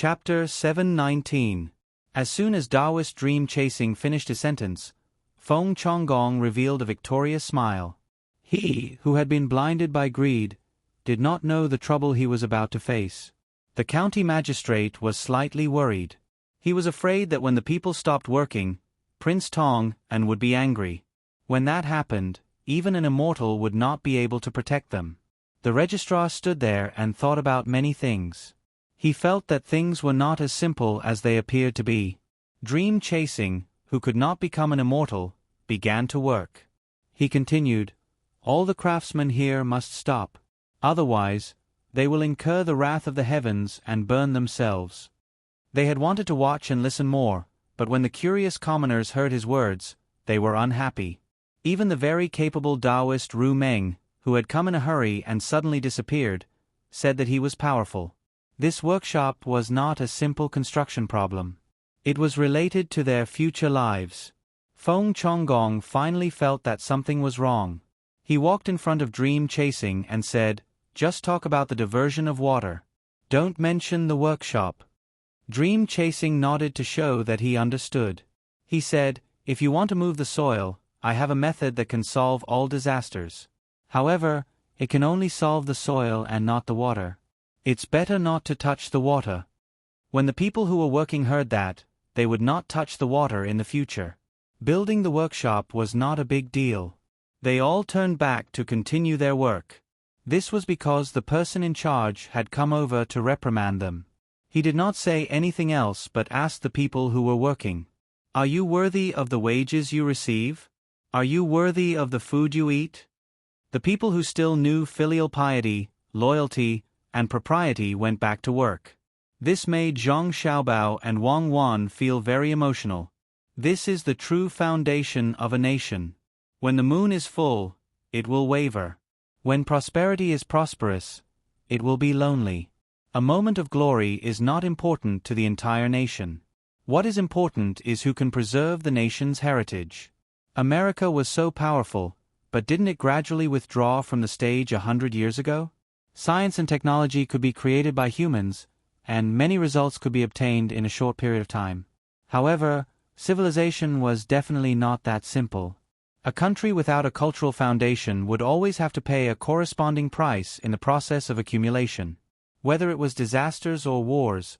Chapter 719. As soon as Taoist Dream Chasing finished his sentence, Feng Chonggong revealed a victorious smile. He, who had been blinded by greed, did not know the trouble he was about to face. The county magistrate was slightly worried. He was afraid that when the people stopped working, Prince Tang would be angry. When that happened, even an immortal would not be able to protect them. The registrar stood there and thought about many things. He felt that things were not as simple as they appeared to be. Dream Chasing, who could not become an immortal, began to work. He continued, "All the craftsmen here must stop. Otherwise, they will incur the wrath of the heavens and burn themselves." They had wanted to watch and listen more, but when the curious commoners heard his words, they were unhappy. Even the very capable Taoist Ru Meng, who had come in a hurry and suddenly disappeared, said that he was powerful. This workshop was not a simple construction problem. It was related to their future lives. Feng Chonggong finally felt that something was wrong. He walked in front of Dream Chasing and said, "Just talk about the diversion of water. Don't mention the workshop." Dream Chasing nodded to show that he understood. He said, "If you want to move the soil, I have a method that can solve all disasters. However, it can only solve the soil and not the water. It's better not to touch the water." When the people who were working heard that, they would not touch the water in the future. Building the workshop was not a big deal. They all turned back to continue their work. This was because the person in charge had come over to reprimand them. He did not say anything else but asked the people who were working, "Are you worthy of the wages you receive? Are you worthy of the food you eat?" The people who still knew filial piety, loyalty, and propriety went back to work. This made Zhang Xiaobao and Wang Wan feel very emotional. This is the true foundation of a nation. When the moon is full, it will waver. When prosperity is prosperous, it will be lonely. A moment of glory is not important to the entire nation. What is important is who can preserve the nation's heritage. America was so powerful, but didn't it gradually withdraw from the stage 100 years ago? Science and technology could be created by humans, and many results could be obtained in a short period of time. However, civilization was definitely not that simple. A country without a cultural foundation would always have to pay a corresponding price in the process of accumulation. Whether it was disasters or wars,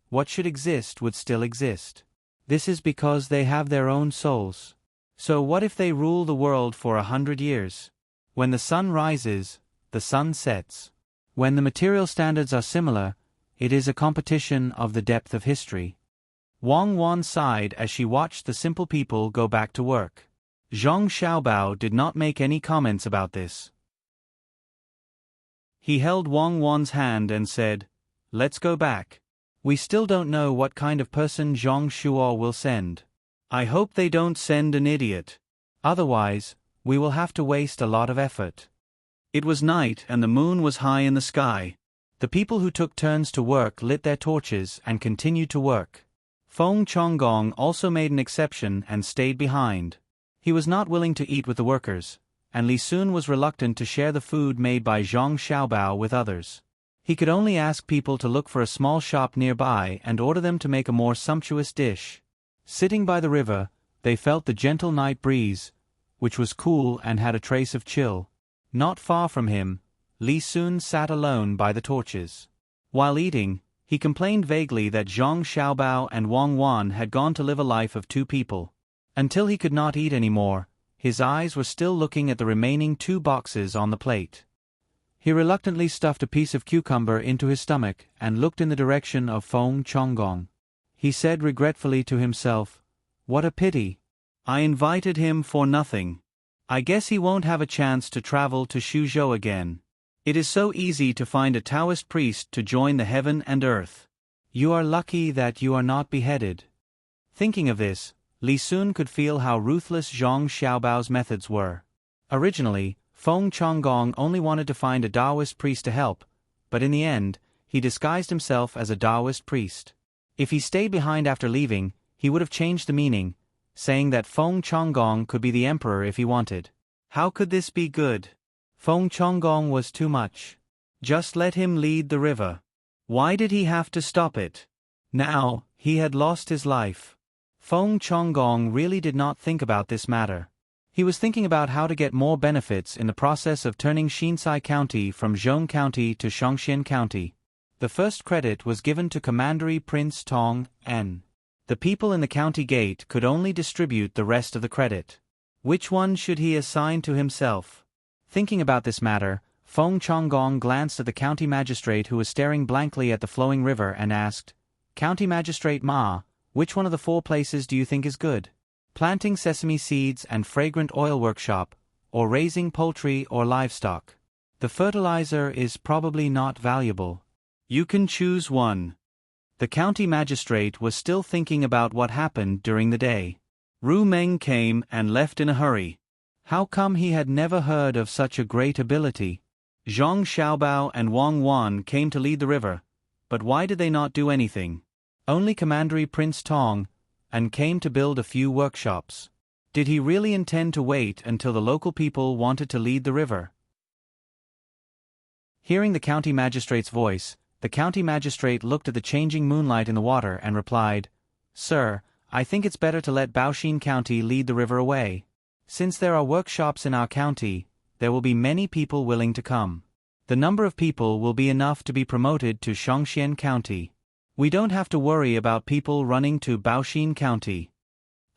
what should exist would still exist. This is because they have their own souls. So what if they rule the world for 100 years? When the sun rises, the sun sets. When the material standards are similar, it is a competition of the depth of history. Wang Wan sighed as she watched the simple people go back to work. Zhang Xiaobao did not make any comments about this. He held Wang Wan's hand and said, "Let's go back. We still don't know what kind of person Zhang Shuo will send. I hope they don't send an idiot. Otherwise, we will have to waste a lot of effort." It was night and the moon was high in the sky. The people who took turns to work lit their torches and continued to work. Feng Chonggong also made an exception and stayed behind. He was not willing to eat with the workers, and Li Sun was reluctant to share the food made by Zhang Xiaobao with others. He could only ask people to look for a small shop nearby and order them to make a more sumptuous dish. Sitting by the river, they felt the gentle night breeze, which was cool and had a trace of chill. Not far from him, Li Sun sat alone by the torches. While eating, he complained vaguely that Zhang Xiaobao and Wang Wan had gone to live a life of two people. Until he could not eat anymore, his eyes were still looking at the remaining 2 boxes on the plate. He reluctantly stuffed a piece of cucumber into his stomach and looked in the direction of Feng Chonggong. He said regretfully to himself, "What a pity. I invited him for nothing. I guess he won't have a chance to travel to Shuzhou again. It is so easy to find a Taoist priest to join the heaven and earth. You are lucky that you are not beheaded." Thinking of this, Li Sun could feel how ruthless Zhang Xiaobao's methods were. Originally, Feng Chonggong only wanted to find a Taoist priest to help, but in the end, he disguised himself as a Taoist priest. If he stayed behind after leaving, he would have changed the meaning, saying that Feng Chonggong could be the emperor if he wanted. How could this be good? Feng Chonggong was too much. Just let him lead the river. Why did he have to stop it? Now, he had lost his life. Feng Chonggong really did not think about this matter. He was thinking about how to get more benefits in the process of turning Xinsai County from Zhong County to Shangxian County. The first credit was given to Commandery Prince Tang, and the people in the county gate could only distribute the rest of the credit. Which one should he assign to himself? Thinking about this matter, Feng Chonggong glanced at the county magistrate who was staring blankly at the flowing river and asked, "County Magistrate Ma, which one of the 4 places do you think is good? Planting sesame seeds and fragrant oil workshop, or raising poultry or livestock? The fertilizer is probably not valuable. You can choose one." The county magistrate was still thinking about what happened during the day. Ru Meng came and left in a hurry. How come he had never heard of such a great ability? Zhang Xiaobao and Wang Wan came to lead the river, but why did they not do anything? Only Commandery Prince Tong, and came to build a few workshops. Did he really intend to wait until the local people wanted to lead the river? Hearing the county magistrate's voice, the county magistrate looked at the changing moonlight in the water and replied, "Sir, I think it's better to let Baoxin County lead the river away. Since there are workshops in our county, there will be many people willing to come. The number of people will be enough to be promoted to Shangxian County. We don't have to worry about people running to Baoxin County.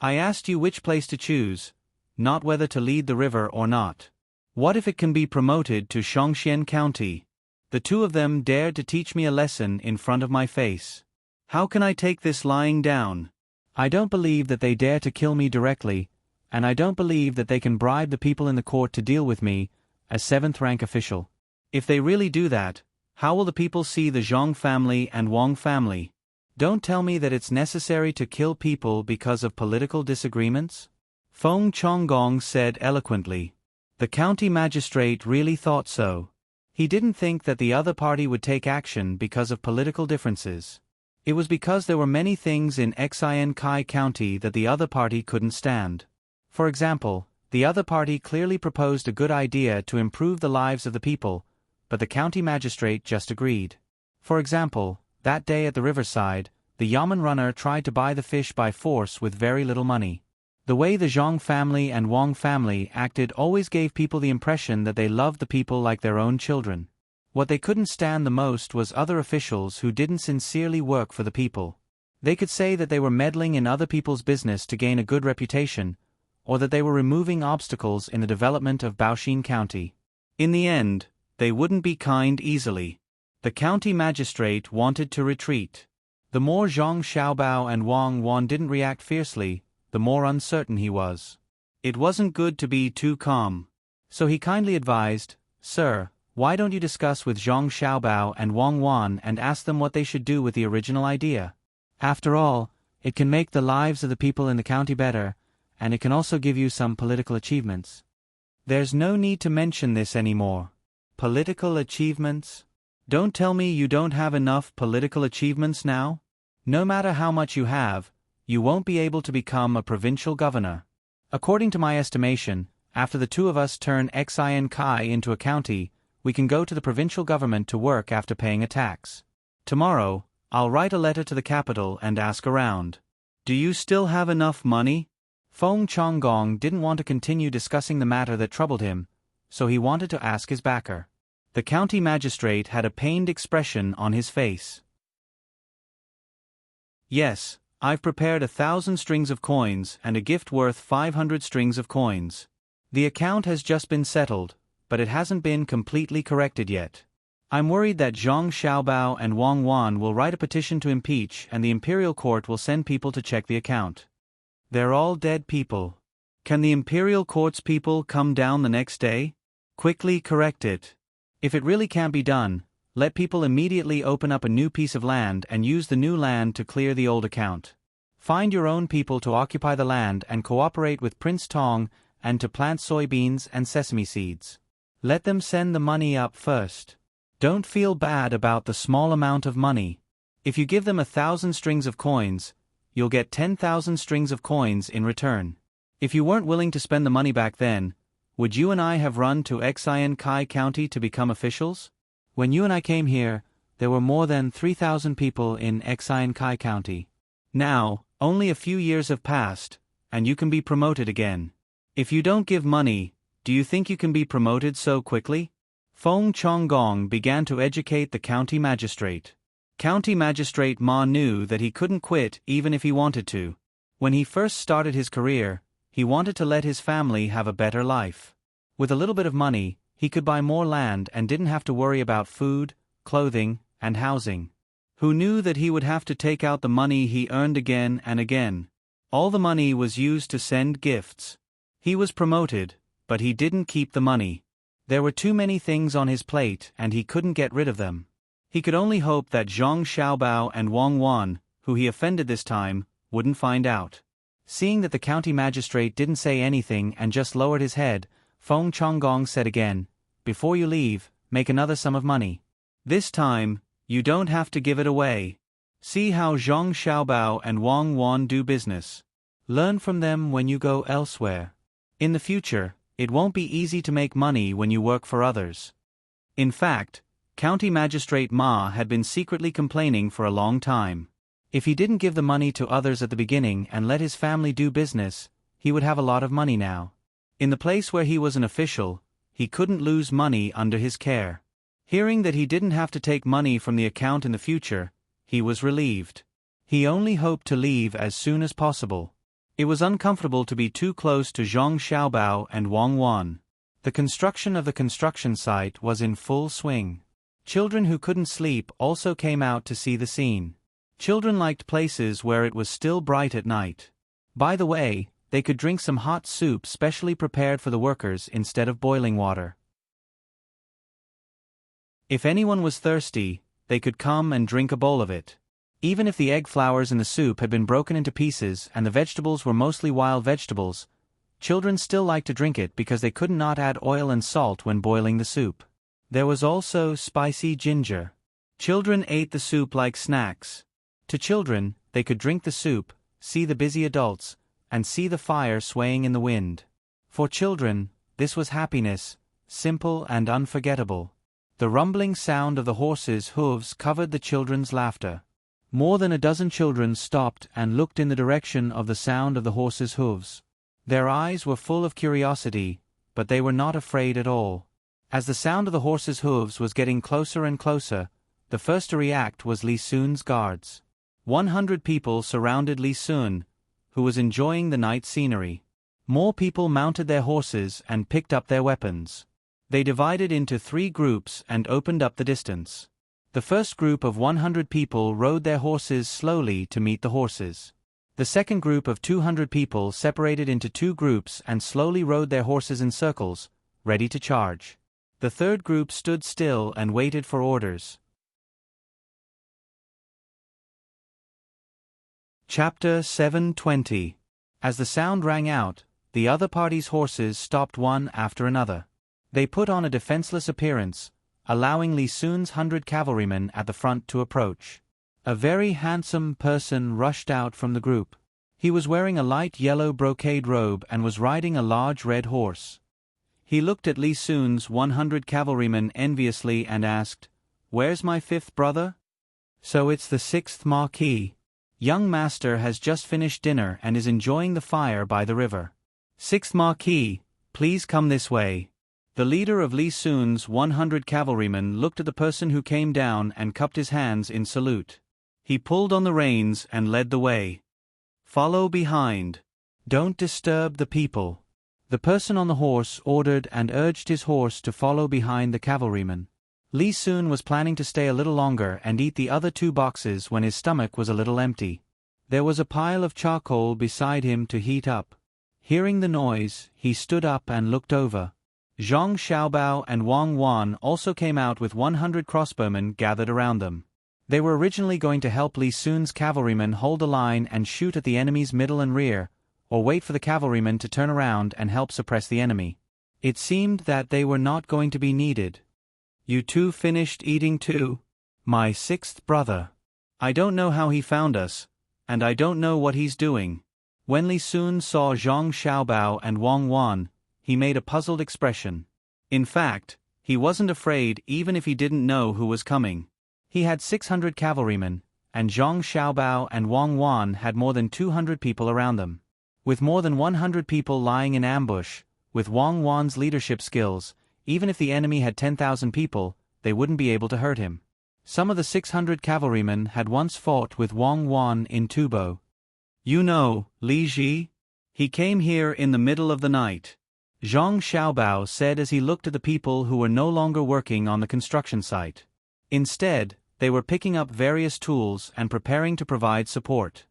I asked you which place to choose, not whether to lead the river or not. What if it can be promoted to Shangxian County? The 2 of them dared to teach me a lesson in front of my face. How can I take this lying down? I don't believe that they dare to kill me directly, and I don't believe that they can bribe the people in the court to deal with me, as 7th-rank official. If they really do that, how will the people see the Zhang family and Wang family? Don't tell me that it's necessary to kill people because of political disagreements?" Feng Chonggong said eloquently. The county magistrate really thought so. He didn't think that the other party would take action because of political differences. It was because there were many things in Xin Kai County that the other party couldn't stand. For example, the other party clearly proposed a good idea to improve the lives of the people, but the county magistrate just agreed. For example, that day at the riverside, the yamen runner tried to buy the fish by force with very little money. The way the Zhang family and Wang family acted always gave people the impression that they loved the people like their own children. What they couldn't stand the most was other officials who didn't sincerely work for the people. They could say that they were meddling in other people's business to gain a good reputation, or that they were removing obstacles in the development of Baoxin County. In the end, they wouldn't be kind easily. The county magistrate wanted to retreat. The more Zhang Xiaobao and Wang Wan didn't react fiercely, the more uncertain he was. It wasn't good to be too calm. So he kindly advised, "Sir, why don't you discuss with Zhang Xiaobao and Wang Wan and ask them what they should do with the original idea? After all, it can make the lives of the people in the county better, and it can also give you some political achievements." There's no need to mention this anymore. Political achievements? Don't tell me you don't have enough political achievements now? No matter how much you have, you won't be able to become a provincial governor. According to my estimation, after the 2 of us turn Xin Kai into a county, we can go to the provincial government to work after paying a tax. Tomorrow, I'll write a letter to the capital and ask around. Do you still have enough money? Feng Chonggong didn't want to continue discussing the matter that troubled him, so he wanted to ask his backer. The county magistrate had a pained expression on his face. "Yes, I've prepared 1,000 strings of coins and a gift worth 500 strings of coins. The account has just been settled, but it hasn't been completely corrected yet. I'm worried that Zhang Xiaobao and Wang Wan will write a petition to impeach and the imperial court will send people to check the account. They're all dead people. Can the imperial court's people come down the next day? Quickly correct it. If it really can't be done, let people immediately open up a new piece of land and use the new land to clear the old account. Find your own people to occupy the land and cooperate with Prince Tong and to plant soybeans and sesame seeds. Let them send the money up first. Don't feel bad about the small amount of money. If you give them 1,000 strings of coins, you'll get 10,000 strings of coins in return. If you weren't willing to spend the money back then, would you and I have run to Xin Kai County to become officials? When you and I came here, there were more than 3,000 people in Xiankai County. Now, only a few years have passed, and you can be promoted again. If you don't give money, do you think you can be promoted so quickly? Feng Chonggong began to educate the county magistrate. County Magistrate Ma knew that he couldn't quit even if he wanted to. When he first started his career, he wanted to let his family have a better life. With a little bit of money, he could buy more land and didn't have to worry about food, clothing, and housing. Who knew that he would have to take out the money he earned again and again? All the money was used to send gifts. He was promoted, but he didn't keep the money. There were too many things on his plate and he couldn't get rid of them. He could only hope that Zhang Xiaobao and Wang Wan, who he offended this time, wouldn't find out. Seeing that the county magistrate didn't say anything and just lowered his head, Feng Chonggong said again, "Before you leave, make another sum of money. This time, you don't have to give it away. See how Zhang Xiaobao and Wang Wan do business. Learn from them when you go elsewhere. In the future, it won't be easy to make money when you work for others." In fact, County Magistrate Ma had been secretly complaining for a long time. If he didn't give the money to others at the beginning and let his family do business, he would have a lot of money now. In the place where he was an official, he couldn't lose money under his care. Hearing that he didn't have to take money from the account in the future, he was relieved. He only hoped to leave as soon as possible. It was uncomfortable to be too close to Zhang Xiaobao and Wang Wan. The construction of the construction site was in full swing. Children who couldn't sleep also came out to see the scene. Children liked places where it was still bright at night. By the way, they could drink some hot soup specially prepared for the workers instead of boiling water. If anyone was thirsty, they could come and drink a bowl of it. Even if the egg flowers in the soup had been broken into pieces and the vegetables were mostly wild vegetables, children still liked to drink it because they could not add oil and salt when boiling the soup. There was also spicy ginger. Children ate the soup like snacks. To children, they could drink the soup, see the busy adults, and see the fire swaying in the wind. For children, this was happiness, simple and unforgettable. The rumbling sound of the horses' hooves covered the children's laughter. More than a dozen children stopped and looked in the direction of the sound of the horses' hooves. Their eyes were full of curiosity, but they were not afraid at all. As the sound of the horses' hooves was getting closer and closer, the first to react was Li Sun's guards. 100 people surrounded Li Sun, who was enjoying the night scenery. More people mounted their horses and picked up their weapons. They divided into 3 groups and opened up the distance. The first group of 100 people rode their horses slowly to meet the horses. The second group of 200 people separated into 2 groups and slowly rode their horses in circles, ready to charge. The third group stood still and waited for orders. Chapter 720. As the sound rang out, the other party's horses stopped one after another. They put on a defenseless appearance, allowing Li Sun's 100 cavalrymen at the front to approach. A very handsome person rushed out from the group. He was wearing a light yellow brocade robe and was riding a large red horse. He looked at Li Sun's 100 cavalrymen enviously and asked, "Where's my 5th brother?" "So it's the 6th Marquis. Young master has just finished dinner and is enjoying the fire by the river. 6th Marquis, please come this way." The leader of Li Sun's 100 cavalrymen looked at the person who came down and cupped his hands in salute. He pulled on the reins and led the way. "Follow behind. Don't disturb the people." The person on the horse ordered and urged his horse to follow behind the cavalryman. Li Sun was planning to stay a little longer and eat the other 2 boxes when his stomach was a little empty. There was a pile of charcoal beside him to heat up. Hearing the noise, he stood up and looked over. Zhang Xiaobao and Wang Wan also came out with 100 crossbowmen gathered around them. They were originally going to help Li Sun's cavalrymen hold a line and shoot at the enemy's middle and rear, or wait for the cavalrymen to turn around and help suppress the enemy. It seemed that they were not going to be needed. "You 2 finished eating too?" "My 6th brother. I don't know how he found us, and I don't know what he's doing." When Li Sun saw Zhang Xiaobao and Wang Wan, he made a puzzled expression. In fact, he wasn't afraid even if he didn't know who was coming. He had 600 cavalrymen, and Zhang Xiaobao and Wang Wan had more than 200 people around them. With more than 100 people lying in ambush, with Wang Wan's leadership skills, even if the enemy had 10,000 people, they wouldn't be able to hurt him. Some of the 600 cavalrymen had once fought with Wang Wan in Tubo. You know, Li Ji? He came here in the middle of the night, Zhang Xiaobao said as he looked at the people who were no longer working on the construction site. Instead, they were picking up various tools and preparing to provide support.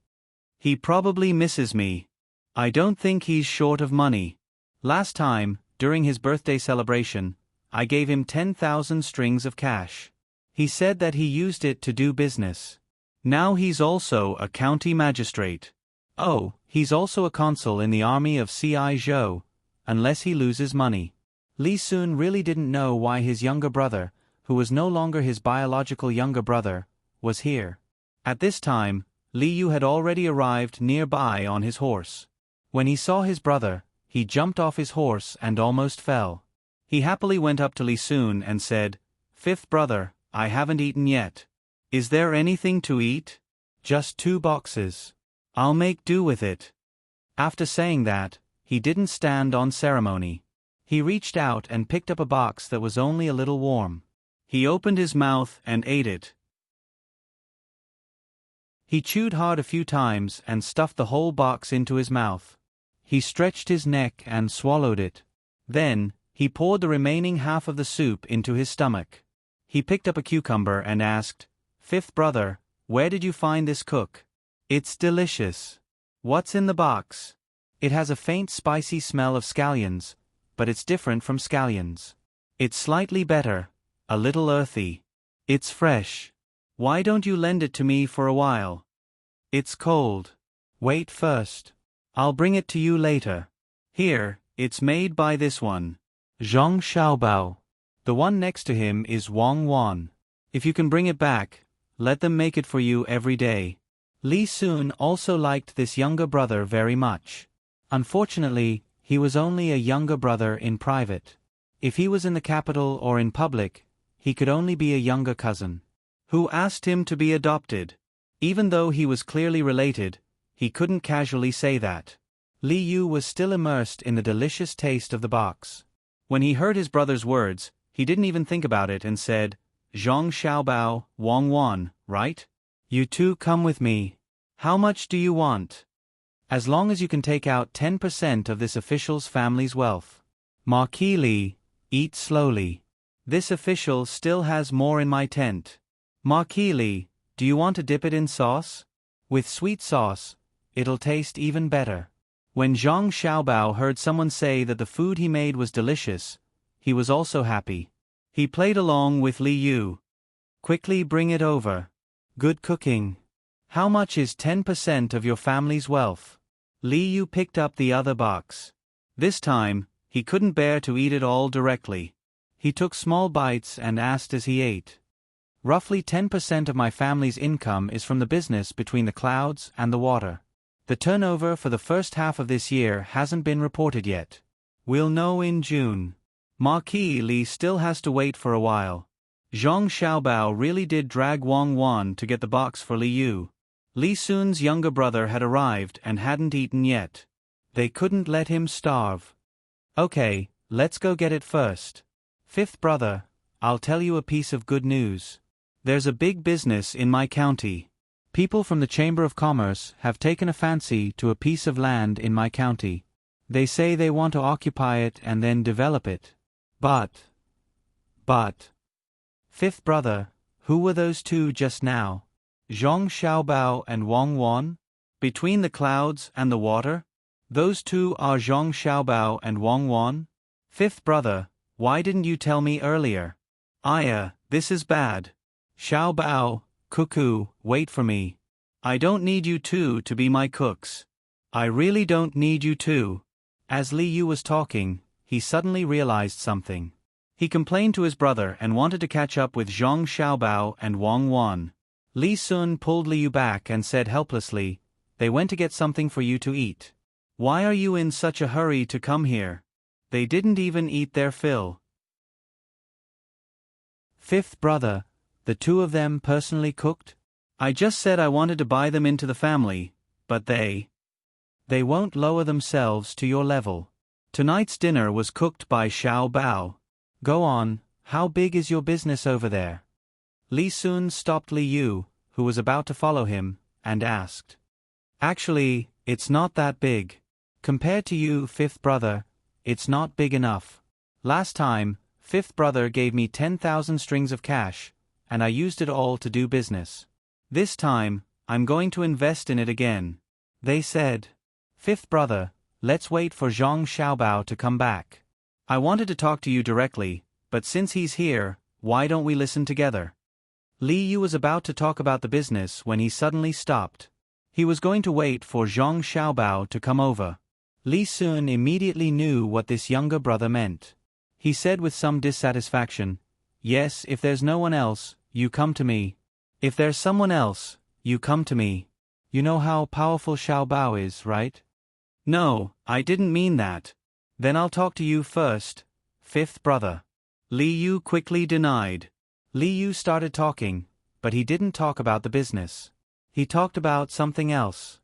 He probably misses me. I don't think he's short of money. Last time, during his birthday celebration, I gave him 10,000 strings of cash. He said that he used it to do business. Now he's also a county magistrate. Oh, he's also a consul in the army of C.I. Zhou, unless he loses money. Li Sun really didn't know why his younger brother, who was no longer his biological younger brother, was here. At this time, Li Yu had already arrived nearby on his horse. When he saw his brother, he jumped off his horse and almost fell. He happily went up to Li Sun and said, "Fifth brother, I haven't eaten yet. Is there anything to eat?" "Just 2 boxes. I'll make do with it." After saying that, he didn't stand on ceremony. He reached out and picked up a box that was only a little warm. He opened his mouth and ate it. He chewed hard a few times and stuffed the whole box into his mouth. He stretched his neck and swallowed it. Then, he poured the remaining half of the soup into his stomach. He picked up a cucumber and asked, "Fifth brother, where did you find this cook?" "It's delicious." "What's in the box?" "It has a faint spicy smell of scallions, but it's different from scallions. It's slightly better, a little earthy. It's fresh. Why don't you lend it to me for a while?" "It's cold." "Wait first. I'll bring it to you later. Here, it's made by this one, Zhang Xiaobao. The one next to him is Wang Wan. If you can bring it back, let them make it for you every day." Li Sun also liked this younger brother very much. Unfortunately, he was only a younger brother in private. If he was in the capital or in public, he could only be a younger cousin. Who asked him to be adopted? Even though he was clearly related, he couldn't casually say that. Li Yu was still immersed in the delicious taste of the box. When he heard his brother's words, he didn't even think about it and said, "Zhang Xiaobao, Wang Wan, right? You two come with me. How much do you want?" "As long as you can take out 10% of this official's family's wealth." "Marquis Li, eat slowly. This official still has more in my tent." "Marquis Li, do you want to dip it in sauce? With sweet sauce, it'll taste even better." When Zhang Xiaobao heard someone say that the food he made was delicious, he was also happy. He played along with Li Yu. "Quickly bring it over. Good cooking. How much is 10% of your family's wealth?" Li Yu picked up the other box. This time, he couldn't bear to eat it all directly. He took small bites and asked as he ate. "Roughly 10% of my family's income is from the business between the clouds and the water. The turnover for the first half of this year hasn't been reported yet. We'll know in June." Marquis Li still has to wait for a while. Zhang Xiaobao really did drag Wang Wan to get the box for Li Yu. Li Sun's younger brother had arrived and hadn't eaten yet. They couldn't let him starve. "Okay, let's go get it first. Fifth brother, I'll tell you a piece of good news. There's a big business in my county. People from the Chamber of Commerce have taken a fancy to a piece of land in my county. They say they want to occupy it and then develop it. But... Fifth brother, who were those two just now? Zhang Xiaobao and Wang Wan? Between the clouds and the water? Those two are Zhang Xiaobao and Wang Wan? Fifth brother, why didn't you tell me earlier? This is bad. Xiaobao, cuckoo, wait for me. I don't need you two to be my cooks. I really don't need you two." As Li Yu was talking, he suddenly realized something. He complained to his brother and wanted to catch up with Zhang Xiaobao and Wang Wan. Li Sun pulled Li Yu back and said helplessly, "They went to get something for you to eat. Why are you in such a hurry to come here? They didn't even eat their fill." "Fifth brother, The two of them personally cooked? I just said I wanted to buy them into the family, but they won't lower themselves to your level. Tonight's dinner was cooked by Xiao Bao. Go on, how big is your business over there? Li Sun stopped Li Yu, who was about to follow him, and asked. Actually, it's not that big. Compared to you, fifth brother, it's not big enough. Last time, fifth brother gave me 10,000 strings of cash, and I used it all to do business. This time, I'm going to invest in it again. They said. Fifth brother, let's wait for Zhang Xiaobao to come back. I wanted to talk to you directly, but since he's here, why don't we listen together? Li Yu was about to talk about the business when he suddenly stopped. He was going to wait for Zhang Xiaobao to come over. Li Sun immediately knew what this younger brother meant. He said with some dissatisfaction, Yes, if there's no one else, you come to me. If there's someone else, you come to me. You know how powerful Xiaobao is, right? No, I didn't mean that. Then I'll talk to you first, fifth brother. Li Yu quickly denied. Li Yu started talking, but he didn't talk about the business. He talked about something else.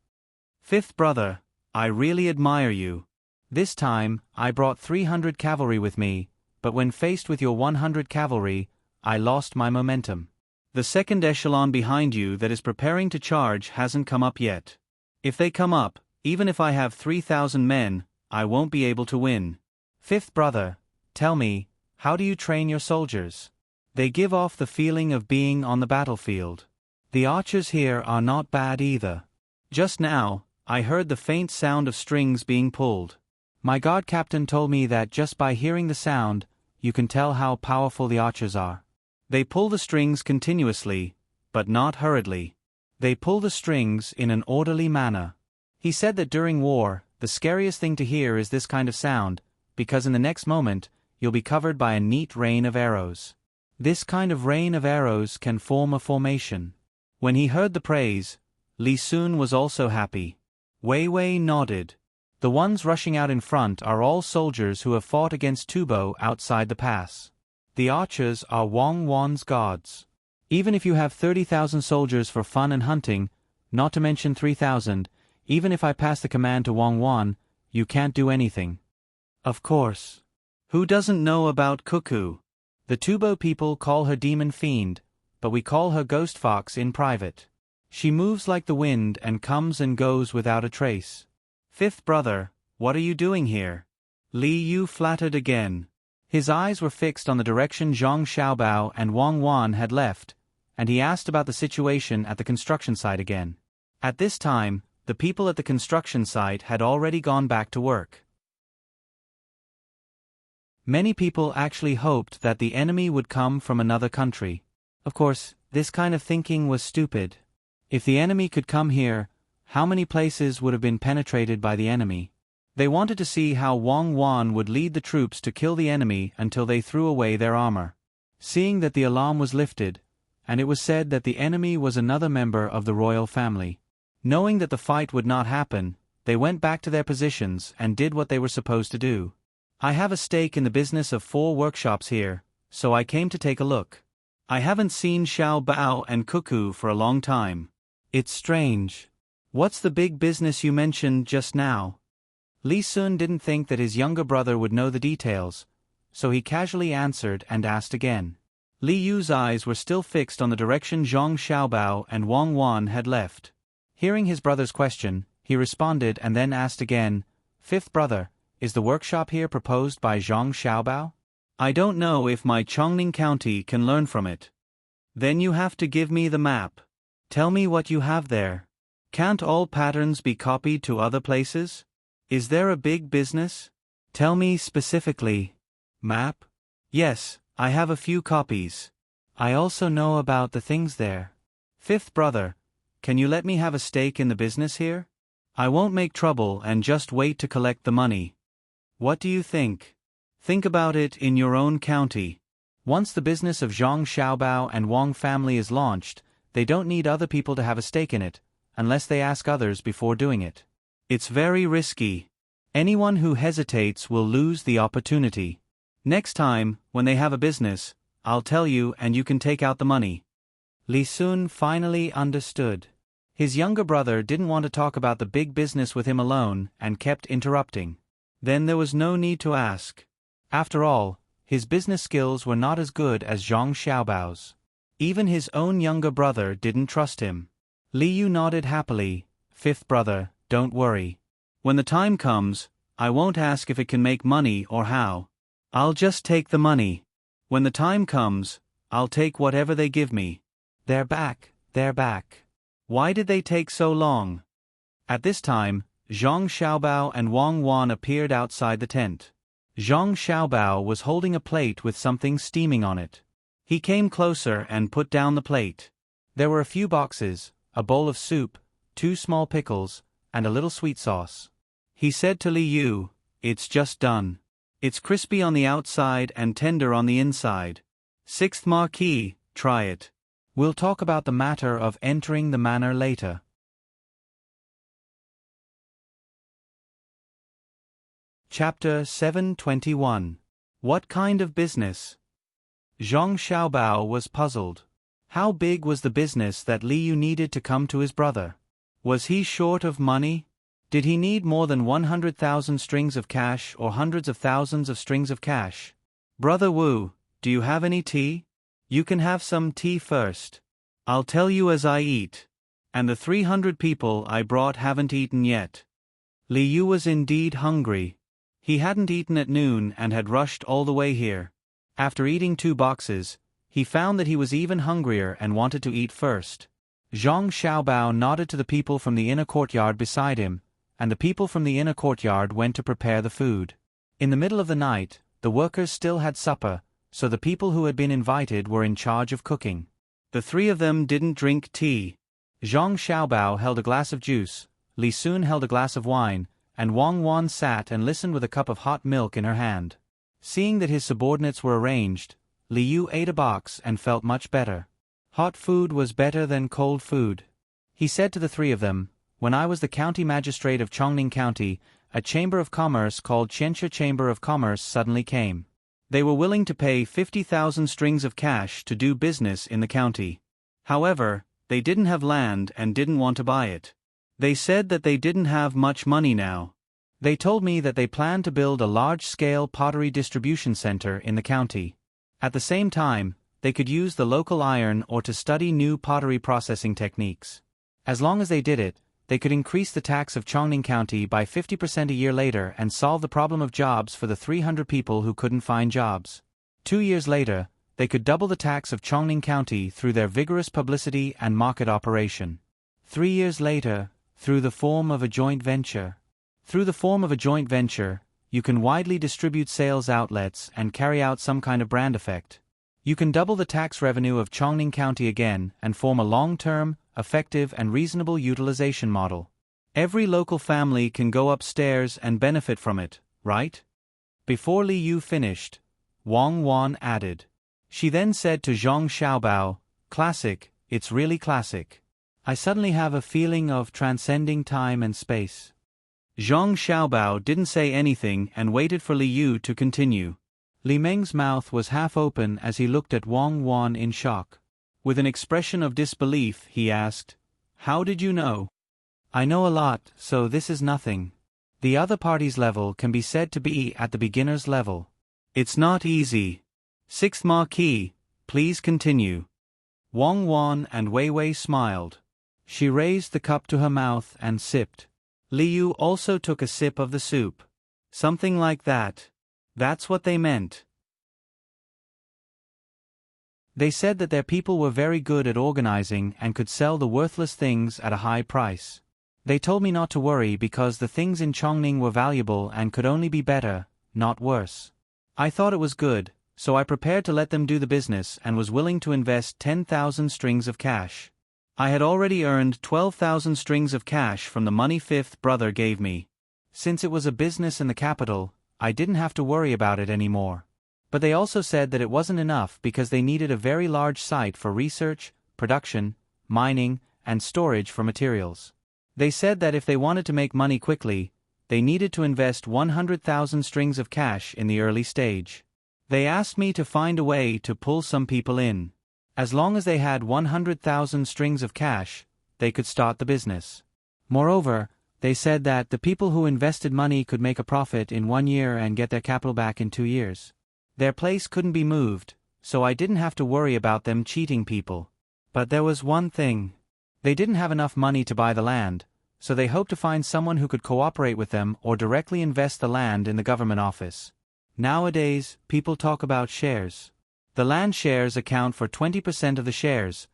Fifth brother, I really admire you. This time, I brought 300 cavalry with me, but when faced with your 100 cavalry, I lost my momentum. The second echelon behind you that is preparing to charge hasn't come up yet. If they come up, even if I have 3,000 men, I won't be able to win. Fifth brother, tell me, how do you train your soldiers? They give off the feeling of being on the battlefield. The archers here are not bad either. Just now, I heard the faint sound of strings being pulled. My guard captain told me that just by hearing the sound, you can tell how powerful the archers are. They pull the strings continuously, but not hurriedly. They pull the strings in an orderly manner. He said that during war, the scariest thing to hear is this kind of sound, because in the next moment, you'll be covered by a neat rain of arrows. This kind of rain of arrows can form a formation. When he heard the praise, Li Sun was also happy. Wei Wei nodded. The ones rushing out in front are all soldiers who have fought against Tubo outside the pass. The archers are Wang Wan's guards. Even if you have 30,000 soldiers for fun and hunting, not to mention 3,000, even if I pass the command to Wang Wan, you can't do anything. Of course. Who doesn't know about Cuckoo? The Tubo people call her Demon Fiend, but we call her Ghost Fox in private. She moves like the wind and comes and goes without a trace. Fifth brother, what are you doing here? Li Yu flattered again. His eyes were fixed on the direction Zhang Xiaobao and Wang Wan had left, and he asked about the situation at the construction site again. At this time, the people at the construction site had already gone back to work. Many people actually hoped that the enemy would come from another country. Of course, this kind of thinking was stupid. If the enemy could come here, how many places would have been penetrated by the enemy? They wanted to see how Wang Wan would lead the troops to kill the enemy until they threw away their armor. Seeing that the alarm was lifted, and it was said that the enemy was another member of the royal family. Knowing that the fight would not happen, they went back to their positions and did what they were supposed to do. I have a stake in the business of 4 workshops here, so I came to take a look. I haven't seen Xiao Bao and Cuckoo for a long time. It's strange. What's the big business you mentioned just now? Li Sun didn't think that his younger brother would know the details, so he casually answered and asked again. Li Yu's eyes were still fixed on the direction Zhang Xiaobao and Wang Wan had left. Hearing his brother's question, he responded and then asked again, Fifth brother, is the workshop here proposed by Zhang Xiaobao? I don't know if my Chongning County can learn from it. Then you have to give me the map. Tell me what you have there. Can't all patterns be copied to other places? Is there a big business? Tell me specifically. Map? Yes, I have a few copies. I also know about the things there. Fifth brother, can you let me have a stake in the business here? I won't make trouble and just wait to collect the money. What do you think? Think about it in your own county. Once the business of Zhang Xiaobao and Wang family is launched, they don't need other people to have a stake in it, unless they ask others before doing it. It's very risky. Anyone who hesitates will lose the opportunity. Next time, when they have a business, I'll tell you and you can take out the money. Li Sun finally understood. His younger brother didn't want to talk about the big business with him alone and kept interrupting. Then there was no need to ask. After all, his business skills were not as good as Zhang Xiaobao's. Even his own younger brother didn't trust him. Li Yu nodded happily. Fifth brother, don't worry. When the time comes, I won't ask if it can make money or how. I'll just take the money. When the time comes, I'll take whatever they give me. They're back, they're back. Why did they take so long? At this time, Zhang Xiaobao and Wang Wan appeared outside the tent. Zhang Xiaobao was holding a plate with something steaming on it. He came closer and put down the plate. There were a few boxes, a bowl of soup, 2 small pickles, and a little sweet sauce. He said to Li Yu, "It's just done. It's crispy on the outside and tender on the inside. Sixth Marquis, try it. We'll talk about the matter of entering the manor later." Chapter 721. What kind of business? Zhang Xiaobao was puzzled. How big was the business that Li Yu needed to come to his brother? Was he short of money? Did he need more than 100,000 strings of cash or hundreds of thousands of strings of cash? "Brother Wu, do you have any tea? You can have some tea first. I'll tell you as I eat. And the 300 people I brought haven't eaten yet." Li Yu was indeed hungry. He hadn't eaten at noon and had rushed all the way here. After eating 2 boxes, he found that he was even hungrier and wanted to eat first. Zhang Xiaobao nodded to the people from the inner courtyard beside him, and the people from the inner courtyard went to prepare the food. In the middle of the night, the workers still had supper, so the people who had been invited were in charge of cooking. The 3 of them didn't drink tea. Zhang Xiaobao held a glass of juice, Li Sun held a glass of wine, and Wang Wan sat and listened with a cup of hot milk in her hand. Seeing that his subordinates were arranged, Li Yu ate a box and felt much better. Hot food was better than cold food. He said to the 3 of them, "When I was the county magistrate of Chongning County, a chamber of commerce called Qianxia Chamber of Commerce suddenly came. They were willing to pay 50,000 strings of cash to do business in the county. However, they didn't have land and didn't want to buy it. They said that they didn't have much money now. They told me that they planned to build a large-scale pottery distribution center in the county. At the same time, they could use the local iron ore to study new pottery processing techniques. As long as they did it, they could increase the tax of Chongning County by 50% a year later and solve the problem of jobs for the 300 people who couldn't find jobs. 2 years later, they could double the tax of Chongning County through their vigorous publicity and market operation. 3 years later, through the form of a joint venture. Through the form of a joint venture, you can widely distribute sales outlets and carry out some kind of brand effect. You can double the tax revenue of Chongning County again and form a long-term, effective and reasonable utilization model. Every local family can go upstairs and benefit from it, right?" Before Li Yu finished, Wang Wan added. She then said to Zhang Xiaobao, "Classic, it's really classic. I suddenly have a feeling of transcending time and space." Zhang Xiaobao didn't say anything and waited for Li Yu to continue. Li Meng's mouth was half open as he looked at Wang Wan in shock. With an expression of disbelief, he asked, "How did you know?" "I know a lot, so this is nothing. The other party's level can be said to be at the beginner's level. It's not easy. Sixth Marquis, please continue." Wang Wan and Wei Wei smiled. She raised the cup to her mouth and sipped. Li Yu also took a sip of the soup. "Something like that. That's what they meant. They said that their people were very good at organizing and could sell the worthless things at a high price. They told me not to worry because the things in Chongning were valuable and could only be better, not worse. I thought it was good, so I prepared to let them do the business and was willing to invest 10,000 strings of cash. I had already earned 12,000 strings of cash from the money fifth brother gave me. Since it was a business in the capital, I didn't have to worry about it anymore. But they also said that it wasn't enough because they needed a very large site for research, production, mining, and storage for materials. They said that if they wanted to make money quickly, they needed to invest 100,000 strings of cash in the early stage. They asked me to find a way to pull some people in. As long as they had 100,000 strings of cash, they could start the business. Moreover, they said that the people who invested money could make a profit in 1 year and get their capital back in 2 years. Their place couldn't be moved, so I didn't have to worry about them cheating people. But there was one thing. They didn't have enough money to buy the land, so they hoped to find someone who could cooperate with them or directly invest the land in the government office. Nowadays, people talk about shares. The land shares account for 20% of the shares,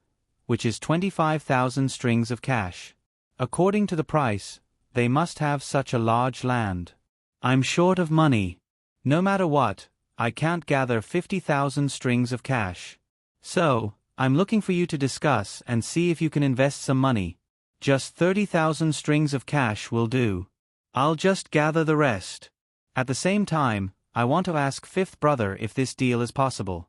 which is 25,000 strings of cash. According to the price, they must have such a large land. I'm short of money. No matter what, I can't gather 50,000 strings of cash. So, I'm looking for you to discuss and see if you can invest some money. Just 30,000 strings of cash will do. I'll just gather the rest. At the same time, I want to ask fifth brother if this deal is possible.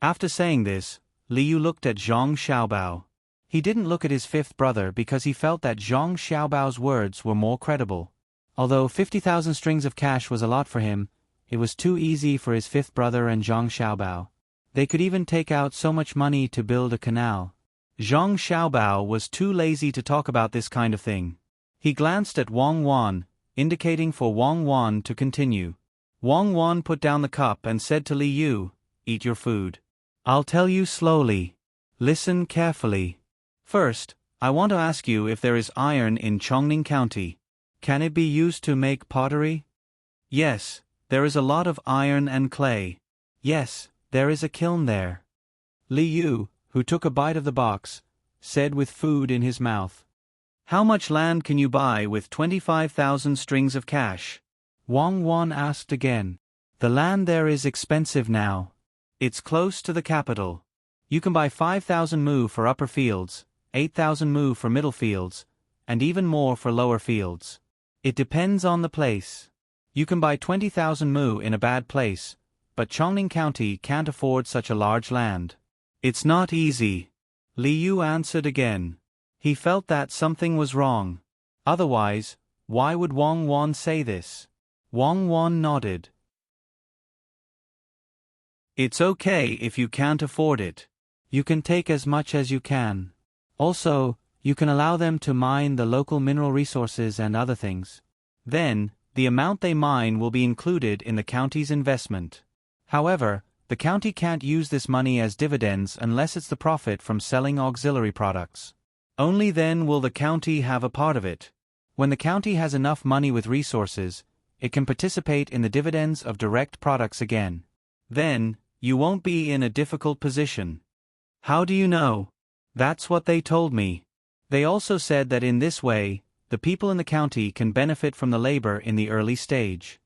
After saying this, Liu looked at Zhang Xiaobao. He didn't look at his fifth brother because he felt that Zhang Xiaobao's words were more credible. Although 50,000 strings of cash was a lot for him, it was too easy for his fifth brother and Zhang Xiaobao. They could even take out so much money to build a canal. Zhang Xiaobao was too lazy to talk about this kind of thing. He glanced at Wang Wan, indicating for Wang Wan to continue. Wang Wan put down the cup and said to Liu, "Eat your food. I'll tell you slowly. Listen carefully. First, I want to ask you if there is iron in Chongning County. Can it be used to make pottery?" "Yes, there is a lot of iron and clay." "Yes, there is a kiln there." Liu, who took a bite of the box, said with food in his mouth. "How much land can you buy with 25,000 strings of cash?" Wang Wan asked again. "The land there is expensive now. It's close to the capital. You can buy 5,000 mu for upper fields, 8,000 mu for middle fields, and even more for lower fields. It depends on the place. You can buy 20,000 mu in a bad place, but Chongning County can't afford such a large land." "It's not easy," Liu answered again. He felt that something was wrong. Otherwise, why would Wang Wan say this? Wang Wan nodded. "It's okay if you can't afford it. You can take as much as you can. Also, you can allow them to mine the local mineral resources and other things. Then, the amount they mine will be included in the county's investment. However, the county can't use this money as dividends unless it's the profit from selling auxiliary products. Only then will the county have a part of it. When the county has enough money with resources, it can participate in the dividends of direct products again. Then, you won't be in a difficult position." "How do you know?" "That's what they told me. They also said that in this way, the people in the county can benefit from the labor in the early stage.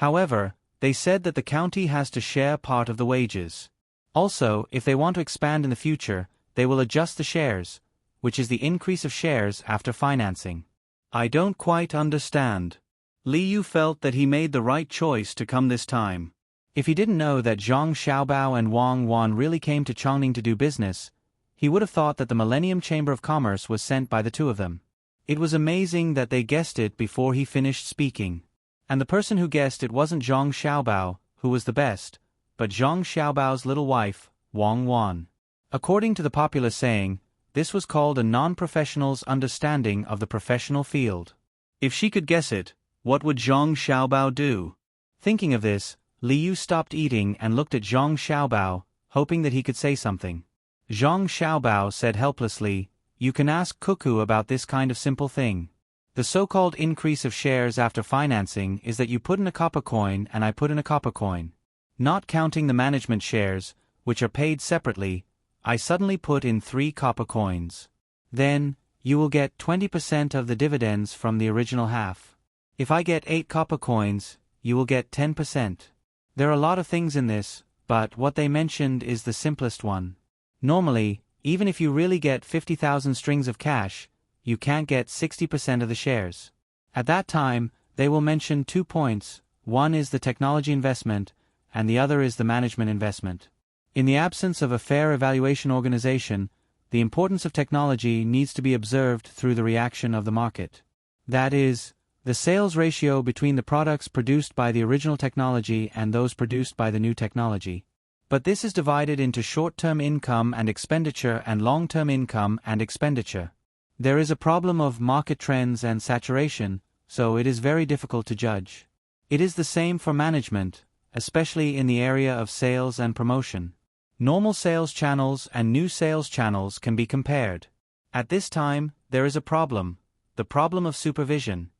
However, they said that the county has to share part of the wages. Also, if they want to expand in the future, they will adjust the shares, which is the increase of shares after financing." "I don't quite understand." Liu felt that he made the right choice to come this time. If he didn't know that Zhang Xiaobao and Wang Wan really came to Chongning to do business, he would have thought that the Millennium Chamber of Commerce was sent by the two of them. It was amazing that they guessed it before he finished speaking. And the person who guessed it wasn't Zhang Xiaobao, who was the best, but Zhang Xiaobao's little wife, Wang Wan. According to the popular saying, this was called a non-professional's understanding of the professional field. If she could guess it, what would Zhang Xiaobao do? Thinking of this, Liu stopped eating and looked at Zhang Xiaobao, hoping that he could say something. Zhang Xiaobao said helplessly, "You can ask Cuckoo about this kind of simple thing. The so-called increase of shares after financing is that you put in a copper coin and I put in a copper coin. Not counting the management shares, which are paid separately, I suddenly put in 3 copper coins. Then, you will get 20% of the dividends from the original half. If I get 8 copper coins, you will get 10%. There are a lot of things in this, but what they mentioned is the simplest one. Normally, even if you really get 50,000 strings of cash, you can't get 60% of the shares. At that time, they will mention 2 points, one is the technology investment, and the other is the management investment. In the absence of a fair evaluation organization, the importance of technology needs to be observed through the reaction of the market. That is, the sales ratio between the products produced by the original technology and those produced by the new technology. But this is divided into short-term income and expenditure and long-term income and expenditure. There is a problem of market trends and saturation, so it is very difficult to judge. It is the same for management, especially in the area of sales and promotion. Normal sales channels and new sales channels can be compared. At this time, there is a problem, the problem of supervision.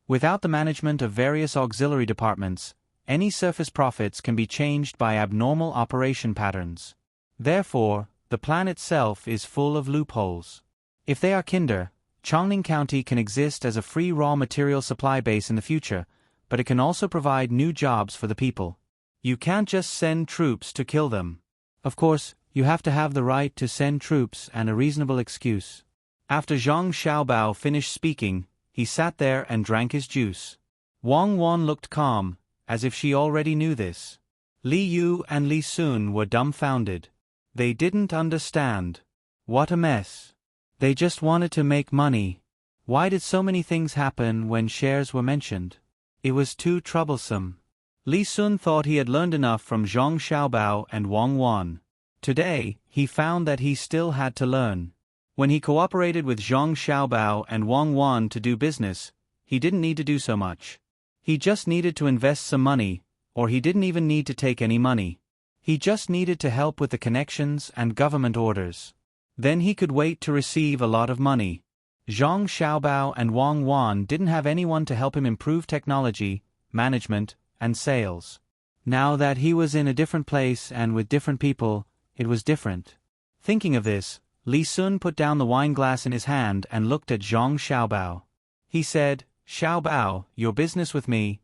Without the management of various auxiliary departments, any surface profits can be changed by abnormal operation patterns. Therefore, the plan itself is full of loopholes. If they are kinder, Chongning County can exist as a free raw material supply base in the future, but it can also provide new jobs for the people. You can't just send troops to kill them. Of course, you have to have the right to send troops and a reasonable excuse. After Zhang Xiaobao finished speaking, he sat there and drank his juice. Wang Wan looked calm, as if she already knew this. Li Yu and Li Sun were dumbfounded. They didn't understand. What a mess. They just wanted to make money. Why did so many things happen when shares were mentioned? It was too troublesome. Li Sun thought he had learned enough from Zhang Xiaobao and Wang Wan. Today, he found that he still had to learn. When he cooperated with Zhang Xiaobao and Wang Wan to do business, he didn't need to do so much. He just needed to invest some money, or he didn't even need to take any money. He just needed to help with the connections and government orders. Then he could wait to receive a lot of money. Zhang Xiaobao and Wang Wan didn't have anyone to help him improve technology, management, and sales. Now that he was in a different place and with different people, it was different. Thinking of this, Li Sun put down the wine glass in his hand and looked at Zhang Xiaobao. He said, "Xiaobao, your business with me.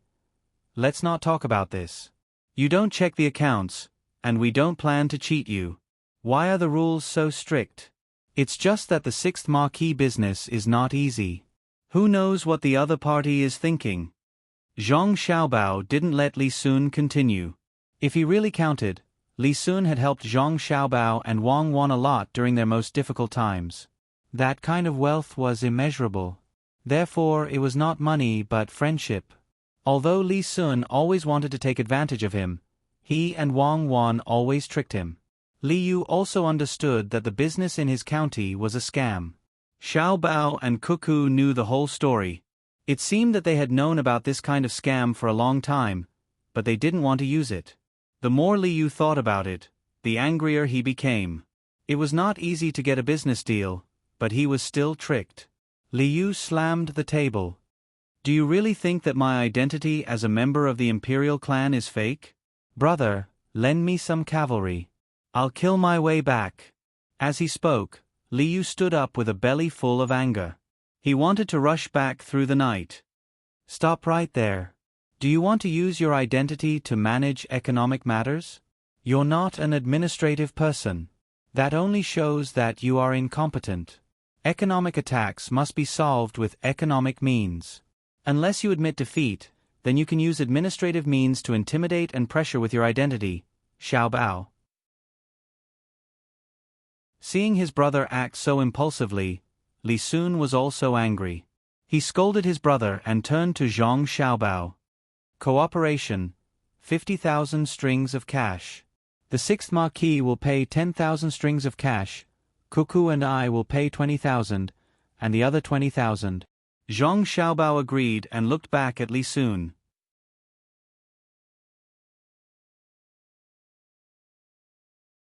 Let's not talk about this. You don't check the accounts, and we don't plan to cheat you. Why are the rules so strict? It's just that the sixth marquee business is not easy. Who knows what the other party is thinking?" Zhang Xiaobao didn't let Li Sun continue. If he really counted, Li Sun had helped Zhang Xiaobao and Wang Wan a lot during their most difficult times. That kind of wealth was immeasurable. Therefore, it was not money but friendship. Although Li Sun always wanted to take advantage of him, he and Wang Wan always tricked him. Li Yu also understood that the business in his county was a scam. Xiaobao and Cuckoo knew the whole story. It seemed that they had known about this kind of scam for a long time, but they didn't want to use it. The more Li Yu thought about it, the angrier he became. It was not easy to get a business deal, but he was still tricked. Li Yu slammed the table. "Do you really think that my identity as a member of the imperial clan is fake? Brother, lend me some cavalry. I'll kill my way back." As he spoke, Li Yu stood up with a belly full of anger. He wanted to rush back through the night. "Stop right there. Do you want to use your identity to manage economic matters? You're not an administrative person. That only shows that you are incompetent. Economic attacks must be solved with economic means. Unless you admit defeat, then you can use administrative means to intimidate and pressure with your identity." Xiaobao. Seeing his brother act so impulsively, Li Sun was also angry. He scolded his brother and turned to Zhang Xiaobao. "Cooperation, 50,000 strings of cash. The sixth marquis will pay 10,000 strings of cash, Cuckoo and I will pay 20,000, and the other 20,000. Zhang Xiaobao agreed and looked back at Li Sun.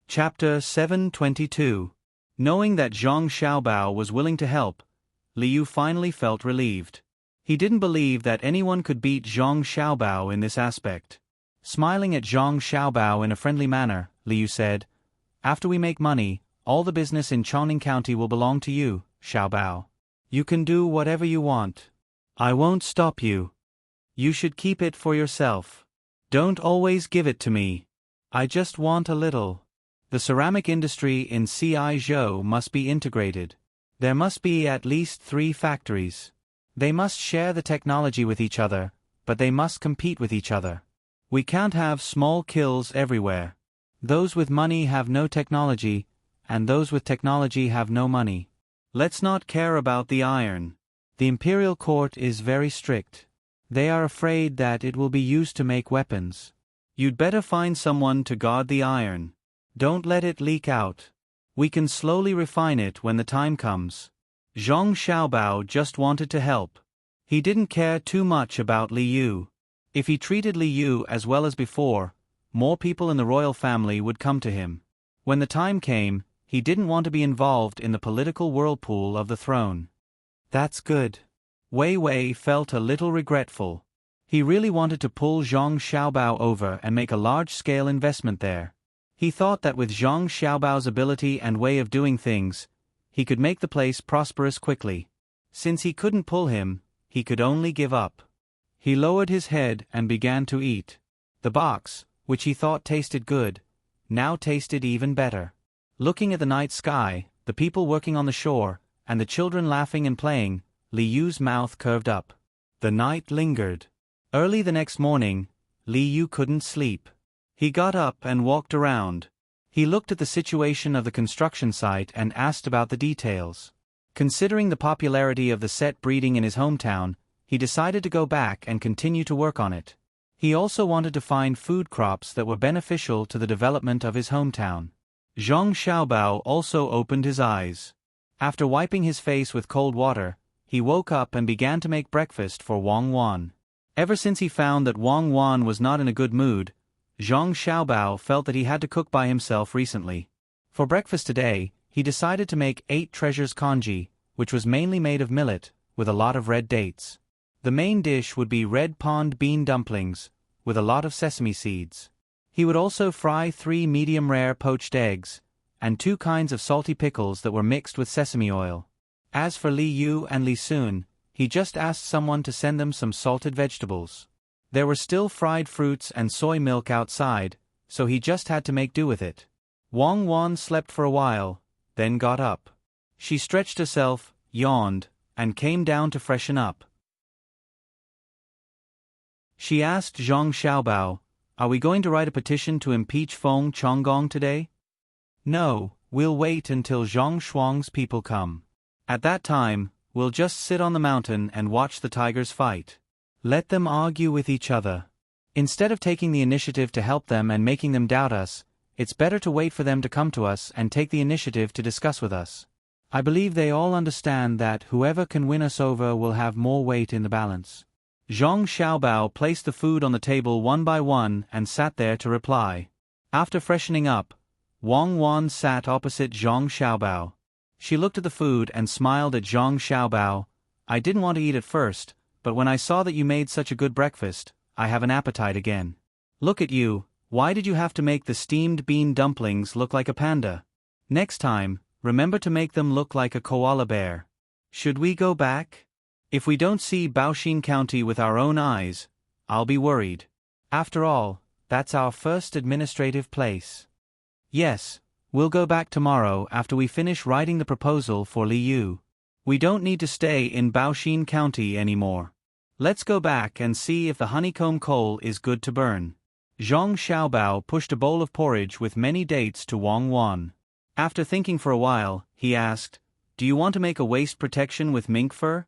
Chapter 722. Knowing that Zhang Xiaobao was willing to help, Li Yu finally felt relieved. He didn't believe that anyone could beat Zhang Xiaobao in this aspect. Smiling at Zhang Xiaobao in a friendly manner, Li Yu said, "After we make money, all the business in Chongning County will belong to you, Xiaobao. You can do whatever you want. I won't stop you. You should keep it for yourself. Don't always give it to me. I just want a little. The ceramic industry in Ciizhou must be integrated. There must be at least 3 factories. They must share the technology with each other, but they must compete with each other. We can't have small kills everywhere. Those with money have no technology, and those with technology have no money. Let's not care about the iron. The imperial court is very strict. They are afraid that it will be used to make weapons. You'd better find someone to guard the iron. Don't let it leak out. We can slowly refine it when the time comes. Zhang Xiaobao just wanted to help. He didn't care too much about Li Yu. If he treated Li Yu as well as before, more people in the royal family would come to him. When the time came, he didn't want to be involved in the political whirlpool of the throne. That's good. Wei Wei felt a little regretful. He really wanted to pull Zhang Xiaobao over and make a large-scale investment there. He thought that with Zhang Xiaobao's ability and way of doing things, he could make the place prosperous quickly. Since he couldn't pull him, he could only give up. He lowered his head and began to eat. The box, which he thought tasted good, now tasted even better. Looking at the night sky, the people working on the shore, and the children laughing and playing, Li Yu's mouth curved up. The night lingered. Early the next morning, Li Yu couldn't sleep. He got up and walked around. He looked at the situation of the construction site and asked about the details. Considering the popularity of the set breeding in his hometown, he decided to go back and continue to work on it. He also wanted to find food crops that were beneficial to the development of his hometown. Zhang Xiaobao also opened his eyes. After wiping his face with cold water, he woke up and began to make breakfast for Wang Wan. Ever since he found that Wang Wan was not in a good mood, Zhang Xiaobao felt that he had to cook by himself recently. For breakfast today, he decided to make 8 treasures congee, which was mainly made of millet, with a lot of red dates. The main dish would be red pond bean dumplings, with a lot of sesame seeds. He would also fry 3 medium-rare poached eggs, and 2 kinds of salty pickles that were mixed with sesame oil. As for Li Yu and Li Sun, he just asked someone to send them some salted vegetables. There were still fried fruits and soy milk outside, so he just had to make do with it. Wang Wan slept for a while, then got up. She stretched herself, yawned, and came down to freshen up. She asked Zhang Xiaobao, "Are we going to write a petition to impeach Feng Chonggong today?" "No, we'll wait until Zhang Shuang's people come. At that time, we'll just sit on the mountain and watch the tigers fight. Let them argue with each other. Instead of taking the initiative to help them and making them doubt us, it's better to wait for them to come to us and take the initiative to discuss with us. I believe they all understand that whoever can win us over will have more weight in the balance." Zhang Xiaobao placed the food on the table one by one and sat there to reply. After freshening up, Wang Wan sat opposite Zhang Xiaobao. She looked at the food and smiled at Zhang Xiaobao. "I didn't want to eat at first, but when I saw that you made such a good breakfast, I have an appetite again. Look at you, why did you have to make the steamed bean dumplings look like a panda? Next time, remember to make them look like a koala bear. Should we go back? If we don't see Baoxin County with our own eyes, I'll be worried. After all, that's our first administrative place." "Yes, we'll go back tomorrow after we finish writing the proposal for Li Yu. We don't need to stay in Baoxin County anymore. Let's go back and see if the honeycomb coal is good to burn." Zhang Xiaobao pushed a bowl of porridge with many dates to Wang Wan. After thinking for a while, he asked, "Do you want to make a waist protection with mink fur?"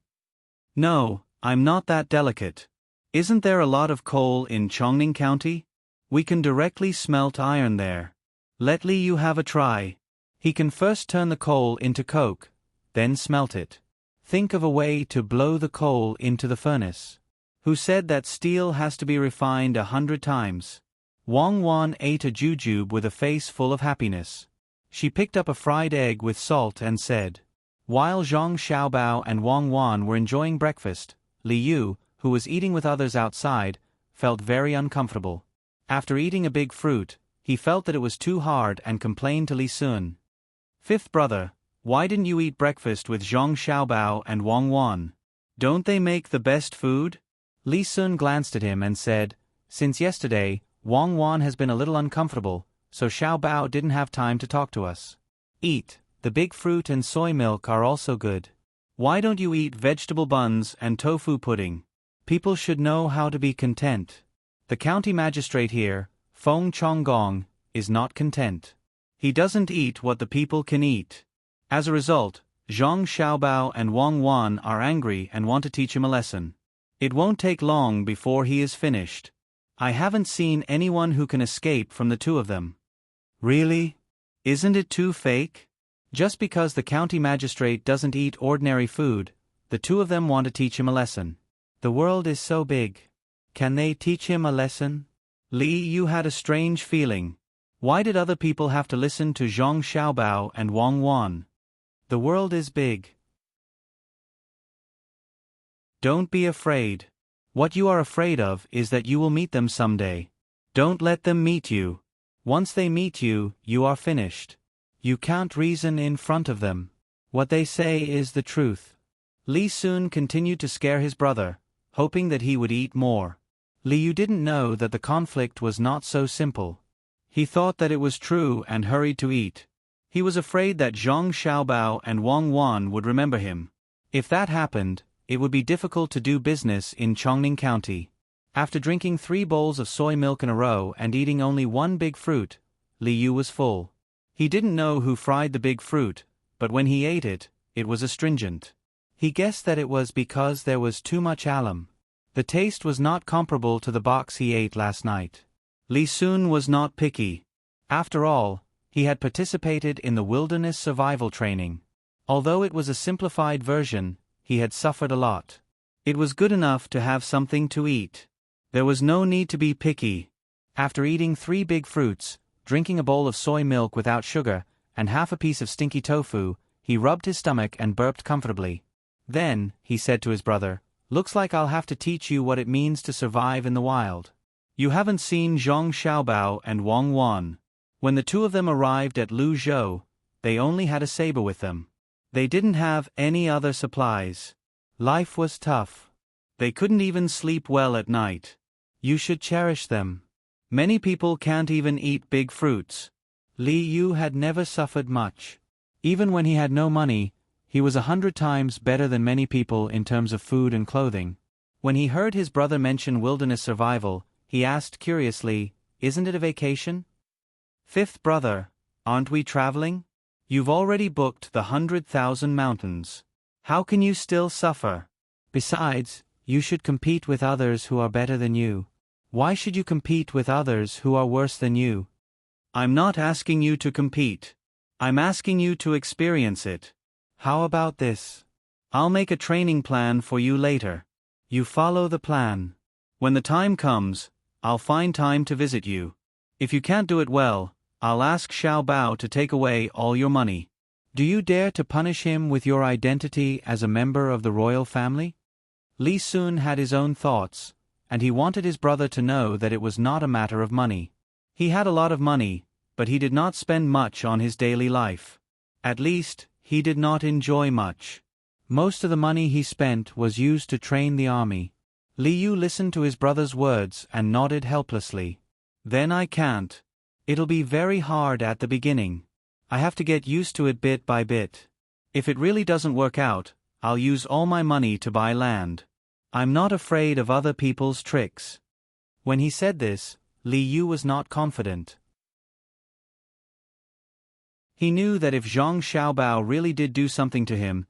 "No, I'm not that delicate. Isn't there a lot of coal in Chongning County? We can directly smelt iron there. Let Li Yu have a try. He can first turn the coal into coke, then smelt it. Think of a way to blow the coal into the furnace. Who said that steel has to be refined 100 times?" Wang Wan ate a jujube with a face full of happiness. She picked up a fried egg with salt and said. While Zhang Xiaobao and Wang Wan were enjoying breakfast, Li Yu, who was eating with others outside, felt very uncomfortable. After eating a big fruit, he felt that it was too hard and complained to Li Sun. "Fifth brother, why didn't you eat breakfast with Zhang Xiaobao and Wang Wan? Don't they make the best food?" Li Sun glanced at him and said, "Since yesterday, Wang Wan has been a little uncomfortable, so Xiaobao didn't have time to talk to us. Eat, the big fruit and soy milk are also good. Why don't you eat vegetable buns and tofu pudding? People should know how to be content. The county magistrate here, Feng Chonggong, is not content. He doesn't eat what the people can eat. As a result, Zhang Xiaobao and Wang Wan are angry and want to teach him a lesson. It won't take long before he is finished. I haven't seen anyone who can escape from the two of them. Really? Isn't it too fake? Just because the county magistrate doesn't eat ordinary food, the two of them want to teach him a lesson. The world is so big. Can they teach him a lesson? Li Yu had a strange feeling. Why did other people have to listen to Zhang Xiaobao and Wang Wan? The world is big. Don't be afraid. What you are afraid of is that you will meet them someday. Don't let them meet you. Once they meet you, you are finished. You can't reason in front of them. What they say is the truth. Li Sun continued to scare his brother, hoping that he would eat more. Li Yu didn't know that the conflict was not so simple. He thought that it was true and hurried to eat. He was afraid that Zhang Xiaobao and Wang Wan would remember him. If that happened, it would be difficult to do business in Chongning County. After drinking 3 bowls of soy milk in a row and eating only 1 big fruit, Li Yu was full. He didn't know who fried the big fruit, but when he ate it, it was astringent. He guessed that it was because there was too much alum. The taste was not comparable to the box he ate last night. Li Sun was not picky. After all, he had participated in the wilderness survival training. Although it was a simplified version, he had suffered a lot. It was good enough to have something to eat. There was no need to be picky. After eating 3 big fruits, drinking a bowl of soy milk without sugar, and half a piece of stinky tofu, he rubbed his stomach and burped comfortably. Then, he said to his brother, "Looks like I'll have to teach you what it means to survive in the wild." You haven't seen Zhang Xiaobao and Wang Wan. When the two of them arrived at Luzhou, they only had a saber with them. They didn't have any other supplies. Life was tough. They couldn't even sleep well at night. You should cherish them. Many people can't even eat big fruits. Li Yu had never suffered much. Even when he had no money, he was 100 times better than many people in terms of food and clothing. When he heard his brother mention wilderness survival, he asked curiously, "Isn't it a vacation?" "Fifth brother, aren't we traveling? You've already booked the 100,000 mountains. How can you still suffer? Besides, you should compete with others who are better than you. Why should you compete with others who are worse than you?" "I'm not asking you to compete. I'm asking you to experience it. How about this? I'll make a training plan for you later. You follow the plan. When the time comes, I'll find time to visit you. If you can't do it well, I'll ask Xiao Bao to take away all your money. Do you dare to punish him with your identity as a member of the royal family?" Li Sun had his own thoughts, and he wanted his brother to know that it was not a matter of money. He had a lot of money, but he did not spend much on his daily life. At least, he did not enjoy much. Most of the money he spent was used to train the army. Li Yu listened to his brother's words and nodded helplessly. "Then I can't. It'll be very hard at the beginning. I have to get used to it bit by bit. If it really doesn't work out, I'll use all my money to buy land. I'm not afraid of other people's tricks." When he said this, Li Yu was not confident. He knew that if Zhang Xiaobao really did do something to him,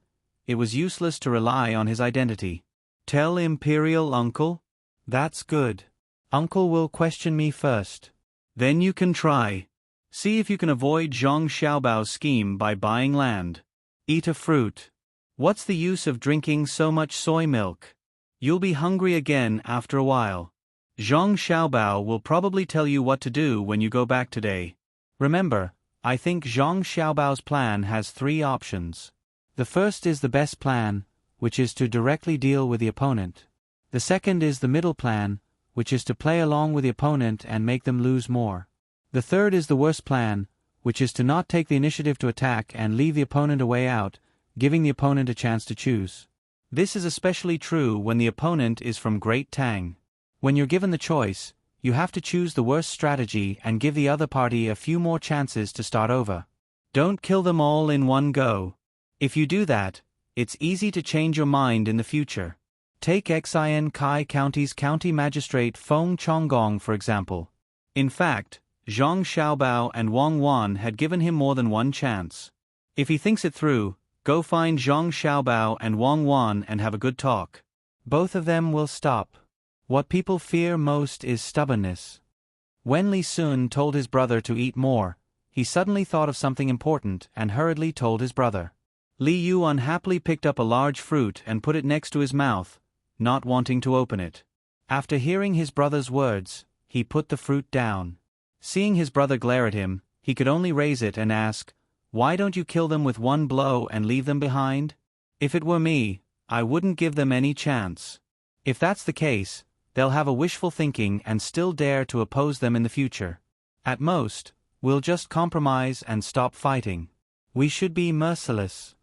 it was useless to rely on his identity. "Tell Imperial Uncle? That's good. Uncle will question me first. Then you can try. See if you can avoid Zhang Xiaobao's scheme by buying land. Eat a fruit. What's the use of drinking so much soy milk? You'll be hungry again after a while. Zhang Xiaobao will probably tell you what to do when you go back today. Remember, I think Zhang Xiaobao's plan has 3 options. The first is the best plan, which is to directly deal with the opponent. The second is the middle plan, which is to play along with the opponent and make them lose more. The third is the worst plan, which is to not take the initiative to attack and leave the opponent a way out, giving the opponent a chance to choose. This is especially true when the opponent is from Great Tang. When you're given the choice, you have to choose the worst strategy and give the other party a few more chances to start over. Don't kill them all in one go. If you do that, it's easy to change your mind in the future. Take Xin Kai County's County Magistrate Feng Chonggong for example. In fact, Zhang Xiaobao and Wang Wan had given him more than one chance. If he thinks it through, go find Zhang Xiaobao and Wang Wan and have a good talk. Both of them will stop. What people fear most is stubbornness. When Li Sun told his brother to eat more, he suddenly thought of something important and hurriedly told his brother. Li Yu unhappily picked up a large fruit and put it next to his mouth, not wanting to open it. After hearing his brother's words, he put the fruit down. Seeing his brother glare at him, he could only raise it and ask, "Why don't you kill them with one blow and leave them behind? If it were me, I wouldn't give them any chance. If that's the case, they'll have a wishful thinking and still dare to oppose them in the future. At most, we'll just compromise and stop fighting. We should be merciless."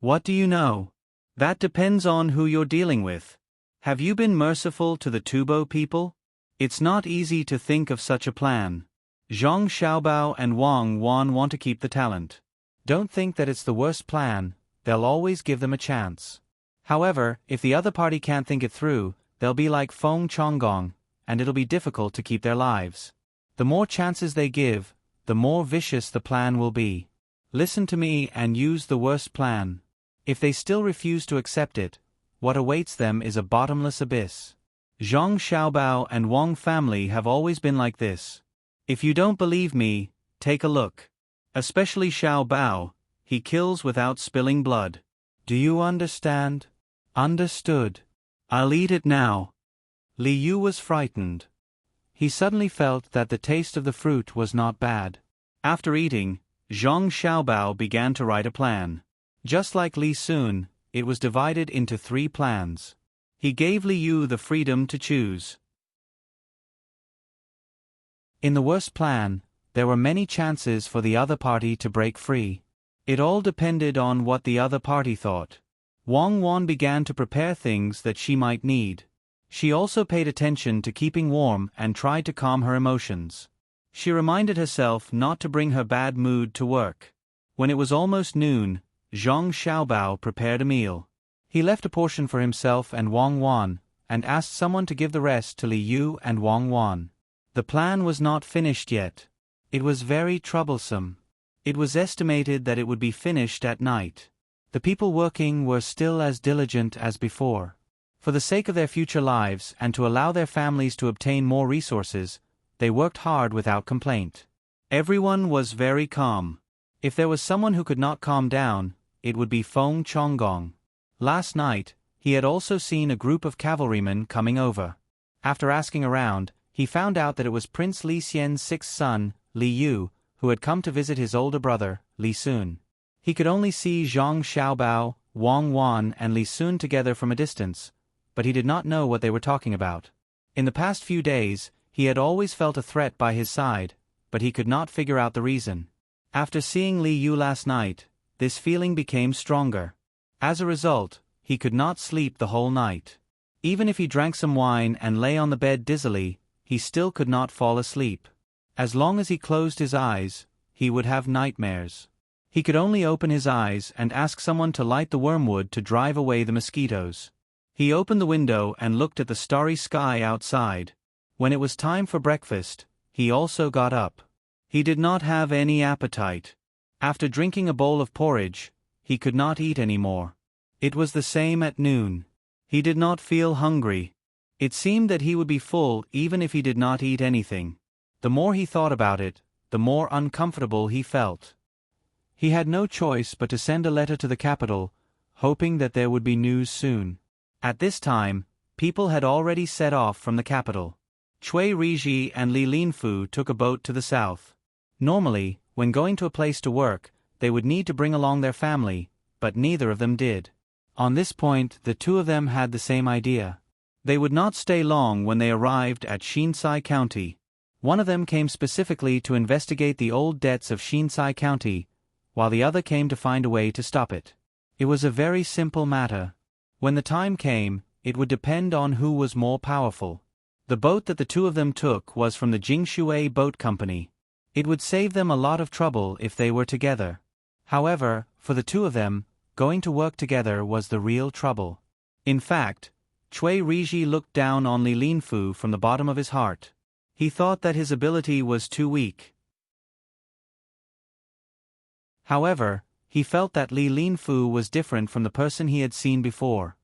What do you know? That depends on who you're dealing with. Have you been merciful to the Tubo people? It's not easy to think of such a plan. Zhang Xiaobao and Wang Wan want to keep the talent. Don't think that it's the worst plan, they'll always give them a chance. However, if the other party can't think it through, they'll be like Feng Chonggong, and it'll be difficult to keep their lives. The more chances they give, the more vicious the plan will be. Listen to me and use the worst plan. If they still refuse to accept it, what awaits them is a bottomless abyss. Zhang Xiaobao and Wang family have always been like this. If you don't believe me, take a look. Especially Xiaobao, he kills without spilling blood. Do you understand? Understood. I'll eat it now. Li Yu was frightened. He suddenly felt that the taste of the fruit was not bad. After eating, Zhang Xiaobao began to write a plan. Just like Li Sun, it was divided into 3 plans. He gave Li Yu the freedom to choose. In the worst plan, there were many chances for the other party to break free. It all depended on what the other party thought. Wang Wan began to prepare things that she might need. She also paid attention to keeping warm and tried to calm her emotions. She reminded herself not to bring her bad mood to work. When it was almost noon, Zhang Xiaobao prepared a meal. He left a portion for himself and Wang Wan, and asked someone to give the rest to Li Yu and Wang Wan. The plan was not finished yet. It was very troublesome. It was estimated that it would be finished at night. The people working were still as diligent as before. For the sake of their future lives and to allow their families to obtain more resources, they worked hard without complaint. Everyone was very calm. If there was someone who could not calm down, it would be Feng Chonggong. Last night, he had also seen a group of cavalrymen coming over. After asking around, he found out that it was Prince Li Xian's 6th son, Li Yu, who had come to visit his older brother, Li Sun. He could only see Zhang Xiaobao, Wang Wan and Li Sun together from a distance, but he did not know what they were talking about. In the past few days, he had always felt a threat by his side, but he could not figure out the reason. After seeing Li Yu last night, this feeling became stronger. As a result, he could not sleep the whole night. Even if he drank some wine and lay on the bed dizzily, he still could not fall asleep. As long as he closed his eyes, he would have nightmares. He could only open his eyes and ask someone to light the wormwood to drive away the mosquitoes. He opened the window and looked at the starry sky outside. When it was time for breakfast, he also got up. He did not have any appetite. After drinking a bowl of porridge, he could not eat any more. It was the same at noon. He did not feel hungry. It seemed that he would be full even if he did not eat anything. The more he thought about it, the more uncomfortable he felt. He had no choice but to send a letter to the capital, hoping that there would be news soon. At this time, people had already set off from the capital. Cui Riji and Li Linfu took a boat to the south. Normally, when going to a place to work, they would need to bring along their family, but neither of them did. On this point, the two of them had the same idea. They would not stay long when they arrived at Shinsai County. One of them came specifically to investigate the old debts of Shinsai County, while the other came to find a way to stop it. It was a very simple matter. When the time came, it would depend on who was more powerful. The boat that the two of them took was from the Jingshui Boat Company. It would save them a lot of trouble if they were together. However, for the two of them, going to work together was the real trouble. In fact, Cui Riji looked down on Li Linfu from the bottom of his heart. He thought that his ability was too weak. However, he felt that Li Linfu was different from the person he had seen before.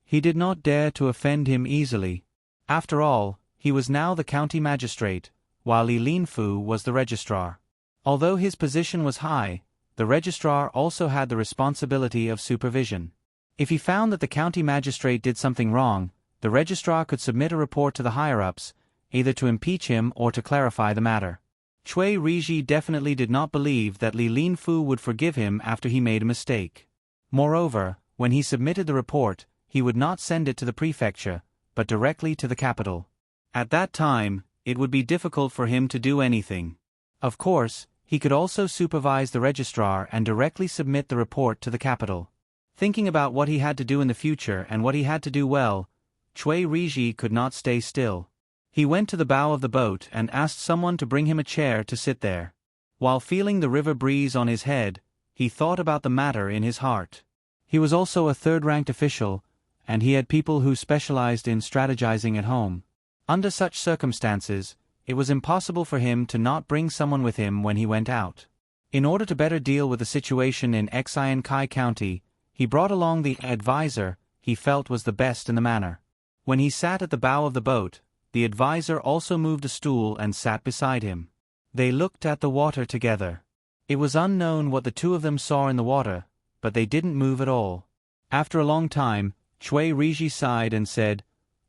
He did not dare to offend him easily. After all, he was now the county magistrate, while Li Linfu was the registrar. Although his position was high, the registrar also had the responsibility of supervision. If he found that the county magistrate did something wrong, the registrar could submit a report to the higher-ups, either to impeach him or to clarify the matter. Cui Riji definitely did not believe that Li Linfu would forgive him after he made a mistake. Moreover, when he submitted the report, he would not send it to the prefecture, but directly to the capital. At that time, it would be difficult for him to do anything. Of course, he could also supervise the registrar and directly submit the report to the capital. Thinking about what he had to do in the future and what he had to do well, Cui Riji could not stay still. He went to the bow of the boat and asked someone to bring him a chair to sit there. While feeling the river breeze on his head, he thought about the matter in his heart. He was also a third-ranked official, and he had people who specialized in strategizing at home. Under such circumstances, it was impossible for him to not bring someone with him when he went out. In order to better deal with the situation in Xian Kai County, he brought along the advisor he felt was the best in the manor. When he sat at the bow of the boat, the advisor also moved a stool and sat beside him. They looked at the water together. It was unknown what the two of them saw in the water, but they didn't move at all. After a long time, Cui Riji sighed and said,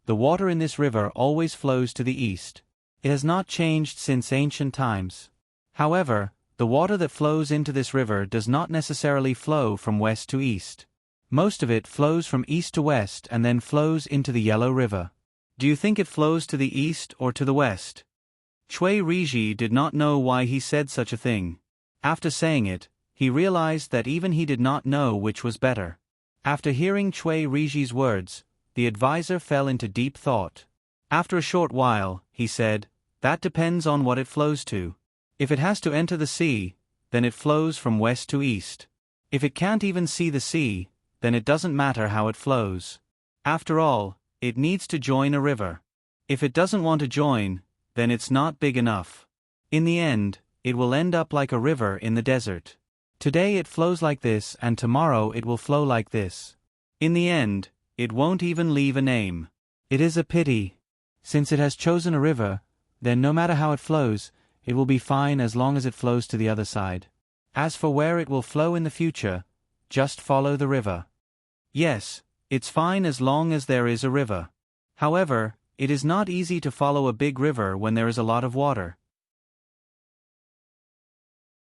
"The water in this river always flows to the east. It has not changed since ancient times. However, the water that flows into this river does not necessarily flow from west to east. Most of it flows from east to west and then flows into the Yellow River. Do you think it flows to the east or to the west?" Cui Riji did not know why he said such a thing. After saying it, he realized that even he did not know which was better. After hearing Cui Riji's words, the advisor fell into deep thought. After a short while, he said, "That depends on what it flows to. If it has to enter the sea, then it flows from west to east. If it can't even see the sea, then it doesn't matter how it flows. After all, it needs to join a river. If it doesn't want to join, then it's not big enough. In the end, it will end up like a river in the desert. Today it flows like this and tomorrow it will flow like this. In the end, it won't even leave a name. It is a pity. Since it has chosen a river, then no matter how it flows, it will be fine as long as it flows to the other side. As for where it will flow in the future, just follow the river. Yes, it's fine as long as there is a river. However, it is not easy to follow a big river when there is a lot of water.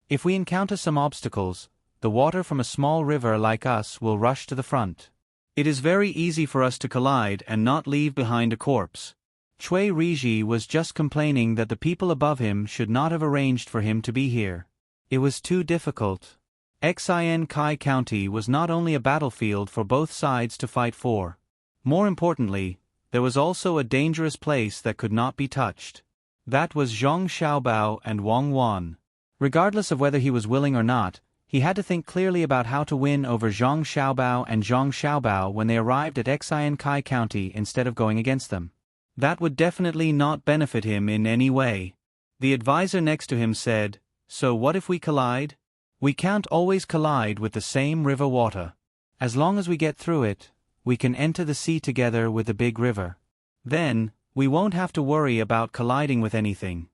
If we encounter some obstacles, the water from a small river like us will rush to the front. It is very easy for us to collide and not leave behind a corpse. Cui Riji was just complaining that the people above him should not have arranged for him to be here. It was too difficult. Xian Kai County was not only a battlefield for both sides to fight for. More importantly, there was also a dangerous place that could not be touched. That was Zhang Xiaobao and Wang Wan. Regardless of whether he was willing or not, he had to think clearly about how to win over Zhang Xiaobao and Zhang Xiaobao when they arrived at Xian Kai County instead of going against them. That would definitely not benefit him in any way. The advisor next to him said, "So what if we collide? We can't always collide with the same river water. As long as we get through it, we can enter the sea together with the big river. Then, we won't have to worry about colliding with anything."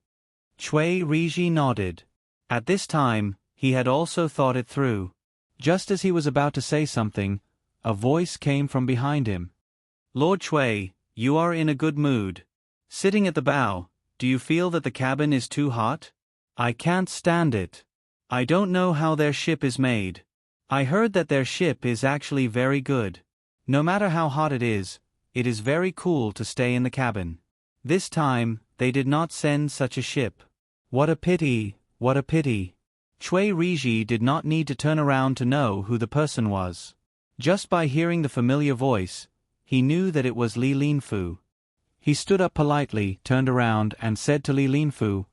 Cui Riji nodded. At this time, he had also thought it through. Just as he was about to say something, a voice came from behind him. "Lord Cui, you are in a good mood. Sitting at the bow, do you feel that the cabin is too hot? I can't stand it. I don't know how their ship is made. I heard that their ship is actually very good. No matter how hot it is very cool to stay in the cabin. This time, they did not send such a ship. What a pity, what a pity." Cui Riji did not need to turn around to know who the person was. Just by hearing the familiar voice, he knew that it was Li Linfu. He stood up politely, turned around, and said to Li Linfu,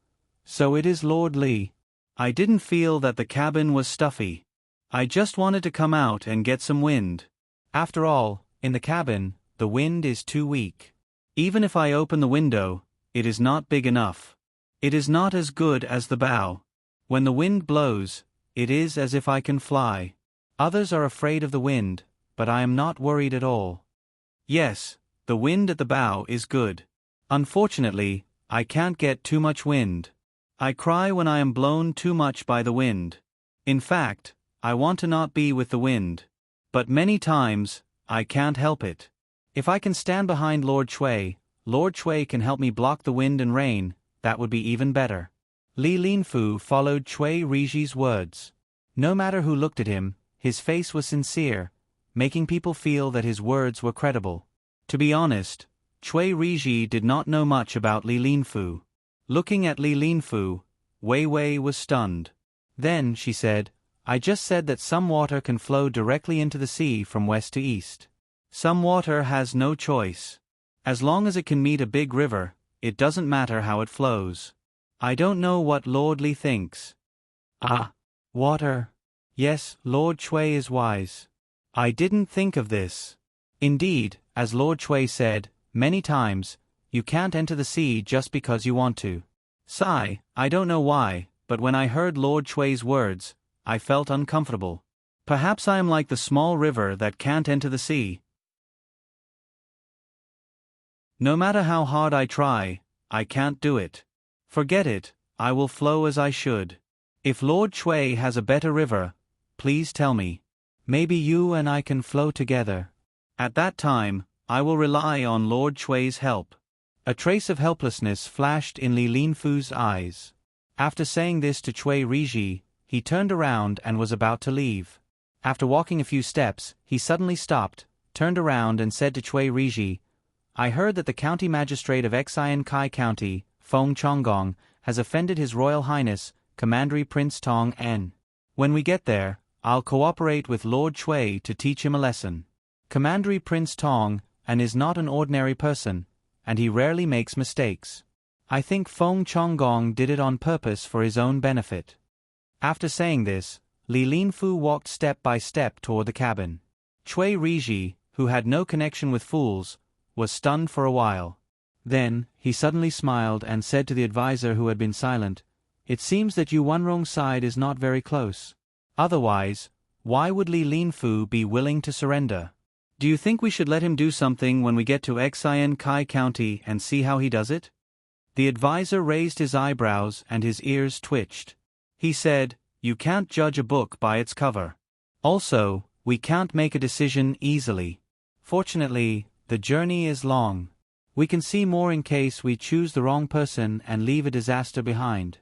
"So it is Lord Li. I didn't feel that the cabin was stuffy. I just wanted to come out and get some wind. After all, in the cabin, the wind is too weak. Even if I open the window, it is not big enough. It is not as good as the bow. When the wind blows, it is as if I can fly. Others are afraid of the wind, but I am not worried at all. Yes, the wind at the bow is good. Unfortunately, I can't get too much wind. I cry when I am blown too much by the wind. In fact, I want to not be with the wind. But many times, I can't help it. If I can stand behind Lord Shui can help me block the wind and rain, that would be even better. Li Linfu followed Cui Riji's words. No matter who looked at him, his face was sincere, making people feel that his words were credible. To be honest, Cui Riji did not know much about Li Linfu. Looking at Li Linfu, Wei Wei was stunned. Then, she said, I just said that some water can flow directly into the sea from west to east. Some water has no choice. As long as it can meet a big river, it doesn't matter how it flows. I don't know what Lord Li thinks. Ah, water. Yes, Lord Cui is wise. I didn't think of this. Indeed, as Lord Cui said, many times, you can't enter the sea just because you want to. Sigh, I don't know why, but when I heard Lord Cui's words, I felt uncomfortable. Perhaps I am like the small river that can't enter the sea. No matter how hard I try, I can't do it. Forget it, I will flow as I should. If Lord Cui has a better river, please tell me. Maybe you and I can flow together. At that time, I will rely on Lord Cui's help. A trace of helplessness flashed in Li Linfu's eyes. After saying this to Cui Riji, he turned around and was about to leave. After walking a few steps, he suddenly stopped, turned around and said to Cui Riji, I heard that the county magistrate of Xian Kai County, Feng Chonggong, has offended His Royal Highness, Commander Prince Tang N. When we get there, I'll cooperate with Lord Cui to teach him a lesson. Commander Prince Tang N is not an ordinary person, and he rarely makes mistakes. I think Feng Chonggong did it on purpose for his own benefit. After saying this, Li Linfu walked step by step toward the cabin. Cui Riji, who had no connection with fools, was stunned for a while. Then, he suddenly smiled and said to the advisor who had been silent, It seems that Yu Wenrong's side is not very close. Otherwise, why would Li Linfu be willing to surrender? Do you think we should let him do something when we get to Xian Kai County and see how he does it? The advisor raised his eyebrows and his ears twitched. He said, You can't judge a book by its cover. Also, we can't make a decision easily. Fortunately, the journey is long. We can see more in case we choose the wrong person and leave a disaster behind.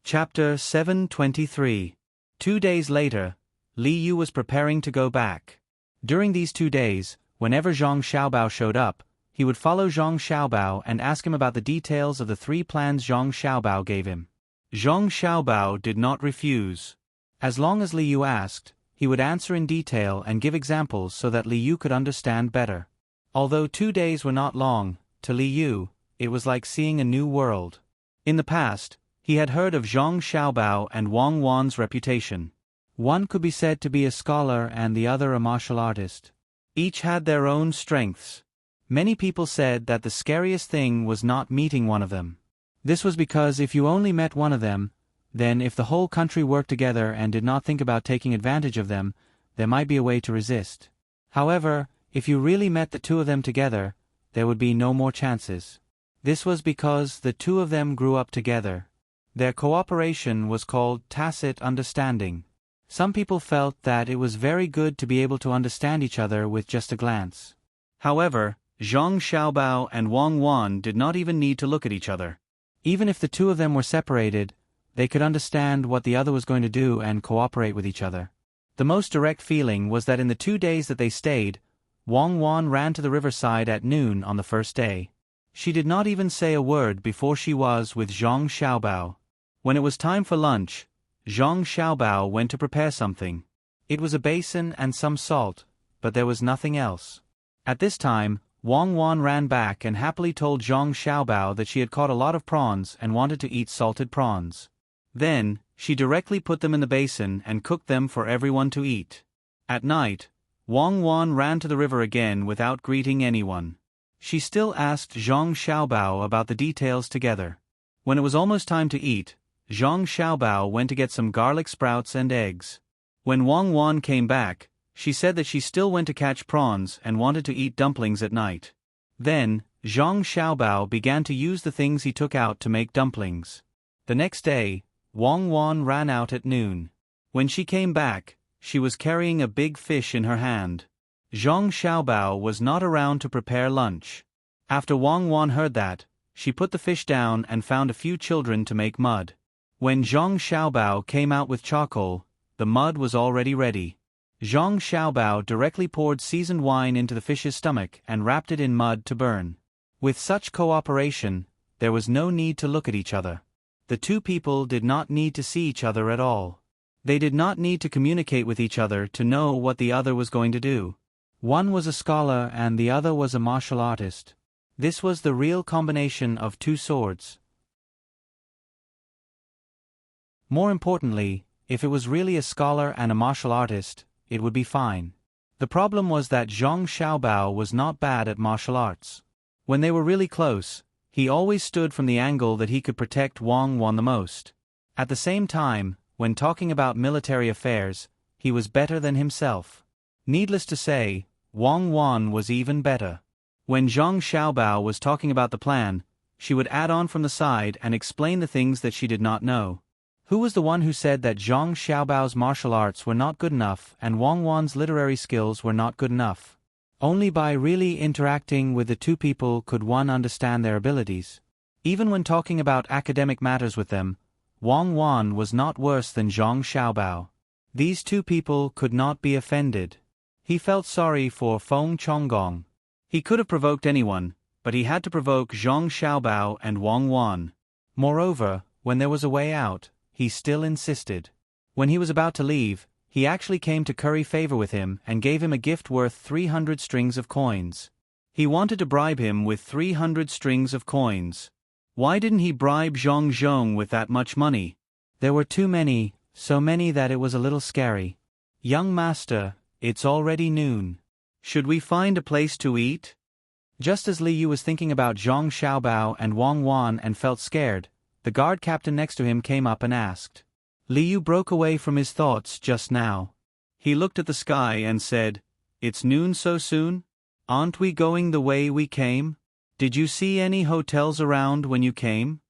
Chapter 723. 2 days later, Li Yu was preparing to go back. During these 2 days, whenever Zhang Xiaobao showed up, he would follow Zhang Xiaobao and ask him about the details of the 3 plans Zhang Xiaobao gave him. Zhang Xiaobao did not refuse. As long as Li Yu asked, he would answer in detail and give examples so that Li Yu could understand better. Although 2 days were not long, to Li Yu, it was like seeing a new world. In the past, he had heard of Zhang Xiaobao and Wang Wan's reputation. One could be said to be a scholar and the other a martial artist. Each had their own strengths. Many people said that the scariest thing was not meeting one of them. This was because if you only met one of them, then if the whole country worked together and did not think about taking advantage of them, there might be a way to resist. However, if you really met the 2 of them together, there would be no more chances. This was because the 2 of them grew up together. Their cooperation was called tacit understanding. Some people felt that it was very good to be able to understand each other with just a glance. However, Zhang Xiaobao and Wang Wan did not even need to look at each other. Even if the 2 of them were separated, they could understand what the other was going to do and cooperate with each other. The most direct feeling was that in the 2 days that they stayed, Wang Wan ran to the riverside at noon on the first day. She did not even say a word before she was with Zhang Xiaobao. When it was time for lunch, Zhang Xiaobao went to prepare something. It was a basin and some salt, but there was nothing else. At this time, Wang Wan ran back and happily told Zhang Xiaobao that she had caught a lot of prawns and wanted to eat salted prawns. Then, she directly put them in the basin and cooked them for everyone to eat. At night, Wang Wan ran to the river again without greeting anyone. She still asked Zhang Xiaobao about the details together. When it was almost time to eat, Zhang Xiaobao went to get some garlic sprouts and eggs. When Wang Wan came back, She said that she still went to catch prawns and wanted to eat dumplings at night. Then, Zhang Xiaobao began to use the things he took out to make dumplings. The next day, Wang Wan ran out at noon. When she came back, she was carrying a big fish in her hand. Zhang Xiaobao was not around to prepare lunch. After Wang Wan heard that, she put the fish down and found a few children to make mud. When Zhang Xiaobao came out with charcoal, the mud was already ready. Zhang Xiaobao directly poured seasoned wine into the fish's stomach and wrapped it in mud to burn. With such cooperation, there was no need to look at each other. The two people did not need to see each other at all. They did not need to communicate with each other to know what the other was going to do. One was a scholar and the other was a martial artist. This was the real combination of two swords. More importantly, if it was really a scholar and a martial artist, it would be fine. The problem was that Zhang Xiaobao was not bad at martial arts. When they were really close, he always stood from the angle that he could protect Wang Wan the most. At the same time, when talking about military affairs, he was better than himself. Needless to say, Wang Wan was even better. When Zhang Xiaobao was talking about the plan, she would add on from the side and explain the things that she did not know. Who was the one who said that Zhang Xiaobao's martial arts were not good enough and Wang Wan's literary skills were not good enough? Only by really interacting with the two people could one understand their abilities. Even when talking about academic matters with them, Wang Wan was not worse than Zhang Xiaobao. These two people could not be offended. He felt sorry for Feng Chonggong. He could have provoked anyone, but he had to provoke Zhang Xiaobao and Wang Wan. Moreover, when there was a way out, he still insisted. When he was about to leave, he actually came to curry favor with him and gave him a gift worth 300 strings of coins. He wanted to bribe him with 300 strings of coins. Why didn't he bribe Zhang Zhong with that much money? There were too many, so many that it was a little scary. Young master, it's already noon. Should we find a place to eat? Just as Li Yu was thinking about Zhang Xiaobao and Wang Wan and felt scared, the guard captain next to him came up and asked. Li Yu broke away from his thoughts just now. He looked at the sky and said, "It's noon so soon? Aren't we going the way we came? Did you see any hotels around when you came?"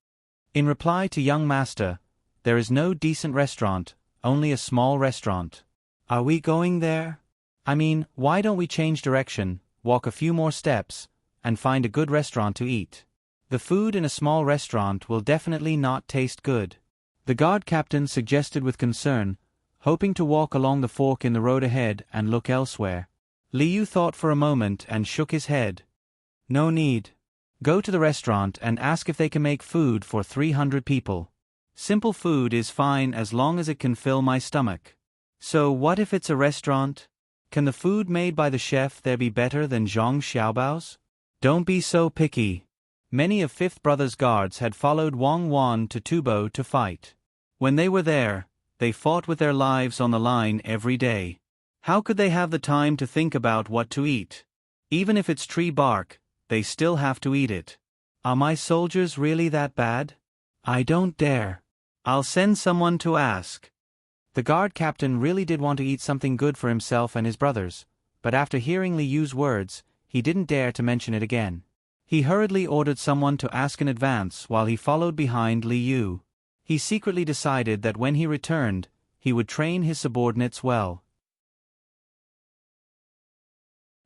In reply to young master, "There is no decent restaurant, only a small restaurant." "Are we going there? I mean, why don't we change direction, walk a few more steps, and find a good restaurant to eat? The food in a small restaurant will definitely not taste good," the guard captain suggested with concern, hoping to walk along the fork in the road ahead and look elsewhere. Li Yu thought for a moment and shook his head. "No need. Go to the restaurant and ask if they can make food for 300 people. Simple food is fine as long as it can fill my stomach." "So what if it's a restaurant? Can the food made by the chef there be better than Zhang Xiaobao's?" "Don't be so picky." Many of Fifth Brother's guards had followed Wang Wan to Tubo to fight. When they were there, they fought with their lives on the line every day. How could they have the time to think about what to eat? Even if it's tree bark, they still have to eat it. "Are my soldiers really that bad?" "I don't dare. I'll send someone to ask." The guard captain really did want to eat something good for himself and his brothers, but after hearing Li Yu's words, he didn't dare to mention it again. He hurriedly ordered someone to ask in advance while he followed behind Li Yu. He secretly decided that when he returned, he would train his subordinates well.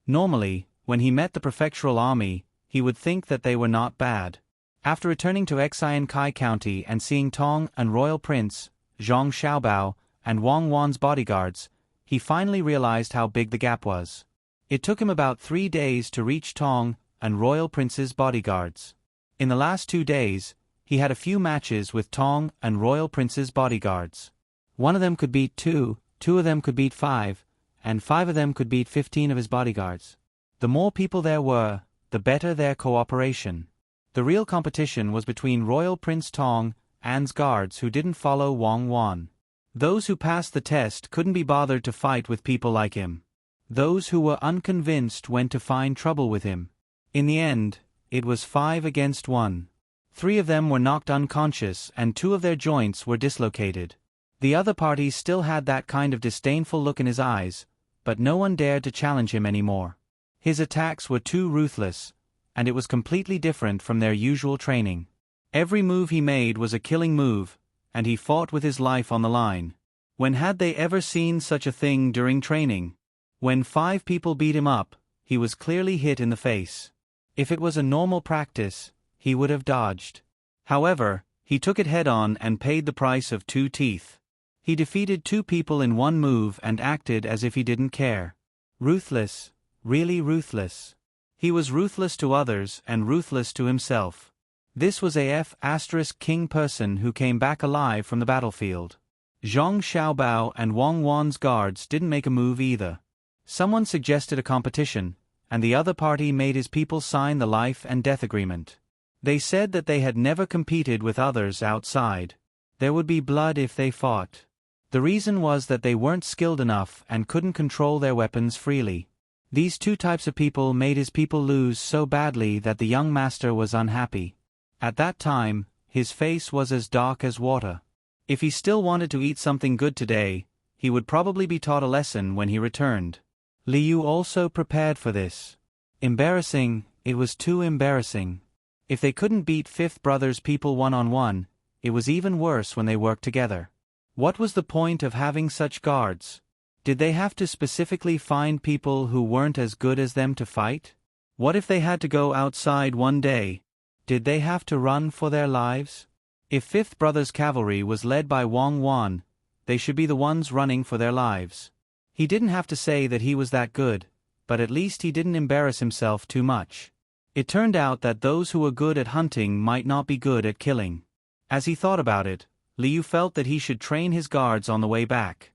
Normally, when he met the prefectural army, he would think that they were not bad. After returning to Xiankai County and seeing Tang and Royal Prince, Zhang Xiaobao, and Wang Wan's bodyguards, he finally realized how big the gap was. It took him about 3 days to reach Tang and Royal Prince's bodyguards. In the last 2 days, he had a few matches with Tang and Royal Prince's bodyguards. One of them could beat 2, 2 of them could beat 5, and 5 of them could beat 15 of his bodyguards. The more people there were, the better their cooperation. The real competition was between Royal Prince Tang and's guards who didn't follow Wang Wan. Those who passed the test couldn't be bothered to fight with people like him. Those who were unconvinced went to find trouble with him. In the end, it was 5 against 1. 3 of them were knocked unconscious and 2 of their joints were dislocated. The other party still had that kind of disdainful look in his eyes, but no one dared to challenge him anymore. His attacks were too ruthless, and it was completely different from their usual training. Every move he made was a killing move, and he fought with his life on the line. When had they ever seen such a thing during training? When 5 people beat him up, he was clearly hit in the face. If it was a normal practice, he would have dodged. However, he took it head-on and paid the price of 2 teeth. He defeated 2 people in one move and acted as if he didn't care. Ruthless, really ruthless. He was ruthless to others and ruthless to himself. This was a F***king person who came back alive from the battlefield. Zhang Xiaobao and Wang Wan's guards didn't make a move either. Someone suggested a competition, and the other party made his people sign the life and death agreement. They said that they had never competed with others outside. There would be blood if they fought. The reason was that they weren't skilled enough and couldn't control their weapons freely. These 2 types of people made his people lose so badly that the young master was unhappy. At that time, his face was as dark as water. If he still wanted to eat something good today, he would probably be taught a lesson when he returned. Liu also prepared for this. Embarrassing, it was too embarrassing. If they couldn't beat 5th brother's people one-on-one, it was even worse when they worked together. What was the point of having such guards? Did they have to specifically find people who weren't as good as them to fight? What if they had to go outside one day? Did they have to run for their lives? If 5th brother's cavalry was led by Wang Wan, they should be the ones running for their lives. He didn't have to say that he was that good, but at least he didn't embarrass himself too much. It turned out that those who were good at hunting might not be good at killing. As he thought about it, Liu felt that he should train his guards on the way back.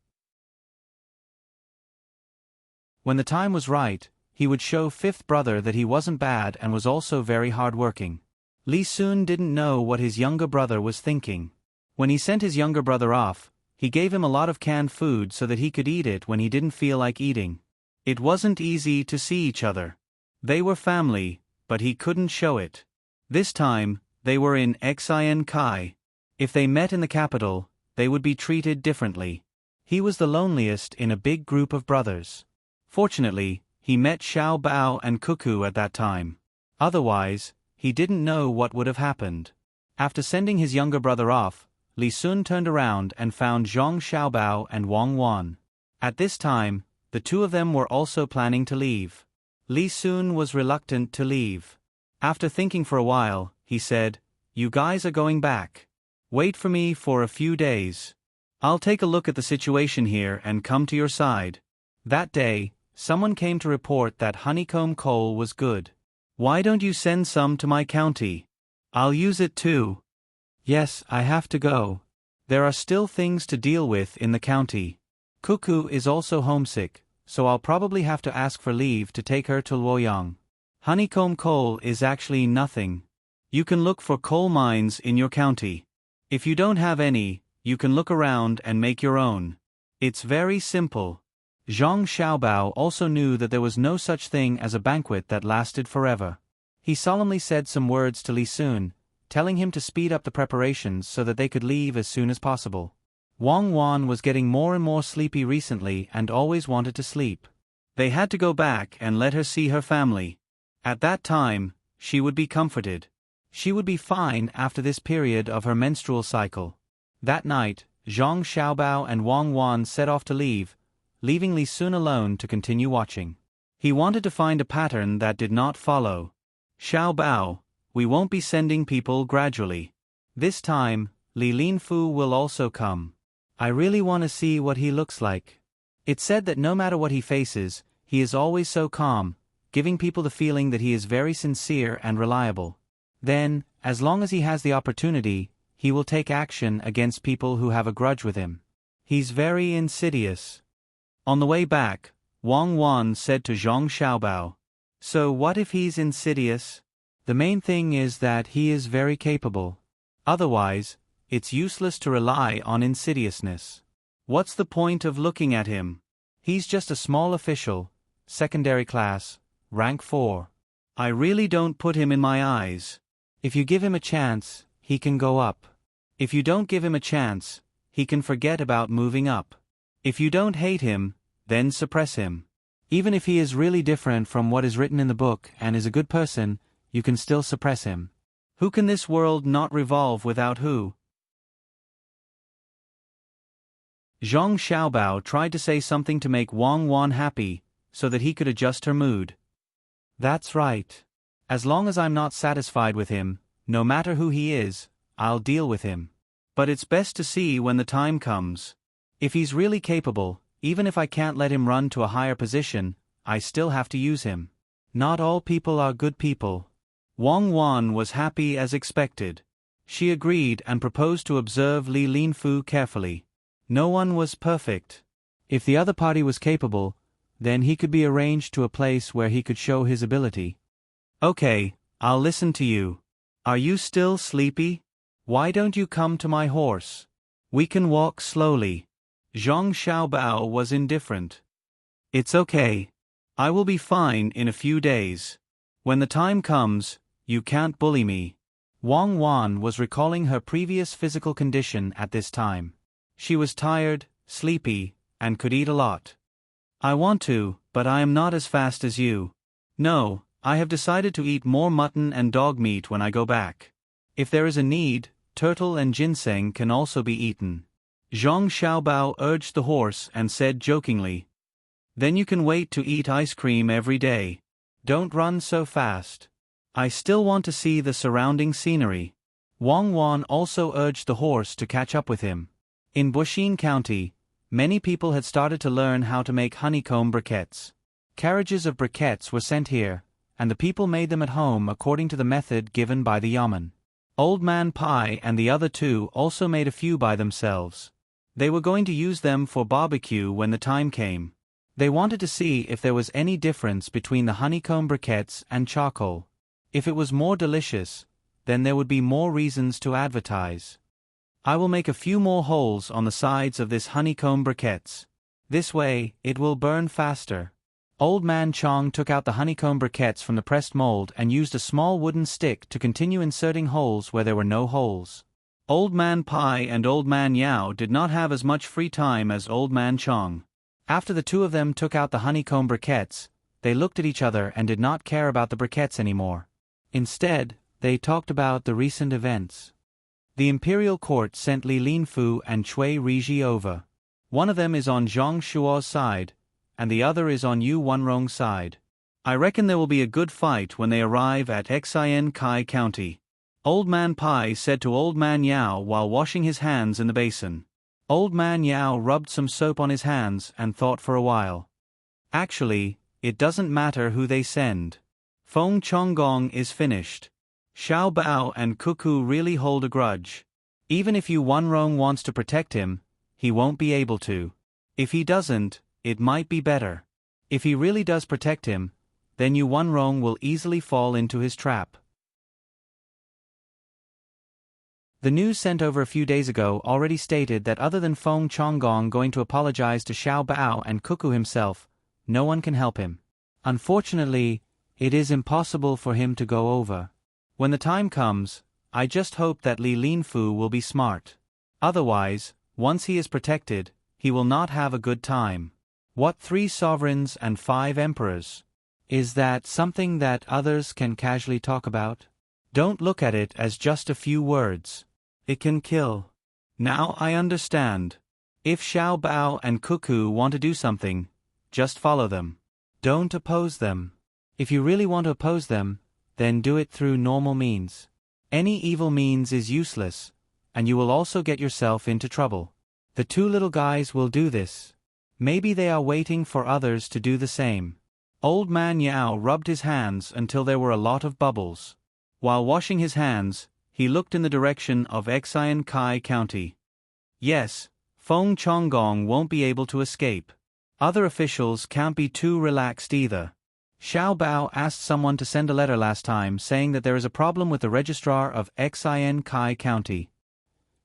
When the time was right, he would show 5th brother that he wasn't bad and was also very hardworking. Li Sun didn't know what his younger brother was thinking. When he sent his younger brother off, he gave him a lot of canned food so that he could eat it when he didn't feel like eating. It wasn't easy to see each other. They were family, but he couldn't show it. This time, they were in Xian Kai. If they met in the capital, they would be treated differently. He was the loneliest in a big group of brothers. Fortunately, he met Xiao Bao and Cuckoo at that time. Otherwise, he didn't know what would have happened. After sending his younger brother off, Li Sun turned around and found Zhang Xiaobao and Wang Wan. At this time, the 2 of them were also planning to leave. Li Sun was reluctant to leave. After thinking for a while, he said, "You guys are going back. Wait for me for a few days. I'll take a look at the situation here and come to your side." That day, someone came to report that honeycomb coal was good. "Why don't you send some to my county? I'll use it too." "Yes, I have to go. There are still things to deal with in the county. Cuckoo is also homesick, so I'll probably have to ask for leave to take her to Luoyang. Honeycomb coal is actually nothing. You can look for coal mines in your county. If you don't have any, you can look around and make your own. It's very simple." Zhang Xiaobao also knew that there was no such thing as a banquet that lasted forever. He solemnly said some words to Li Sun, telling him to speed up the preparations so that they could leave as soon as possible. Wang Wan was getting more and more sleepy recently and always wanted to sleep. They had to go back and let her see her family. At that time, she would be comforted. She would be fine after this period of her menstrual cycle. That night, Zhang Xiaobao and Wang Wan set off to leave, leaving Li Sun alone to continue watching. He wanted to find a pattern that did not follow. "Xiaobao, we won't be sending people gradually. This time, Li Linfu will also come. I really want to see what he looks like." It's said that no matter what he faces, he is always so calm, giving people the feeling that he is very sincere and reliable. Then, as long as he has the opportunity, he will take action against people who have a grudge with him. He's very insidious. On the way back, Wang Wan said to Zhang Xiaobao, "So what if he's insidious? The main thing is that he is very capable. Otherwise, it's useless to rely on insidiousness. What's the point of looking at him? He's just a small official, secondary class, rank 4. I really don't put him in my eyes. If you give him a chance, he can go up. If you don't give him a chance, he can forget about moving up. If you don't hate him, then suppress him. Even if he is really different from what is written in the book and is a good person, you can still suppress him. Who can this world not revolve without who? Zhang Xiaobao tried to say something to make Wang Wan happy, so that he could adjust her mood. That's right. As long as I'm not satisfied with him, no matter who he is, I'll deal with him. But it's best to see when the time comes. If he's really capable, even if I can't let him run to a higher position, I still have to use him. Not all people are good people. Wang Wan was happy as expected. She agreed and proposed to observe Li Linfu carefully. No one was perfect. If the other party was capable, then he could be arranged to a place where he could show his ability. Okay, I'll listen to you. Are you still sleepy? Why don't you come to my horse? We can walk slowly. Zhang Xiaobao was indifferent. It's okay. I will be fine in a few days. When the time comes, you can't bully me. Wang Wan was recalling her previous physical condition at this time. She was tired, sleepy, and could eat a lot. I want to, but I am not as fast as you. No, I have decided to eat more mutton and dog meat when I go back. If there is a need, turtle and ginseng can also be eaten. Zhang Xiaobao urged the horse and said jokingly, Then you can wait to eat ice cream every day. Don't run so fast. I still want to see the surrounding scenery. Wang Wan also urged the horse to catch up with him. In Buxin County, many people had started to learn how to make honeycomb briquettes. Carriages of briquettes were sent here, and the people made them at home according to the method given by the yamen. Old Man Pai and the other two also made a few by themselves. They were going to use them for barbecue when the time came. They wanted to see if there was any difference between the honeycomb briquettes and charcoal. If it was more delicious, then there would be more reasons to advertise. I will make a few more holes on the sides of this honeycomb briquettes. This way, it will burn faster. Old Man Chong took out the honeycomb briquettes from the pressed mold and used a small wooden stick to continue inserting holes where there were no holes. Old Man Pai and Old Man Yao did not have as much free time as Old Man Chong. After the two of them took out the honeycomb briquettes, they looked at each other and did not care about the briquettes anymore. Instead, they talked about the recent events. The imperial court sent Li Linfu and Cui Riji over. One of them is on Zhang Shuo's side, and the other is on Yu Wenrong's side. I reckon there will be a good fight when they arrive at Xian Kai County. Old Man Pai said to Old Man Yao while washing his hands in the basin. Old Man Yao rubbed some soap on his hands and thought for a while. Actually, it doesn't matter who they send. Feng Chonggong is finished. Xiao Bao and Cuckoo really hold a grudge. Even if Yu Wenrong wants to protect him, he won't be able to. If he doesn't, it might be better. If he really does protect him, then Yu Wenrong will easily fall into his trap. The news sent over a few days ago already stated that other than Feng Chonggong going to apologize to Xiao Bao and Cuckoo himself, no one can help him. Unfortunately, it is impossible for him to go over. When the time comes, I just hope that Li Linfu will be smart. Otherwise, once he is protected, he will not have a good time. What 3 sovereigns and 5 emperors? Is that something that others can casually talk about? Don't look at it as just a few words. It can kill. Now I understand. If Xiao Bao and Cuckoo want to do something, just follow them. Don't oppose them. If you really want to oppose them, then do it through normal means. Any evil means is useless, and you will also get yourself into trouble. The 2 little guys will do this. Maybe they are waiting for others to do the same. Old Man Yao rubbed his hands until there were a lot of bubbles. While washing his hands, he looked in the direction of Xian Kai County. Yes, Feng Chonggong won't be able to escape. Other officials can't be too relaxed either. Xiao Bao asked someone to send a letter last time saying that there is a problem with the registrar of Xian Kai County.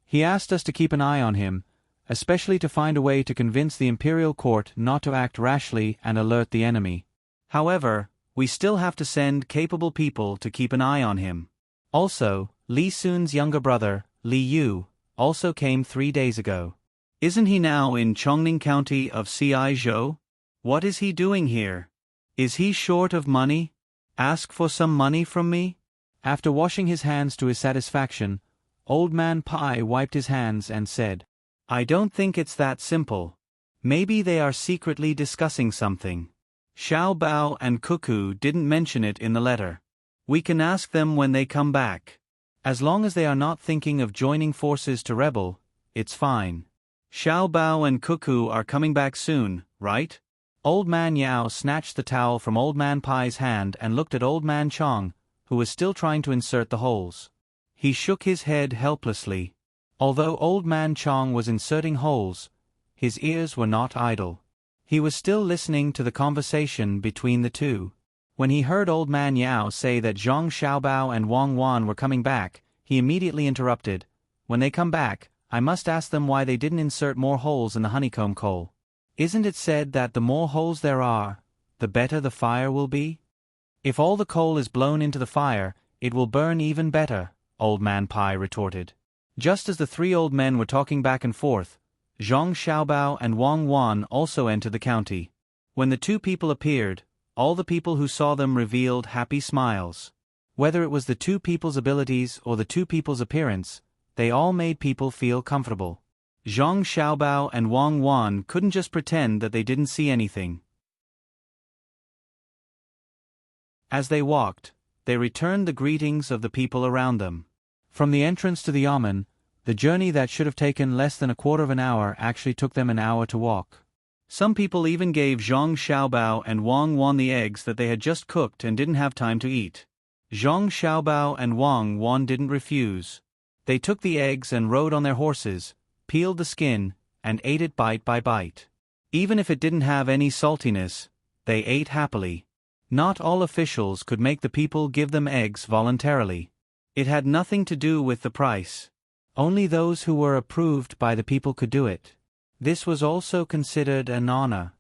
He asked us to keep an eye on him, especially to find a way to convince the imperial court not to act rashly and alert the enemy. However, we still have to send capable people to keep an eye on him. Also, Li Sun's younger brother, Li Yu, also came 3 days ago. Isn't he now in Chongning County of Cizhou? What is he doing here? Is he short of money? Ask for some money from me? After washing his hands to his satisfaction, Old Man Pai wiped his hands and said, I don't think it's that simple. Maybe they are secretly discussing something. Xiao Bao and Cuckoo didn't mention it in the letter. We can ask them when they come back. As long as they are not thinking of joining forces to rebel, it's fine. Xiao Bao and Cuckoo are coming back soon, right? Old Man Yao snatched the towel from Old Man Pai's hand and looked at Old Man Chong, who was still trying to insert the holes. He shook his head helplessly. Although Old Man Chong was inserting holes, his ears were not idle. He was still listening to the conversation between the two. When he heard Old Man Yao say that Zhang Xiaobao and Wang Wan were coming back, he immediately interrupted. When they come back, I must ask them why they didn't insert more holes in the honeycomb coal. Isn't it said that the more holes there are, the better the fire will be? If all the coal is blown into the fire, it will burn even better, Old Man Pai retorted. Just as the three old men were talking back and forth, Zhang Xiaobao and Wang Wan also entered the county. When the two people appeared, all the people who saw them revealed happy smiles. Whether it was the two people's abilities or the two people's appearance, they all made people feel comfortable. Zhang Xiaobao and Wang Wan couldn't just pretend that they didn't see anything. As they walked, they returned the greetings of the people around them. From the entrance to the yamen, the journey that should have taken less than a quarter of an hour actually took them an hour to walk. Some people even gave Zhang Xiaobao and Wang Wan the eggs that they had just cooked and didn't have time to eat. Zhang Xiaobao and Wang Wan didn't refuse. They took the eggs and rode on their horses, peeled the skin, and ate it bite by bite. Even if it didn't have any saltiness, they ate happily. Not all officials could make the people give them eggs voluntarily. It had nothing to do with the price. Only those who were approved by the people could do it. This was also considered an honor.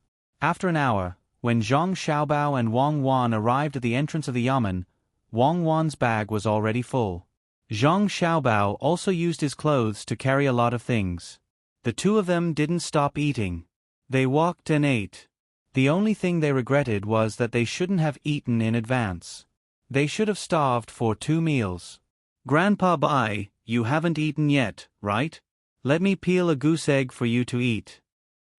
After an hour, when Zhang Xiaobao and Wang Wan arrived at the entrance of the yamen, Wang Wan's bag was already full. Zhang Xiaobao also used his clothes to carry a lot of things. The two of them didn't stop eating. They walked and ate. The only thing they regretted was that they shouldn't have eaten in advance. They should have starved for 2 meals. Grandpa Bai, you haven't eaten yet, right? Let me peel a goose egg for you to eat.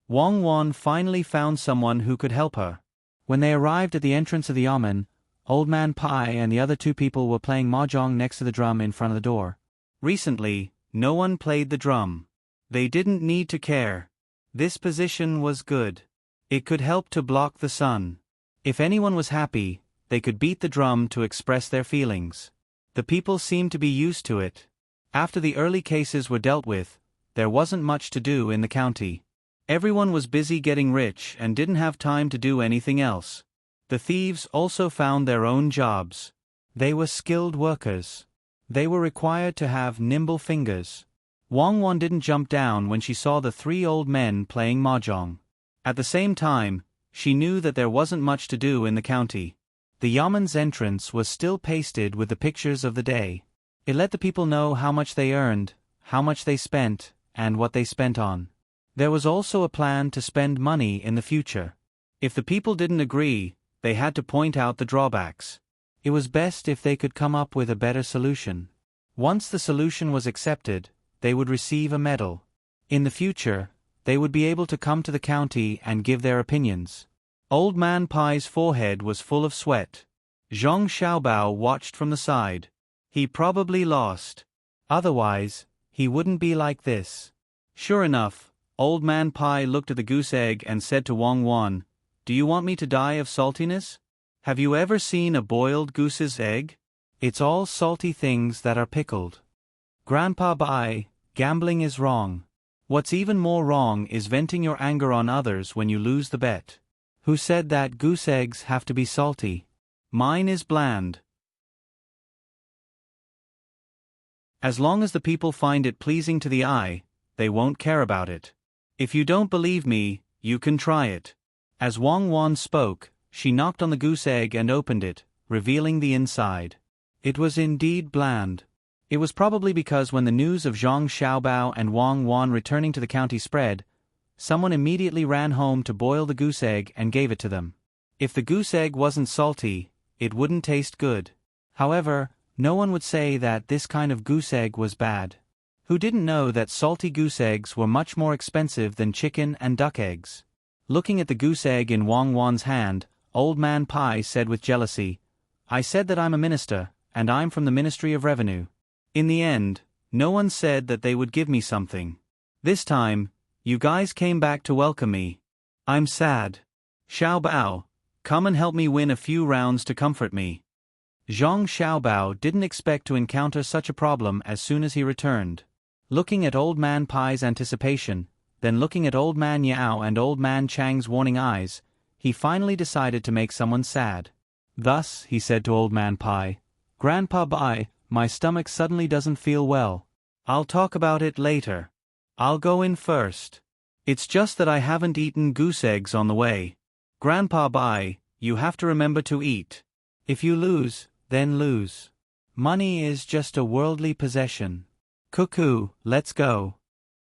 Wang Wan finally found someone who could help her. When they arrived at the entrance of the yamen, Old Man Pai and the other two people were playing mahjong next to the drum in front of the door. Recently, no one played the drum. They didn't need to care. This position was good. It could help to block the sun. If anyone was happy, they could beat the drum to express their feelings. The people seemed to be used to it. After the early cases were dealt with, there wasn't much to do in the county. Everyone was busy getting rich and didn't have time to do anything else. The thieves also found their own jobs. They were skilled workers. They were required to have nimble fingers. Wang Wan didn't jump down when she saw the 3 old men playing mahjong. At the same time, she knew that there wasn't much to do in the county. The yamen's entrance was still pasted with the pictures of the day. It let the people know how much they earned, how much they spent, and what they spent on. There was also a plan to spend money in the future. If the people didn't agree, they had to point out the drawbacks. It was best if they could come up with a better solution. Once the solution was accepted, they would receive a medal. In the future, they would be able to come to the county and give their opinions. Old Man Pai's forehead was full of sweat. Zhang Xiaobao watched from the side. He probably lost. Otherwise, he wouldn't be like this. Sure enough, Old Man Pai looked at the goose egg and said to Wang Wan, "Do you want me to die of saltiness? Have you ever seen a boiled goose's egg? It's all salty things that are pickled." Grandpa Bai, gambling is wrong. What's even more wrong is venting your anger on others when you lose the bet. Who said that goose eggs have to be salty? Mine is bland. As long as the people find it pleasing to the eye, they won't care about it. If you don't believe me, you can try it. As Wang Wan spoke, she knocked on the goose egg and opened it, revealing the inside. It was indeed bland. It was probably because when the news of Zhang Xiaobao and Wang Wan returning to the county spread, someone immediately ran home to boil the goose egg and gave it to them. If the goose egg wasn't salty, it wouldn't taste good. However, no one would say that this kind of goose egg was bad. Who didn't know that salty goose eggs were much more expensive than chicken and duck eggs? Looking at the goose egg in Wang Wan's hand, Old Man Pai said with jealousy, "I said that I'm a minister, and I'm from the Ministry of Revenue. In the end, no one said that they would give me something. This time, you guys came back to welcome me. I'm sad. Xiao Bao, come and help me win a few rounds to comfort me." Zhang Xiaobao didn't expect to encounter such a problem as soon as he returned. Looking at Old Man Pai's anticipation, then looking at Old Man Yao and Old Man Chang's warning eyes, he finally decided to make someone sad. Thus, he said to Old Man Pai, "Grandpa Bai, my stomach suddenly doesn't feel well. I'll talk about it later. I'll go in first. It's just that I haven't eaten goose eggs on the way. Grandpa Bai, you have to remember to eat. If you lose, then lose. Money is just a worldly possession. Cuckoo, let's go."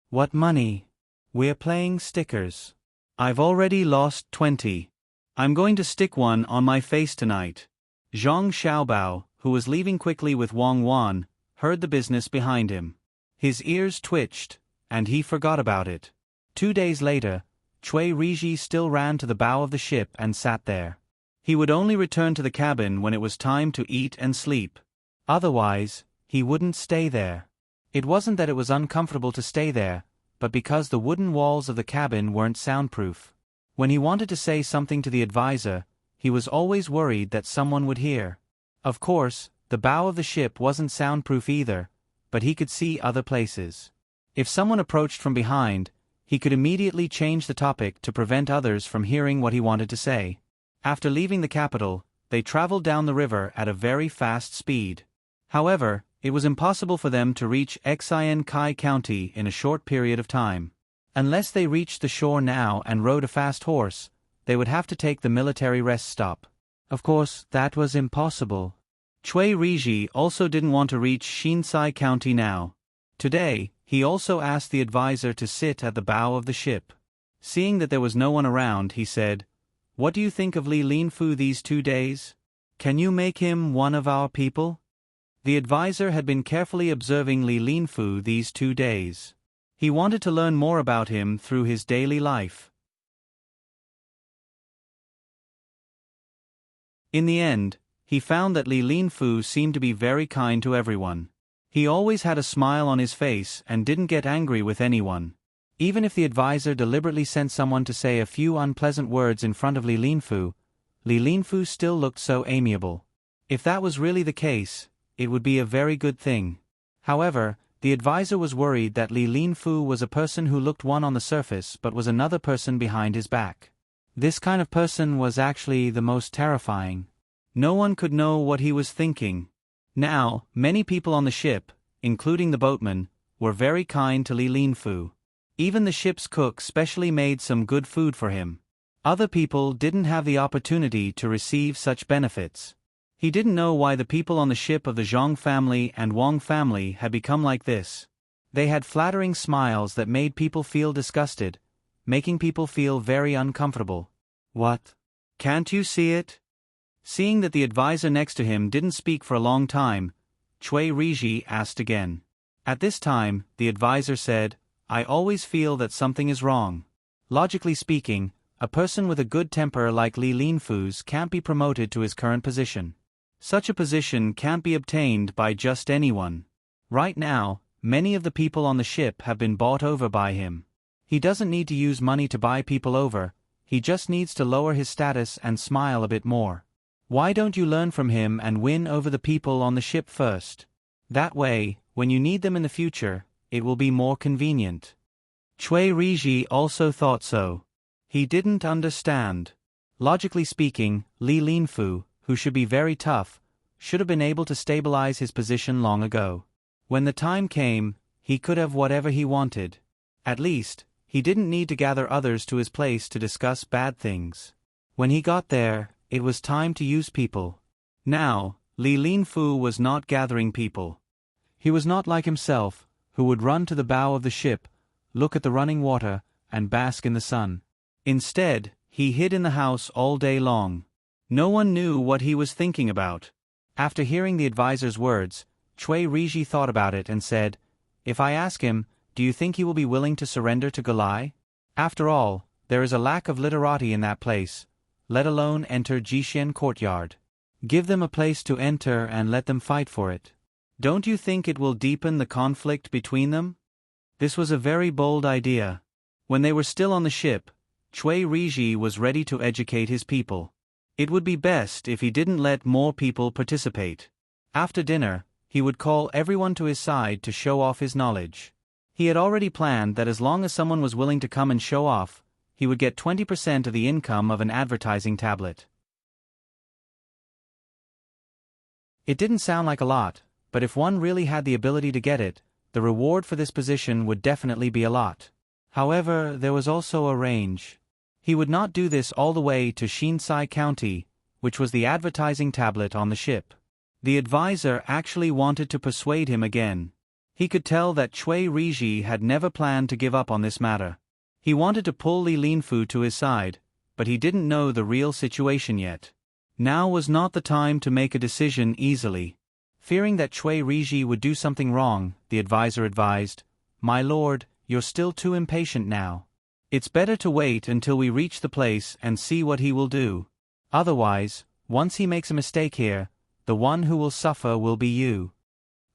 "What money?" "We're playing stickers. I've already lost 20. I'm going to stick one on my face tonight." Zhang Xiaobao, who was leaving quickly with Wang Wan, heard the business behind him. His ears twitched, and he forgot about it. 2 days later, Cui Riji still ran to the bow of the ship and sat there. He would only return to the cabin when it was time to eat and sleep. Otherwise, he wouldn't stay there. It wasn't that it was uncomfortable to stay there, but because the wooden walls of the cabin weren't soundproof. When he wanted to say something to the advisor, he was always worried that someone would hear. Of course, the bow of the ship wasn't soundproof either, but he could see other places. If someone approached from behind, he could immediately change the topic to prevent others from hearing what he wanted to say. After leaving the capital, they traveled down the river at a very fast speed. However, it was impossible for them to reach Xian Kai County in a short period of time. Unless they reached the shore now and rode a fast horse, they would have to take the military rest stop. Of course, that was impossible. Cui Riji also didn't want to reach Xinsai County now. Today, he also asked the advisor to sit at the bow of the ship. Seeing that there was no one around, he said, "What do you think of Li Linfu these 2 days? Can you make him one of our people?" The advisor had been carefully observing Li Linfu these 2 days. He wanted to learn more about him through his daily life. In the end, he found that Li Linfu seemed to be very kind to everyone. He always had a smile on his face and didn't get angry with anyone. Even if the advisor deliberately sent someone to say a few unpleasant words in front of Li Linfu still looked so amiable. If that was really the case, it would be a very good thing. However, the advisor was worried that Li Linfu was a person who looked one on the surface but was another person behind his back. This kind of person was actually the most terrifying. No one could know what he was thinking. Now, many people on the ship, including the boatman, were very kind to Li Linfu. Even the ship's cook specially made some good food for him. Other people didn't have the opportunity to receive such benefits. He didn't know why the people on the ship of the Zhang family and Wang family had become like this. They had flattering smiles that made people feel disgusted, making people feel very uncomfortable. "What? Can't you see it?" Seeing that the advisor next to him didn't speak for a long time, Cui Riji asked again. At this time, the advisor said, "I always feel that something is wrong. Logically speaking, a person with a good temper like Li Linfu's can't be promoted to his current position. Such a position can't be obtained by just anyone. Right now, many of the people on the ship have been bought over by him. He doesn't need to use money to buy people over, he just needs to lower his status and smile a bit more. Why don't you learn from him and win over the people on the ship first? That way, when you need them in the future, it will be more convenient." Cui Riji also thought so. He didn't understand. Logically speaking, Li Linfu, who should be very tough, should have been able to stabilize his position long ago. When the time came, he could have whatever he wanted. At least, he didn't need to gather others to his place to discuss bad things. When he got there, it was time to use people. Now, Li Linfu was not gathering people. He was not like himself, who would run to the bow of the ship, look at the running water, and bask in the sun. Instead, he hid in the house all day long. No one knew what he was thinking about. After hearing the advisor's words, Cui Riji thought about it and said, "If I ask him, do you think he will be willing to surrender to Galai? After all, there is a lack of literati in that place, let alone enter Jishen courtyard. Give them a place to enter and let them fight for it. Don't you think it will deepen the conflict between them?" This was a very bold idea. When they were still on the ship, Cui Riji was ready to educate his people. It would be best if he didn't let more people participate. After dinner, he would call everyone to his side to show off his knowledge. He had already planned that as long as someone was willing to come and show off, he would get 20% of the income of an advertising tablet. It didn't sound like a lot, but if one really had the ability to get it, the reward for this position would definitely be a lot. However, there was also a range. He would not do this all the way to Shinsai County, which was the advertising tablet on the ship. The advisor actually wanted to persuade him again. He could tell that Cui Riji had never planned to give up on this matter. He wanted to pull Li Linfu to his side, but he didn't know the real situation yet. Now was not the time to make a decision easily. Fearing that Cui Riji would do something wrong, the advisor advised, "My lord, you're still too impatient now. It's better to wait until we reach the place and see what he will do. Otherwise, once he makes a mistake here, the one who will suffer will be you."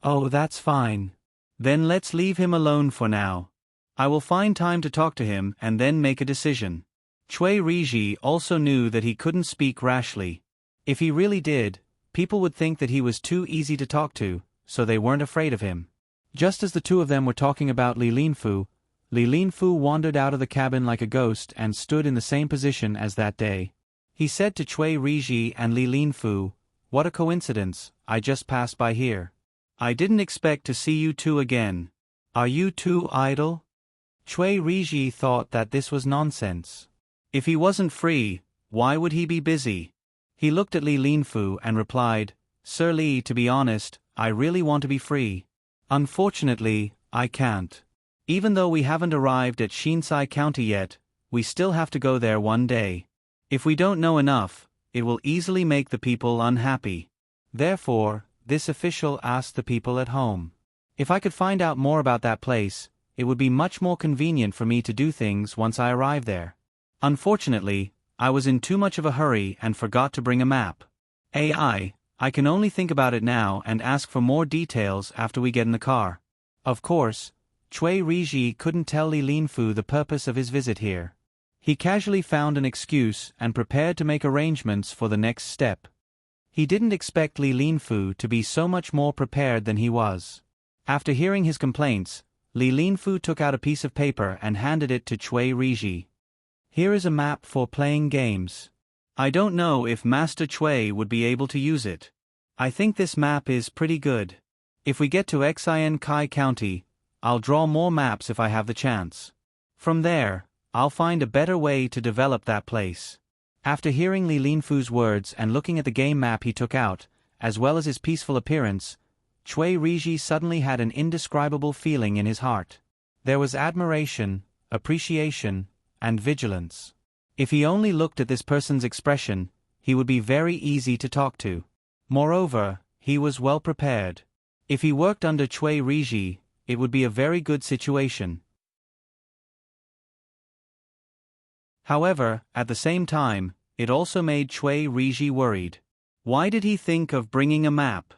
"Oh, that's fine. Then let's leave him alone for now. I will find time to talk to him and then make a decision." Cui Riji also knew that he couldn't speak rashly. If he really did, people would think that he was too easy to talk to, so they weren't afraid of him. Just as the two of them were talking about Li Linfu wandered out of the cabin like a ghost and stood in the same position as that day. He said to Cui Riji and Li Linfu, "What a coincidence, I just passed by here. I didn't expect to see you two again. Are you two idle?" Cui Riji thought that this was nonsense. If he wasn't free, why would he be busy? He looked at Li Linfu and replied, "Sir Li, to be honest, I really want to be free. Unfortunately, I can't. Even though we haven't arrived at Shinsai County yet, we still have to go there one day. If we don't know enough, it will easily make the people unhappy. Therefore, this official asked the people at home. If I could find out more about that place, it would be much more convenient for me to do things once I arrive there. Unfortunately, I was in too much of a hurry and forgot to bring a map. I can only think about it now and ask for more details after we get in the car." Of course, Cui Riji couldn't tell Li Linfu the purpose of his visit here. He casually found an excuse and prepared to make arrangements for the next step. He didn't expect Li Linfu to be so much more prepared than he was. After hearing his complaints, Li Linfu took out a piece of paper and handed it to Cui Riji. "Here is a map for playing games. I don't know if Master Cui would be able to use it. I think this map is pretty good. If we get to Xin Kai County, I'll draw more maps if I have the chance. From there, I'll find a better way to develop that place." After hearing Li Linfu's words and looking at the game map he took out, as well as his peaceful appearance, Cui Riji suddenly had an indescribable feeling in his heart. There was admiration, appreciation, and vigilance. If he only looked at this person's expression, he would be very easy to talk to. Moreover, he was well prepared. If he worked under Cui Riji, it would be a very good situation. However, at the same time, it also made Cui Riji worried. Why did he think of bringing a map?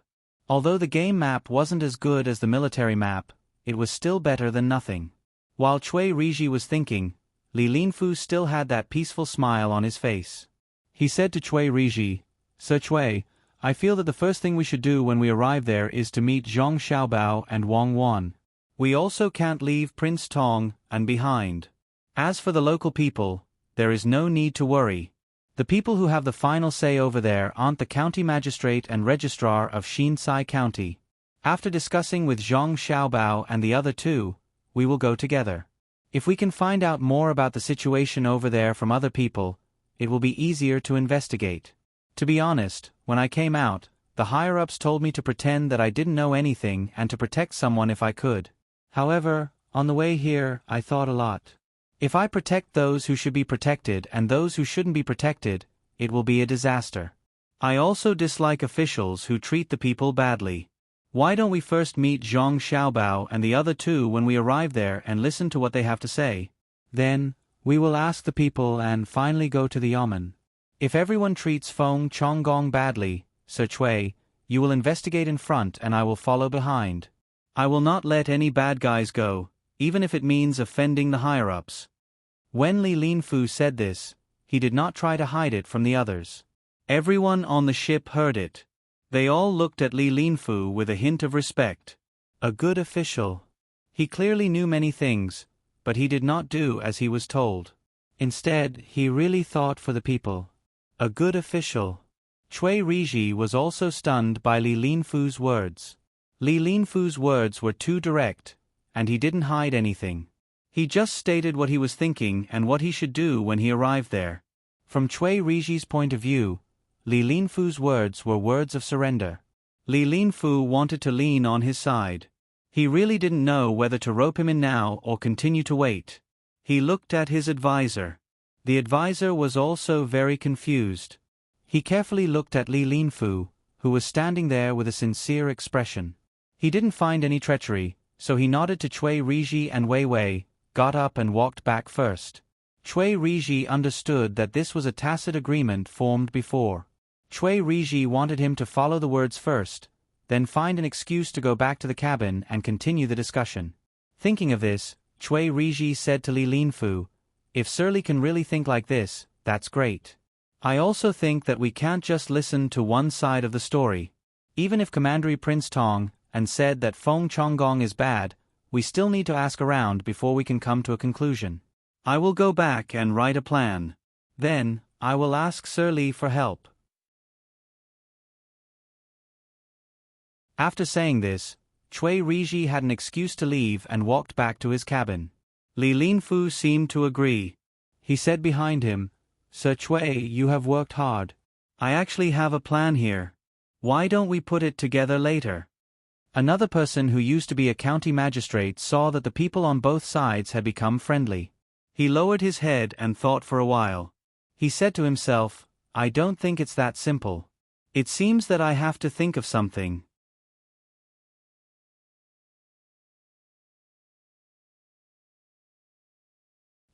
Although the game map wasn't as good as the military map, it was still better than nothing. While Cui Riji was thinking, Li Linfu still had that peaceful smile on his face. He said to Cui Riji, "Sir Cui, I feel that the first thing we should do when we arrive there is to meet Zhong Xiaobao and Wang Wan. We also can't leave Prince Tong behind. As for the local people, there is no need to worry. The people who have the final say over there aren't the county magistrate and registrar of Shinsai County. After discussing with Zhong Xiaobao and the other two, we will go together. If we can find out more about the situation over there from other people, it will be easier to investigate. To be honest, when I came out, the higher-ups told me to pretend that I didn't know anything and to protect someone if I could. However, on the way here, I thought a lot. If I protect those who should be protected and those who shouldn't be protected, it will be a disaster. I also dislike officials who treat the people badly. Why don't we first meet Zhang Xiaobao and the other two when we arrive there and listen to what they have to say? Then, we will ask the people and finally go to the Yamen. If everyone treats Feng Chonggong badly, Sir Chui, you will investigate in front and I will follow behind. I will not let any bad guys go, even if it means offending the higher-ups. When Li Linfu said this, he did not try to hide it from the others. Everyone on the ship heard it. They all looked at Li Linfu with a hint of respect. A good official. He clearly knew many things, but he did not do as he was told. Instead, he really thought for the people. A good official. Cui Riji was also stunned by Li Linfu's words. Li Linfu's words were too direct, and he didn't hide anything. He just stated what he was thinking and what he should do when he arrived there. From Cui Riji's point of view, Li Linfu's words were words of surrender. Li Linfu wanted to lean on his side. He really didn't know whether to rope him in now or continue to wait. He looked at his advisor. The advisor was also very confused. He carefully looked at Li Linfu, who was standing there with a sincere expression. He didn't find any treachery, so he nodded to Cui Riji and Wei Wei, got up and walked back first. Cui Riji understood that this was a tacit agreement formed before. Cui Riji wanted him to follow the words first, then find an excuse to go back to the cabin and continue the discussion. Thinking of this, Cui Riji said to Li Linfu, "If Sir Li can really think like this, that's great. I also think that we can't just listen to one side of the story. Even if Commandery Prince Tang and said that Feng Chonggong is bad, we still need to ask around before we can come to a conclusion. I will go back and write a plan. Then, I will ask Sir Li for help." After saying this, Cui Riji had an excuse to leave and walked back to his cabin. Li Linfu seemed to agree. He said behind him, "Sir Cui, you have worked hard. I actually have a plan here. Why don't we put it together later?" Another person who used to be a county magistrate saw that the people on both sides had become friendly. He lowered his head and thought for a while. He said to himself, "I don't think it's that simple. It seems that I have to think of something."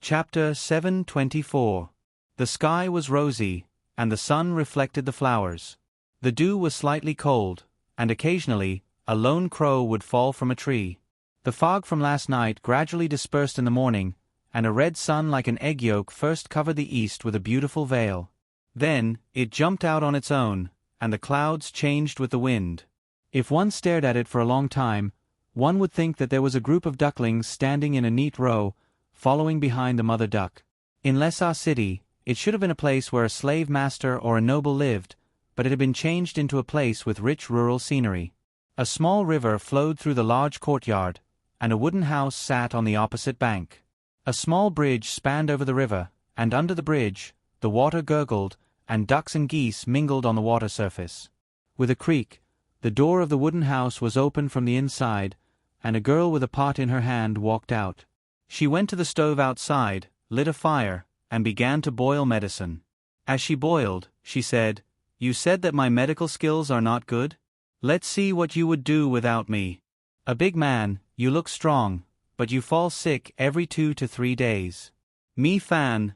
Chapter 724. The sky was rosy, and the sun reflected the flowers. The dew was slightly cold, and occasionally, a lone crow would fall from a tree. The fog from last night gradually dispersed in the morning, and a red sun like an egg yolk first covered the east with a beautiful veil. Then, it jumped out on its own, and the clouds changed with the wind. If one stared at it for a long time, one would think that there was a group of ducklings standing in a neat row, following behind the mother duck. In Lessa City, it should have been a place where a slave master or a noble lived, but it had been changed into a place with rich rural scenery. A small river flowed through the large courtyard, and a wooden house sat on the opposite bank. A small bridge spanned over the river, and under the bridge, the water gurgled, and ducks and geese mingled on the water surface. With a creak, the door of the wooden house was opened from the inside, and a girl with a pot in her hand walked out. She went to the stove outside, lit a fire, and began to boil medicine. As she boiled, she said, "You said that my medical skills are not good? Let's see what you would do without me. A big man, you look strong, but you fall sick every 2 to 3 days. Mi fan,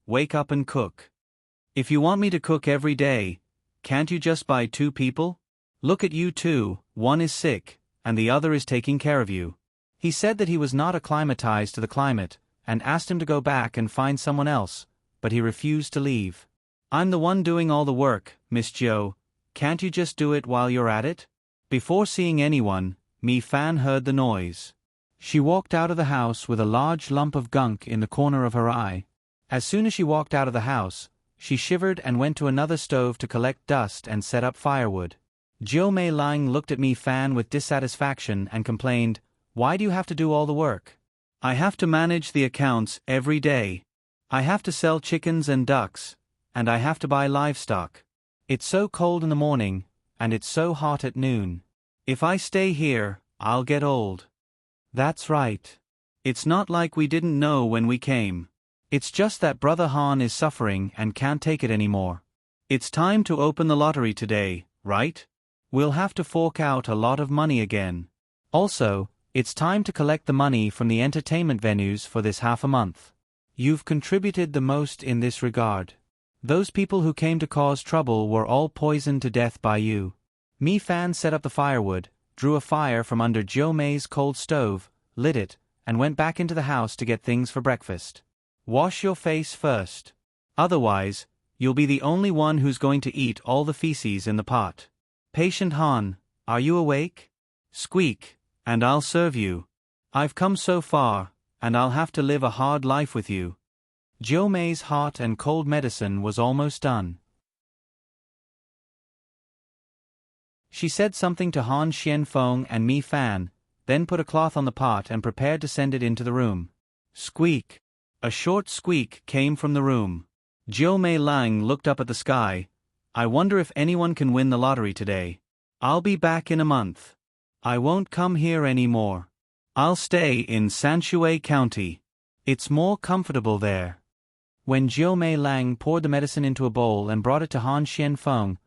wake up and cook. If you want me to cook every day, can't you just buy 2 people? Look at you two, one is sick, and the other is taking care of you." He said that he was not acclimatized to the climate, and asked him to go back and find someone else, but he refused to leave. "I'm the one doing all the work, Miss Jiu. Can't you just do it while you're at it?" Before seeing anyone, Mi Fan heard the noise. She walked out of the house with a large lump of gunk in the corner of her eye. As soon as she walked out of the house, she shivered and went to another stove to collect dust and set up firewood. Jiu Mei Lang looked at Mi Fan with dissatisfaction and complained, "Why do you have to do all the work? I have to manage the accounts every day. I have to sell chickens and ducks, and I have to buy livestock. It's so cold in the morning, and it's so hot at noon. If I stay here, I'll get old." "That's right. It's not like we didn't know when we came. It's just that Brother Han is suffering and can't take it anymore. It's time to open the lottery today, right? We'll have to fork out a lot of money again. Also, it's time to collect the money from the entertainment venues for this half a month. You've contributed the most in this regard. Those people who came to cause trouble were all poisoned to death by you. Mi Fan set up the firewood, drew a fire from under Jiu Mei's cold stove, lit it, and went back into the house to get things for breakfast. Wash your face first. Otherwise, you'll be the only one who's going to eat all the feces in the pot. Patient Han, are you awake? Squeak, and I'll serve you. I've come so far, and I'll have to live a hard life with you. Jiu Mei's hot and cold medicine was almost done. She said something to Han Xianfeng and Mi Fan, then put a cloth on the pot and prepared to send it into the room. Squeak. A short squeak came from the room. Jiu Mei Lang looked up at the sky. I wonder if anyone can win the lottery today. I'll be back in a month. I won't come here anymore. I'll stay in Sanshui County. It's more comfortable there. When Jiu Mei Lang poured the medicine into a bowl and brought it to Han Xianfeng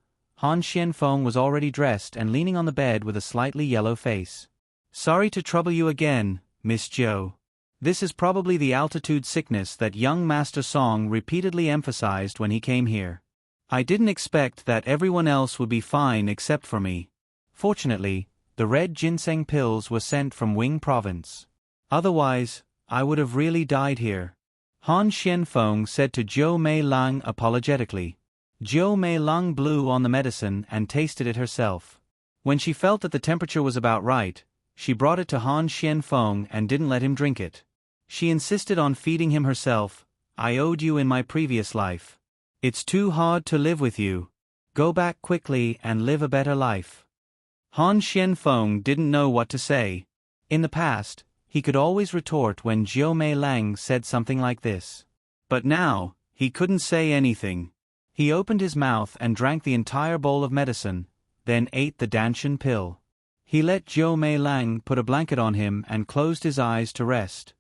was already dressed and leaning on the bed with a slightly yellow face. Sorry to trouble you again, Miss Jiu. This is probably the altitude sickness that young Master Song repeatedly emphasized when he came here. I didn't expect that everyone else would be fine except for me. Fortunately, the red ginseng pills were sent from Wing Province. Otherwise, I would have really died here. Han Xianfeng said to Jiu Mei Lang apologetically. Jiu Mei Lang blew on the medicine and tasted it herself. When she felt that the temperature was about right, she brought it to Han Xianfeng and didn't let him drink it. She insisted on feeding him herself. I owed you in my previous life. It's too hard to live with you. Go back quickly and live a better life. Han Xianfeng didn't know what to say. In the past, he could always retort when Jiu Mei Lang said something like this. But now, he couldn't say anything. He opened his mouth and drank the entire bowl of medicine, then ate the Danshan pill. He let Jiu Mei Lang put a blanket on him and closed his eyes to rest.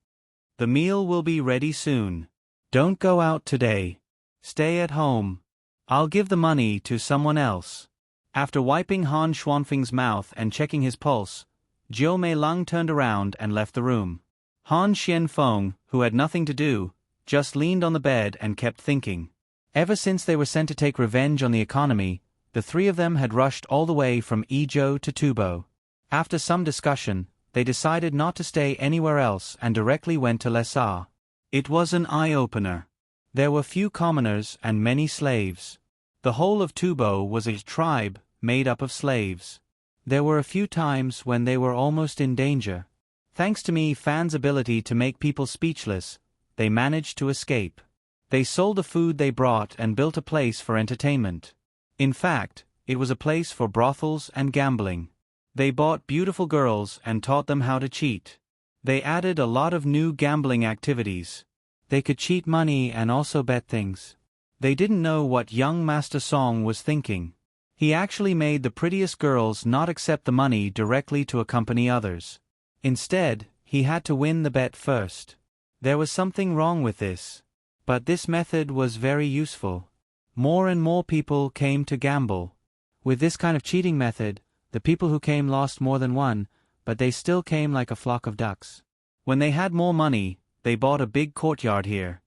The meal will be ready soon. Don't go out today. Stay at home. I'll give the money to someone else. After wiping Han Xuanfeng's mouth and checking his pulse, Jiu Mei Lang turned around and left the room. Han Xianfeng, who had nothing to do, just leaned on the bed and kept thinking. Ever since they were sent to take revenge on the economy, the three of them had rushed all the way from Yizhou to Tubo. After some discussion, they decided not to stay anywhere else and directly went to Lessa. It was an eye-opener. There were few commoners and many slaves. The whole of Tubo was a tribe made up of slaves. There were a few times when they were almost in danger. Thanks to Mi Fan's ability to make people speechless, they managed to escape. They sold the food they brought and built a place for entertainment. In fact, it was a place for brothels and gambling. They bought beautiful girls and taught them how to cheat. They added a lot of new gambling activities. They could cheat money and also bet things. They didn't know what young Master Song was thinking. He actually made the prettiest girls not accept the money directly to accompany others. Instead, he had to win the bet first. There was something wrong with this. But this method was very useful. More and more people came to gamble. With this kind of cheating method, the people who came lost more than one, but they still came like a flock of ducks. When they had more money, they bought a big courtyard here.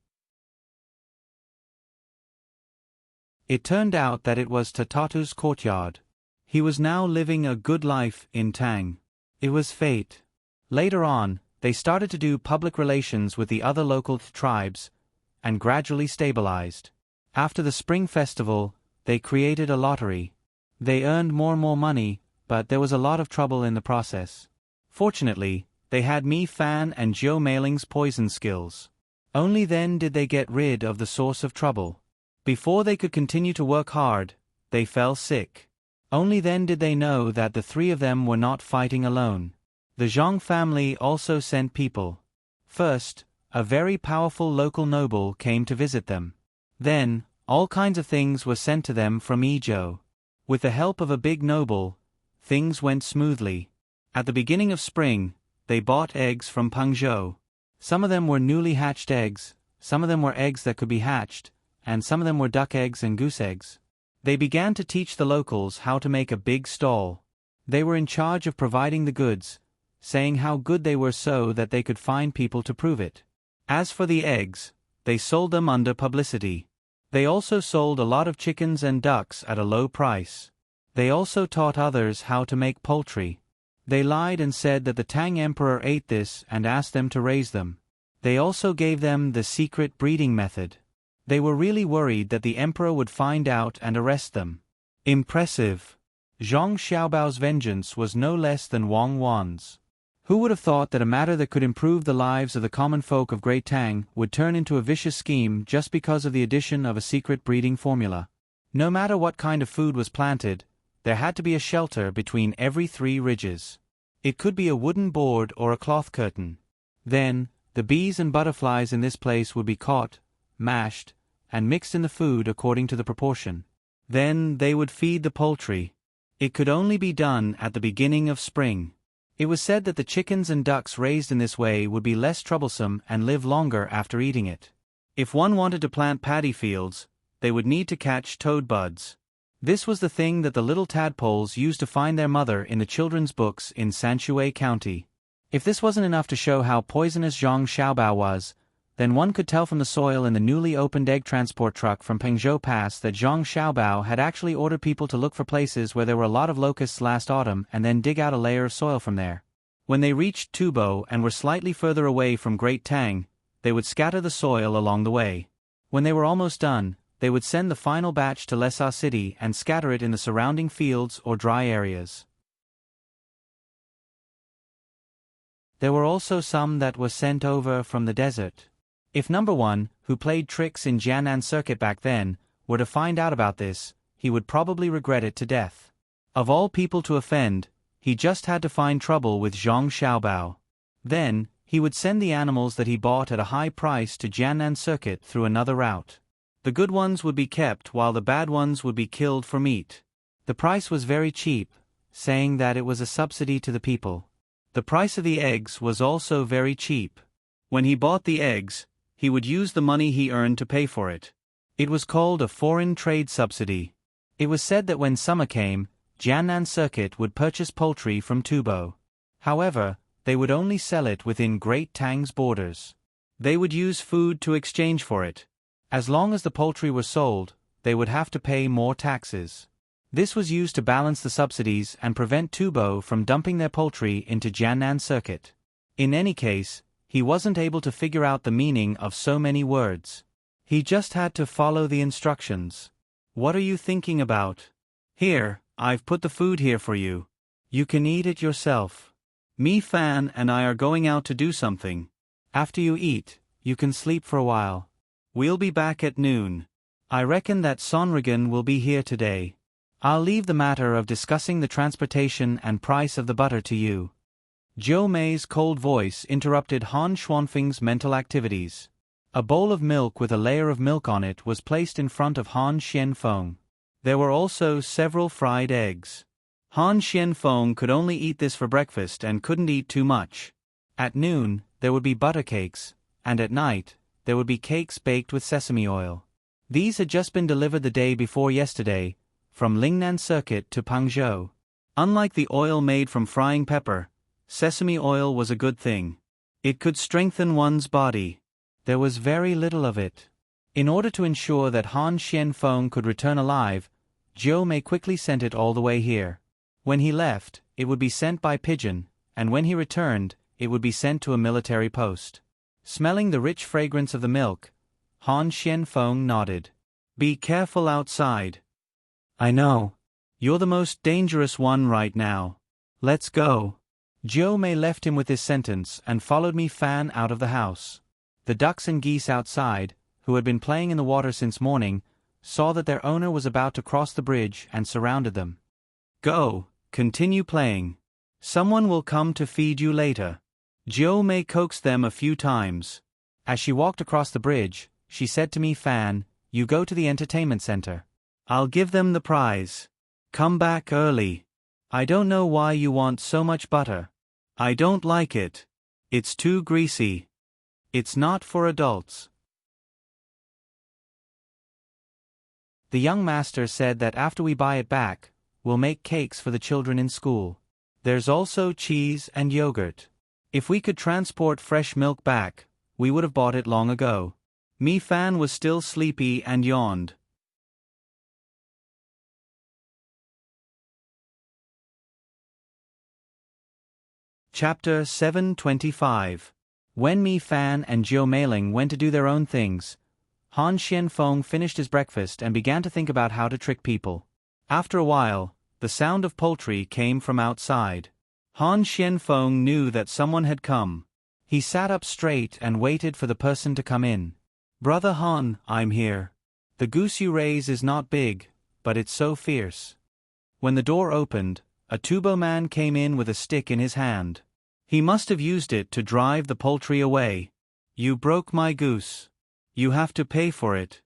It turned out that it was Tatatu's courtyard. He was now living a good life in Tang. It was fate. Later on, they started to do public relations with the other local tribes, and gradually stabilized. After the spring festival, they created a lottery. They earned more and more money, but there was a lot of trouble in the process. Fortunately, they had Mi Fan and Jiu Mei Lang's poison skills. Only then did they get rid of the source of trouble. Before they could continue to work hard, they fell sick. Only then did they know that the three of them were not fighting alone. The Zhang family also sent people. First, a very powerful local noble came to visit them. Then, all kinds of things were sent to them from Yizhou. With the help of a big noble, things went smoothly. At the beginning of spring, they bought eggs from Pengzhou. Some of them were newly hatched eggs, some of them were eggs that could be hatched, and some of them were duck eggs and goose eggs. They began to teach the locals how to make a big stall. They were in charge of providing the goods, saying how good they were so that they could find people to prove it. As for the eggs, they sold them under publicity. They also sold a lot of chickens and ducks at a low price. They also taught others how to make poultry. They lied and said that the Tang emperor ate this and asked them to raise them. They also gave them the secret breeding method. They were really worried that the emperor would find out and arrest them. Impressive. Zhang Xiaobao's vengeance was no less than Wang Wan's. Who would have thought that a matter that could improve the lives of the common folk of Great Tang would turn into a vicious scheme just because of the addition of a secret breeding formula? No matter what kind of food was planted, there had to be a shelter between every 3 ridges. It could be a wooden board or a cloth curtain. Then, the bees and butterflies in this place would be caught, mashed, and mixed in the food according to the proportion. Then they would feed the poultry. It could only be done at the beginning of spring. It was said that the chickens and ducks raised in this way would be less troublesome and live longer after eating it. If one wanted to plant paddy fields, they would need to catch toad buds. This was the thing that the little tadpoles used to find their mother in the children's books in Sanshui County. If this wasn't enough to show how poisonous Zhang Xiaobao was, then one could tell from the soil in the newly opened egg transport truck from Pengzhou Pass that Zhang Xiaobao had actually ordered people to look for places where there were a lot of locusts last autumn and then dig out a layer of soil from there. When they reached Tubo and were slightly further away from Great Tang, they would scatter the soil along the way. When they were almost done, they would send the final batch to Lessa City and scatter it in the surrounding fields or dry areas. There were also some that were sent over from the desert. If number 1, who played tricks in Jianan Circuit back then, were to find out about this, he would probably regret it to death. Of all people to offend, he just had to find trouble with Zhang Xiaobao. Then, he would send the animals that he bought at a high price to Jianan Circuit through another route. The good ones would be kept while the bad ones would be killed for meat. The price was very cheap, saying that it was a subsidy to the people. The price of the eggs was also very cheap. When he bought the eggs, he would use the money he earned to pay for it. It was called a foreign trade subsidy. It was said that when summer came, Jianan Circuit would purchase poultry from Tubo. However, they would only sell it within Great Tang's borders. They would use food to exchange for it. As long as the poultry was sold, they would have to pay more taxes. This was used to balance the subsidies and prevent Tubo from dumping their poultry into Jianan Circuit. In any case, he wasn't able to figure out the meaning of so many words. He just had to follow the instructions. What are you thinking about? Here, I've put the food here for you. You can eat it yourself. Me Fan and I are going out to do something. After you eat, you can sleep for a while. We'll be back at noon. I reckon that Sonrigan will be here today. I'll leave the matter of discussing the transportation and price of the butter to you. Zhou Mei's cold voice interrupted Han Xuanfeng's mental activities. A bowl of milk with a layer of milk on it was placed in front of Han Xianfeng. There were also several fried eggs. Han Xianfeng could only eat this for breakfast and couldn't eat too much. At noon, there would be butter cakes, and at night, there would be cakes baked with sesame oil. These had just been delivered the day before yesterday, from Lingnan Circuit to Pangzhou. Unlike the oil made from frying pepper, sesame oil was a good thing. It could strengthen one's body. There was very little of it. In order to ensure that Han Xianfeng could return alive, Zhou Mei quickly sent it all the way here. When he left, it would be sent by pigeon, and when he returned, it would be sent to a military post. Smelling the rich fragrance of the milk, Han Xianfeng nodded. Be careful outside. I know. You're the most dangerous one right now. Let's go. Zhou Mei left him with this sentence and followed Me Fan out of the house. The ducks and geese outside, who had been playing in the water since morning, saw that their owner was about to cross the bridge and surrounded them. Go, continue playing. Someone will come to feed you later. Zhou Mei coaxed them a few times. As she walked across the bridge, she said to Me Fan, you go to the entertainment center. I'll give them the prize. Come back early. I don't know why you want so much butter. I don't like it. It's too greasy. It's not for adults. The young master said that after we buy it back, we'll make cakes for the children in school. There's also cheese and yogurt. If we could transport fresh milk back, we would have bought it long ago. Mi Fan was still sleepy and yawned. Chapter 725. When Mi Fan and Jiu Meiling went to do their own things, Han Xianfeng finished his breakfast and began to think about how to trick people. After a while, the sound of poultry came from outside. Han Xianfeng knew that someone had come. He sat up straight and waited for the person to come in. Brother Han, I'm here. The goose you raise is not big, but it's so fierce. When the door opened, a Tubo man came in with a stick in his hand. He must have used it to drive the poultry away. You broke my goose. You have to pay for it.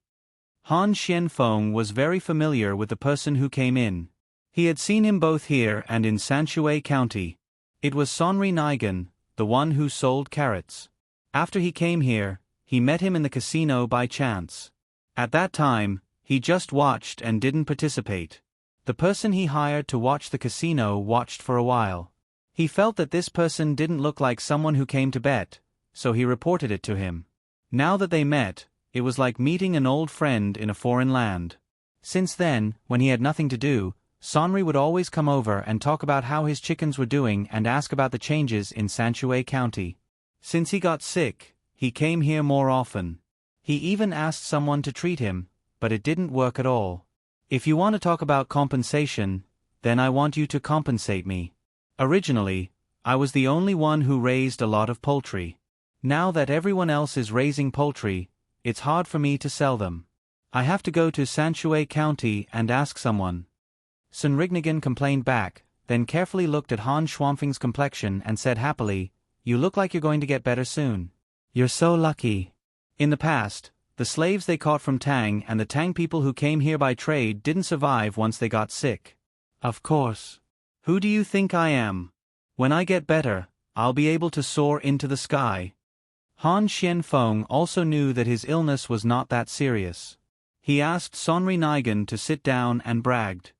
Han Xianfeng was very familiar with the person who came in. He had seen him both here and in Sanshui County. It was Serenade, the one who sold carrots. After he came here, he met him in the casino by chance. At that time, he just watched and didn't participate. The person he hired to watch the casino watched for a while. He felt that this person didn't look like someone who came to bet, so he reported it to him. Now that they met, it was like meeting an old friend in a foreign land. Since then, when he had nothing to do, Sonri would always come over and talk about how his chickens were doing and ask about the changes in Sanshui County. Since he got sick, he came here more often. He even asked someone to treat him, but it didn't work at all. If you want to talk about compensation, then I want you to compensate me. Originally, I was the only one who raised a lot of poultry. Now that everyone else is raising poultry, it's hard for me to sell them. I have to go to Sanshui County and ask someone. Sun Rignigan complained back, then carefully looked at Han Shuanfeng's complexion and said happily, "You look like you're going to get better soon. You're so lucky." In the past, the slaves they caught from Tang and the Tang people who came here by trade didn't survive once they got sick. Of course. Who do you think I am? When I get better, I'll be able to soar into the sky. Han Xianfeng also knew that his illness was not that serious. He asked Sonri Nigan to sit down and bragged.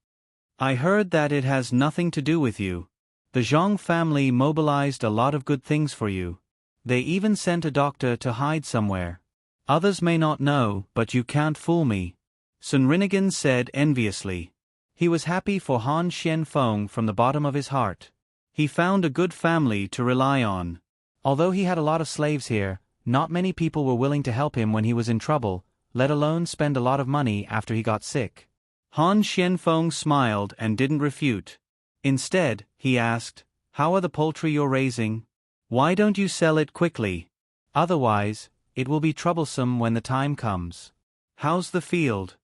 I heard that it has nothing to do with you. The Zhang family mobilized a lot of good things for you. They even sent a doctor to hide somewhere. Others may not know, but you can't fool me. Sun Rinnigan said enviously. He was happy for Han Xianfeng from the bottom of his heart. He found a good family to rely on. Although he had a lot of slaves here, not many people were willing to help him when he was in trouble, let alone spend a lot of money after he got sick. Han Xianfeng smiled and didn't refute. Instead, he asked, "How are the poultry you're raising? Why don't you sell it quickly? Otherwise, it will be troublesome when the time comes. How's the field?"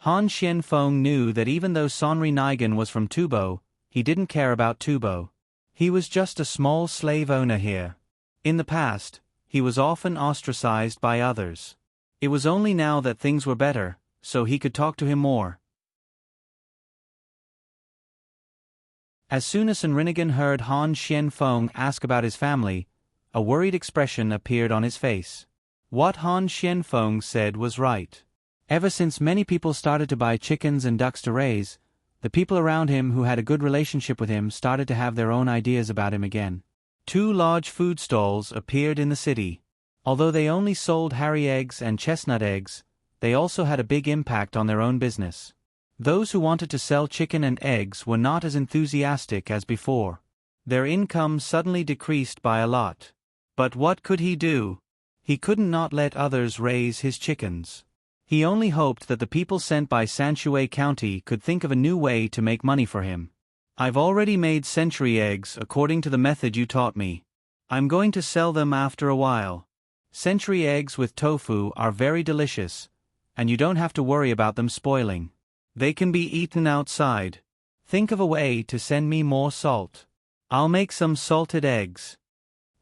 Han Xianfeng knew that even though Sonri Nigan was from Tubo, he didn't care about Tubo. He was just a small slave owner here. In the past, he was often ostracized by others. It was only now that things were better, so he could talk to him more. As soon as Sun Rinnigan heard Han Xianfeng ask about his family, a worried expression appeared on his face. What Han Xianfeng said was right. Ever since many people started to buy chickens and ducks to raise, the people around him who had a good relationship with him started to have their own ideas about him again. 2 large food stalls appeared in the city. Although they only sold Harry eggs and chestnut eggs, they also had a big impact on their own business. Those who wanted to sell chicken and eggs were not as enthusiastic as before. Their income suddenly decreased by a lot. But what could he do? He couldn't not let others raise his chickens. He only hoped that the people sent by Sanshui County could think of a new way to make money for him. I've already made century eggs according to the method you taught me. I'm going to sell them after a while. Century eggs with tofu are very delicious, and you don't have to worry about them spoiling. They can be eaten outside. Think of a way to send me more salt. I'll make some salted eggs.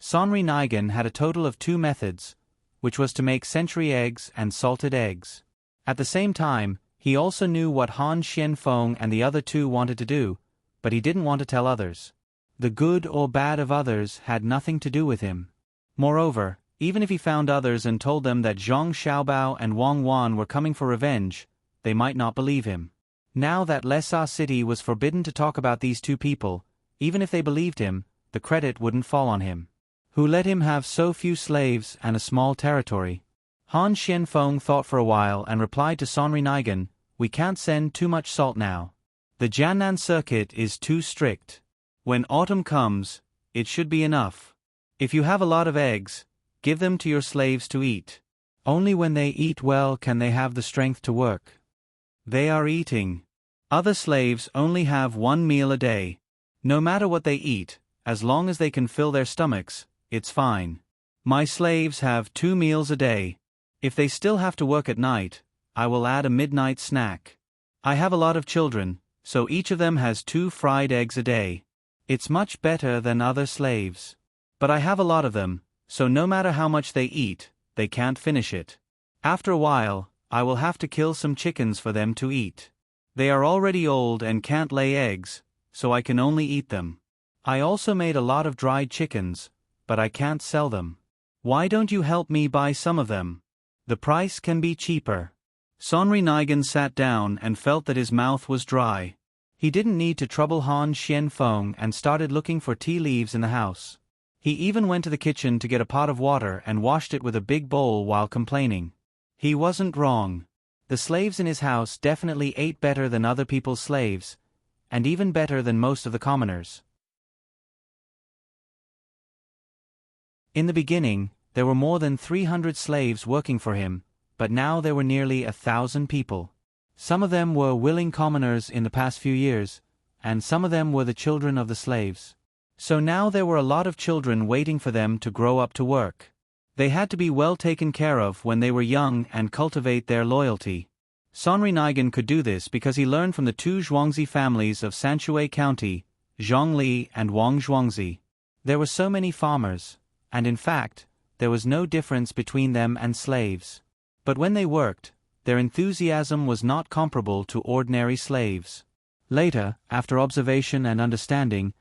Sonri Nigan had a total of 2 methods, which was to make century eggs and salted eggs. At the same time, he also knew what Han Xianfeng and the other 2 wanted to do, but he didn't want to tell others. The good or bad of others had nothing to do with him. Moreover, Even if he found others and told them that Zhang Xiaobao and Wang Wan were coming for revenge, they might not believe him. Now that Lesa City was forbidden to talk about these two people, even if they believed him, the credit wouldn't fall on him. Who let him have so few slaves and a small territory? Han Xianfeng thought for a while and replied to Serenade, "We can't send too much salt now. The Jiannan circuit is too strict. When autumn comes, it should be enough. If you have a lot of eggs, give them to your slaves to eat. Only when they eat well can they have the strength to work. They are eating. Other slaves only have 1 meal a day. No matter what they eat, as long as they can fill their stomachs, it's fine. My slaves have 2 meals a day. If they still have to work at night, I will add a midnight snack. I have a lot of children, so each of them has 2 fried eggs a day. It's much better than other slaves. But I have a lot of them, so no matter how much they eat, they can't finish it. After a while, I will have to kill some chickens for them to eat. They are already old and can't lay eggs, so I can only eat them. I also made a lot of dried chickens, but I can't sell them. Why don't you help me buy some of them? The price can be cheaper." Serenade sat down and felt that his mouth was dry. He didn't need to trouble Han Xianfeng and started looking for tea leaves in the house. He even went to the kitchen to get a pot of water and washed it with a big bowl while complaining. He wasn't wrong. The slaves in his house definitely ate better than other people's slaves, and even better than most of the commoners. In the beginning, there were more than 300 slaves working for him, but now there were nearly 1,000 people. Some of them were willing commoners in the past few years, and some of them were the children of the slaves. So now there were a lot of children waiting for them to grow up to work. They had to be well taken care of when they were young and cultivate their loyalty. Serenade could do this because he learned from the 2 Zhuangzi families of Sanshui County, Zhongli and Wang Zhuangzi. There were so many farmers, and in fact, there was no difference between them and slaves. But when they worked, their enthusiasm was not comparable to ordinary slaves. Later, after observation and understanding,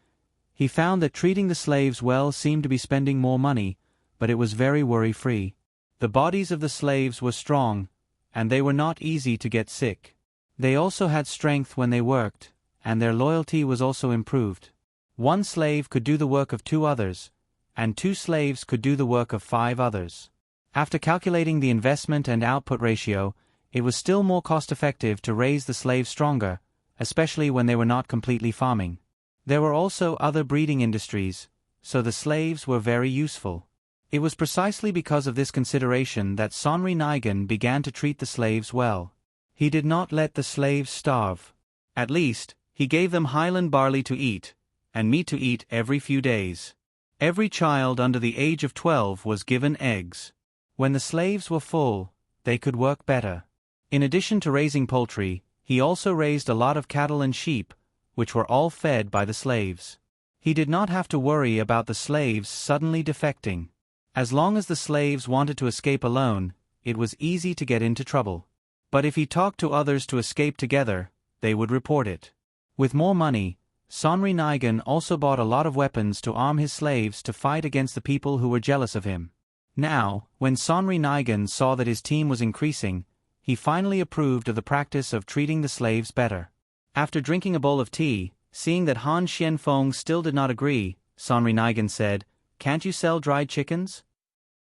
he found that treating the slaves well seemed to be spending more money, but it was very worry-free. The bodies of the slaves were strong, and they were not easy to get sick. They also had strength when they worked, and their loyalty was also improved. 1 slave could do the work of 2 others, and 2 slaves could do the work of 5 others. After calculating the investment and output ratio, it was still more cost-effective to raise the slaves stronger, especially when they were not completely farming. There were also other breeding industries, so the slaves were very useful. It was precisely because of this consideration that Serenade began to treat the slaves well. He did not let the slaves starve. At least, he gave them highland barley to eat, and meat to eat every few days. Every child under the age of 12 was given eggs. When the slaves were full, they could work better. In addition to raising poultry, he also raised a lot of cattle and sheep, which were all fed by the slaves. He did not have to worry about the slaves suddenly defecting. As long as the slaves wanted to escape alone, it was easy to get into trouble. But if he talked to others to escape together, they would report it. With more money, Serenade also bought a lot of weapons to arm his slaves to fight against the people who were jealous of him. Now, when Serenade saw that his team was increasing, he finally approved of the practice of treating the slaves better. After drinking a bowl of tea, seeing that Han Xianfeng still did not agree, Serenade said, "Can't you sell dried chickens?"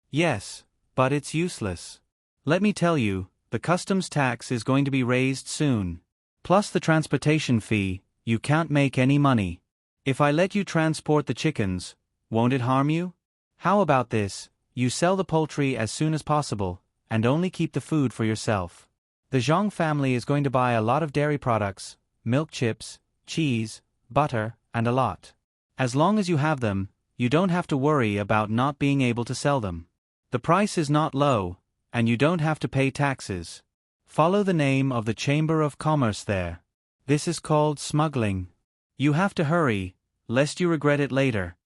"Yes, but it's useless. Let me tell you, the customs tax is going to be raised soon. Plus the transportation fee, you can't make any money. If I let you transport the chickens, won't it harm you? How about this, you sell the poultry as soon as possible, and only keep the food for yourself. The Zhang family is going to buy a lot of dairy products, milk chips, cheese, butter, and a lot. As long as you have them, you don't have to worry about not being able to sell them. The price is not low, and you don't have to pay taxes. Follow the name of the Chamber of Commerce there. This is called smuggling. You have to hurry, lest you regret it later."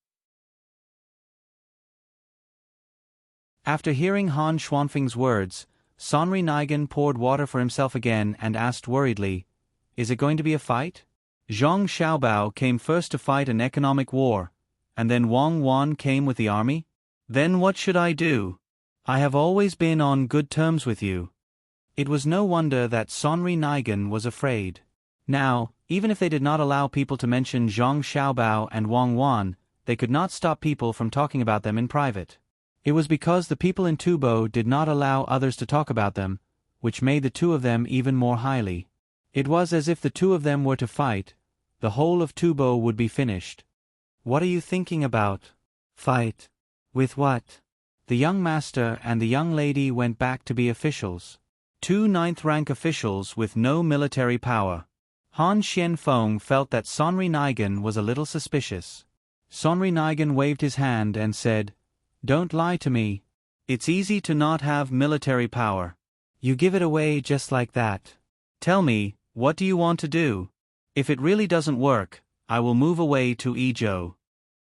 After hearing Han Xuanfeng's words, Serenade poured water for himself again and asked worriedly, "Is it going to be a fight?" Zhang Xiaobao came first to fight an economic war, and then Wang Wan came with the army? Then what should I do? I have always been on good terms with you. It was no wonder that Sonri Nigan was afraid. Now, even if they did not allow people to mention Zhang Xiaobao and Wang Wan, they could not stop people from talking about them in private. It was because the people in Tubo did not allow others to talk about them, which made the two of them even more highly. It was as if the two of them were to fight, the whole of Tubo would be finished. What are you thinking about? Fight? With what? The young master and the young lady went back to be officials. 2 ninth-rank officials with no military power. Han Xianfeng felt that Sonri Nigan was a little suspicious. Sonri Nigan waved his hand and said, "Don't lie to me. It's easy to not have military power. You give it away just like that. Tell me, what do you want to do? If it really doesn't work, I will move away to Ezhou.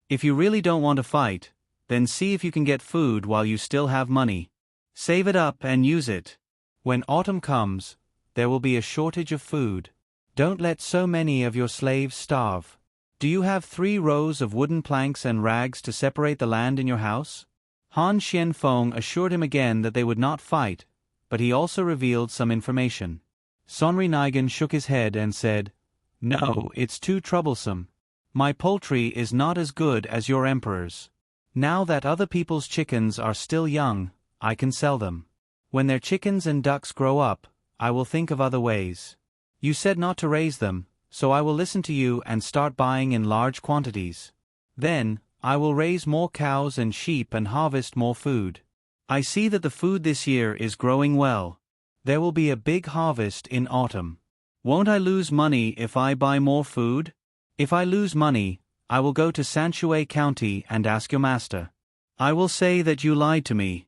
If you really don't want to fight, then see if you can get food while you still have money. Save it up and use it. When autumn comes, there will be a shortage of food. Don't let so many of your slaves starve. Do you have 3 rows of wooden planks and rags to separate the land in your house?" Han Xianfeng assured him again that they would not fight, but he also revealed some information. Sonri Nigan shook his head and said, "No, it's too troublesome. My poultry is not as good as your emperor's. Now that other people's chickens are still young, I can sell them. When their chickens and ducks grow up, I will think of other ways. You said not to raise them, so I will listen to you and start buying in large quantities. Then, I will raise more cows and sheep and harvest more food. I see that the food this year is growing well. There will be a big harvest in autumn. Won't I lose money if I buy more food? If I lose money, I will go to Sanshui County and ask your master. I will say that you lied to me.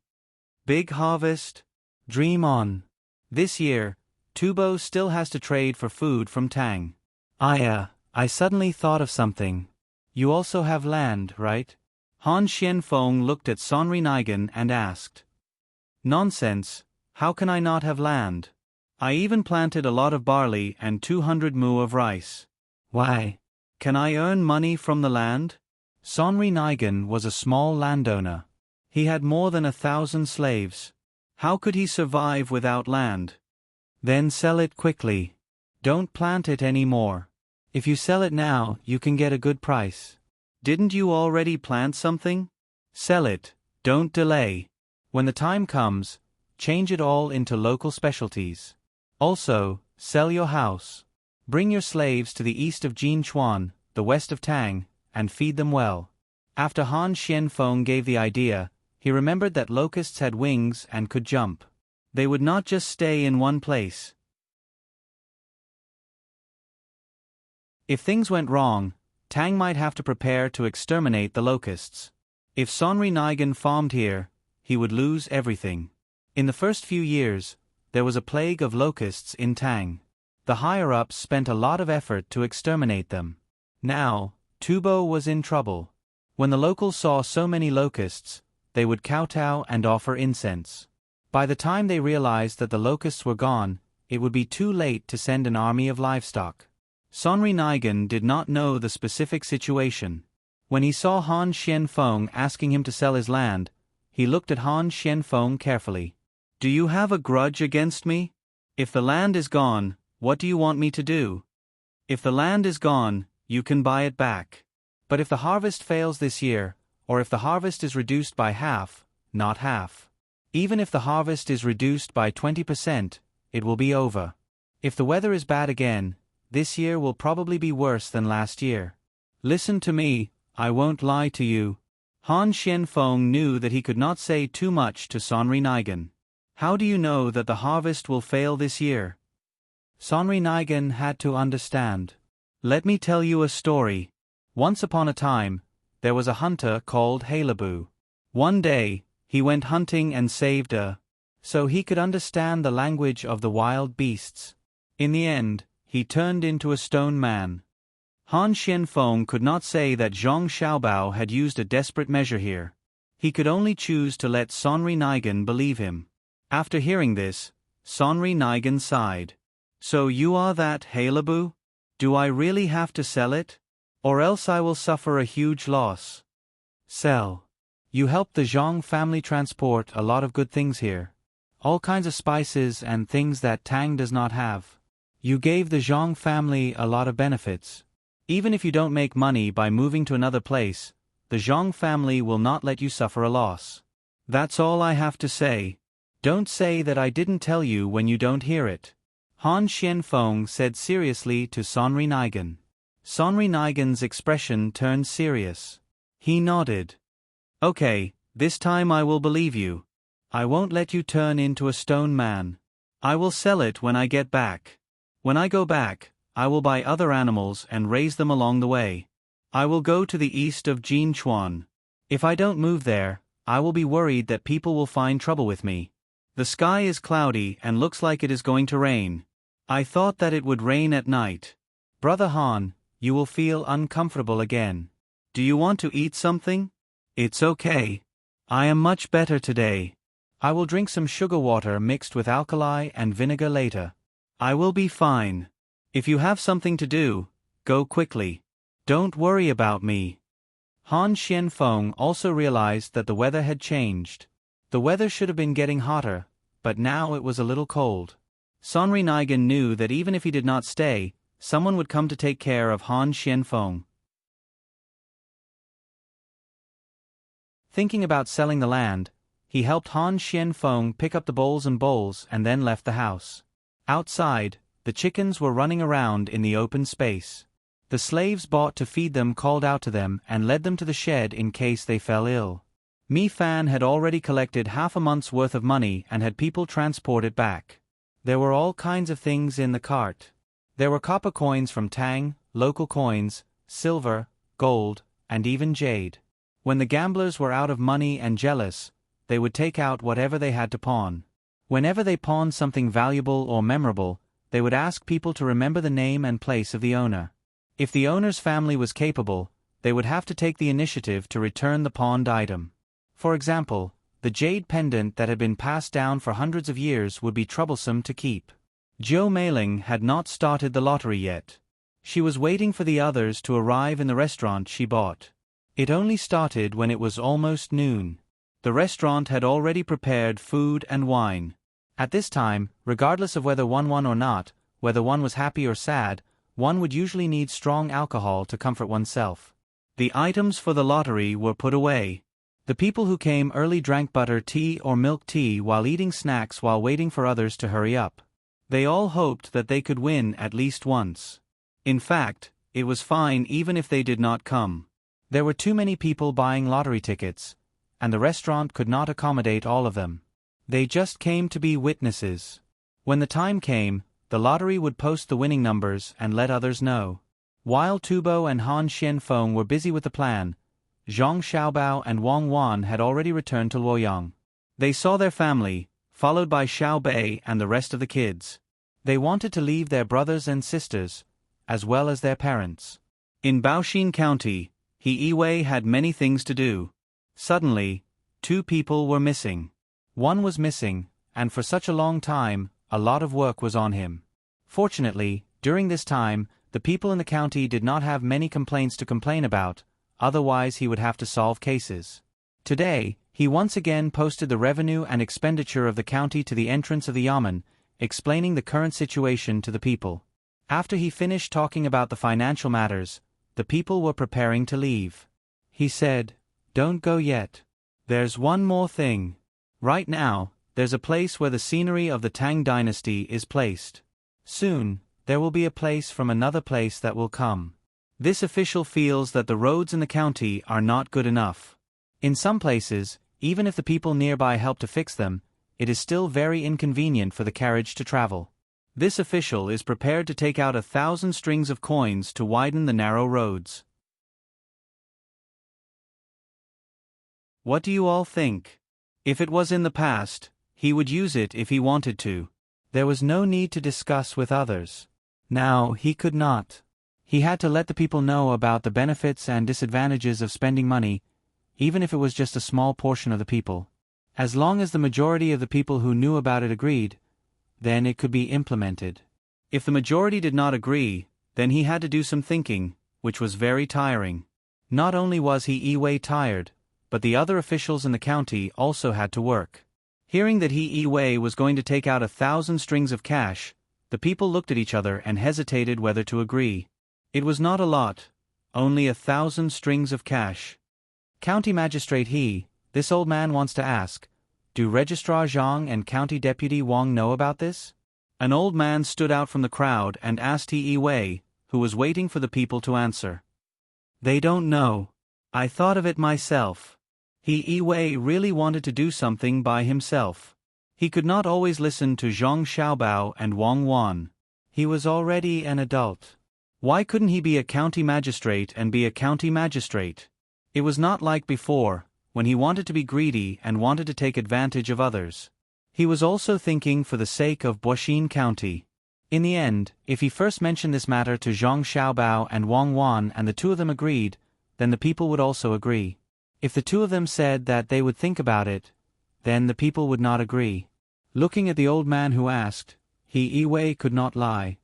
Big harvest? Dream on. This year, Tubo still has to trade for food from Tang. I suddenly thought of something. You also have land, right?" Han Xianfeng looked at Sonri Nigan and asked. "Nonsense, how can I not have land? I even planted a lot of barley and 200 mu of rice. Why? Can I earn money from the land?" Sonri Nigan was a small landowner. He had more than 1,000 slaves. How could he survive without land? Then sell it quickly. Don't plant it anymore. If you sell it now, you can get a good price. Didn't you already plant something? Sell it, don't delay. When the time comes, change it all into local specialties. Also, sell your house. Bring your slaves to the east of Jinchuan, the west of Tang, and feed them well." After Han Xianfeng gave the idea, he remembered that locusts had wings and could jump. They would not just stay in one place. If things went wrong, Tang might have to prepare to exterminate the locusts. If Sonri Nigan farmed here, he would lose everything. In the first few years, there was a plague of locusts in Tang. The higher-ups spent a lot of effort to exterminate them. Now, Tubo was in trouble. When the locals saw so many locusts, they would kowtow and offer incense. By the time they realized that the locusts were gone, it would be too late to send an army of livestock. Sonri Nigan did not know the specific situation. When he saw Han Xianfeng asking him to sell his land, he looked at Han Xianfeng carefully. "Do you have a grudge against me? If the land is gone, what do you want me to do? If the land is gone, you can buy it back. But if the harvest fails this year, or if the harvest is reduced by half, not half. Even if the harvest is reduced by 20%, it will be over. If the weather is bad again, this year will probably be worse than last year. Listen to me, I won't lie to you." Han Xianfeng knew that he could not say too much to Sonri Nigan. "How do you know that the harvest will fail this year?" Sonri Nigan had to understand. "Let me tell you a story. Once upon a time, there was a hunter called Halebu. One day, he went hunting and saved a... so he could understand the language of the wild beasts. In the end, he turned into a stone man." Han Xianfeng could not say that Zhang Xiaobao had used a desperate measure here. He could only choose to let Sonri Nigan believe him. After hearing this, Sonri Nigan sighed. "So you are that Halebu? Do I really have to sell it? Or else I will suffer a huge loss." "Sell. You helped the Zhang family transport a lot of good things here. All kinds of spices and things that Tang does not have. You gave the Zhang family a lot of benefits. Even if you don't make money by moving to another place, the Zhang family will not let you suffer a loss. That's all I have to say. Don't say that I didn't tell you when you don't hear it. Han Xianfeng said seriously to Sonri Nigan. Sonri Nigan's expression turned serious. He nodded. Okay, this time I will believe you. I won't let you turn into a stone man. I will sell it when I get back. When I go back, I will buy other animals and raise them along the way. I will go to the east of Jinchuan. If I don't move there, I will be worried that people will find trouble with me. The sky is cloudy and looks like it is going to rain. I thought that it would rain at night. Brother Han, you will feel uncomfortable again. Do you want to eat something? It's okay. I am much better today. I will drink some sugar water mixed with alkali and vinegar later. I will be fine. If you have something to do, go quickly. Don't worry about me. Han Xianfeng also realized that the weather had changed. The weather should have been getting hotter, but now it was a little cold. Sonri Nigan knew that even if he did not stay, someone would come to take care of Han Xianfeng. Thinking about selling the land, he helped Han Xianfeng pick up the bowls and then left the house. Outside, the chickens were running around in the open space. The slaves bought to feed them called out to them and led them to the shed in case they fell ill. Mi Fan had already collected half a month's worth of money and had people transport it back. There were all kinds of things in the cart. There were copper coins from Tang, local coins, silver, gold, and even jade. When the gamblers were out of money and jealous, they would take out whatever they had to pawn. Whenever they pawned something valuable or memorable, they would ask people to remember the name and place of the owner. If the owner's family was capable, they would have to take the initiative to return the pawned item. For example, the jade pendant that had been passed down for hundreds of years would be troublesome to keep. Zhou Meiling had not started the lottery yet. She was waiting for the others to arrive in the restaurant she bought. It only started when it was almost noon. The restaurant had already prepared food and wine. At this time, regardless of whether one won or not, whether one was happy or sad, one would usually need strong alcohol to comfort oneself. The items for the lottery were put away. The people who came early drank butter tea or milk tea while eating snacks while waiting for others to hurry up. They all hoped that they could win at least once. In fact, it was fine even if they did not come. There were too many people buying lottery tickets, and the restaurant could not accommodate all of them. They just came to be witnesses. When the time came, the lottery would post the winning numbers and let others know. While Tubo and Han Xianfeng were busy with the plan, Zhang Xiaobao and Wang Wan had already returned to Luoyang. They saw their family, followed by Xiao Bei and the rest of the kids. They wanted to leave their brothers and sisters, as well as their parents. In Baoxin County, He Yiwei had many things to do. Suddenly, 2 people were missing. One was missing, and for such a long time, a lot of work was on him. Fortunately, during this time, the people in the county did not have many complaints to complain about, otherwise he would have to solve cases. Today, he once again posted the revenue and expenditure of the county to the entrance of the yamen, explaining the current situation to the people. After he finished talking about the financial matters, the people were preparing to leave. He said, "Don't go yet. There's one more thing. Right now, there's a place where the scenery of the Tang Dynasty is placed. Soon, there will be a place from another place that will come. This official feels that the roads in the county are not good enough. In some places, even if the people nearby help to fix them, it is still very inconvenient for the carriage to travel. This official is prepared to take out 1,000 strings of coins to widen the narrow roads." What do you all think? If it was in the past, he would use it if he wanted to. There was no need to discuss with others. Now he could not. He had to let the people know about the benefits and disadvantages of spending money, even if it was just a small portion of the people. As long as the majority of the people who knew about it agreed, then it could be implemented. If the majority did not agree, then he had to do some thinking, which was very tiring. Not only was he Yiwei tired, but the other officials in the county also had to work. Hearing that He Yi-wei was going to take out 1,000 strings of cash, the people looked at each other and hesitated whether to agree. It was not a lot, only 1,000 strings of cash. County Magistrate He, this old man wants to ask, do Registrar Zhang and County Deputy Wang know about this? An old man stood out from the crowd and asked He Yi-wei, who was waiting for the people to answer. They don't know. I thought of it myself. He Yi-wei really wanted to do something by himself. He could not always listen to Zhang Xiaobao and Wang Wan. He was already an adult. Why couldn't he be a county magistrate and be a county magistrate? It was not like before, when he wanted to be greedy and wanted to take advantage of others. He was also thinking for the sake of Boxin County. In the end, if he first mentioned this matter to Zhang Xiaobao and Wang Wan and the two of them agreed, then the people would also agree. If the two of them said that they would think about it, then the people would not agree. Looking at the old man who asked, He Yi-wei could not lie.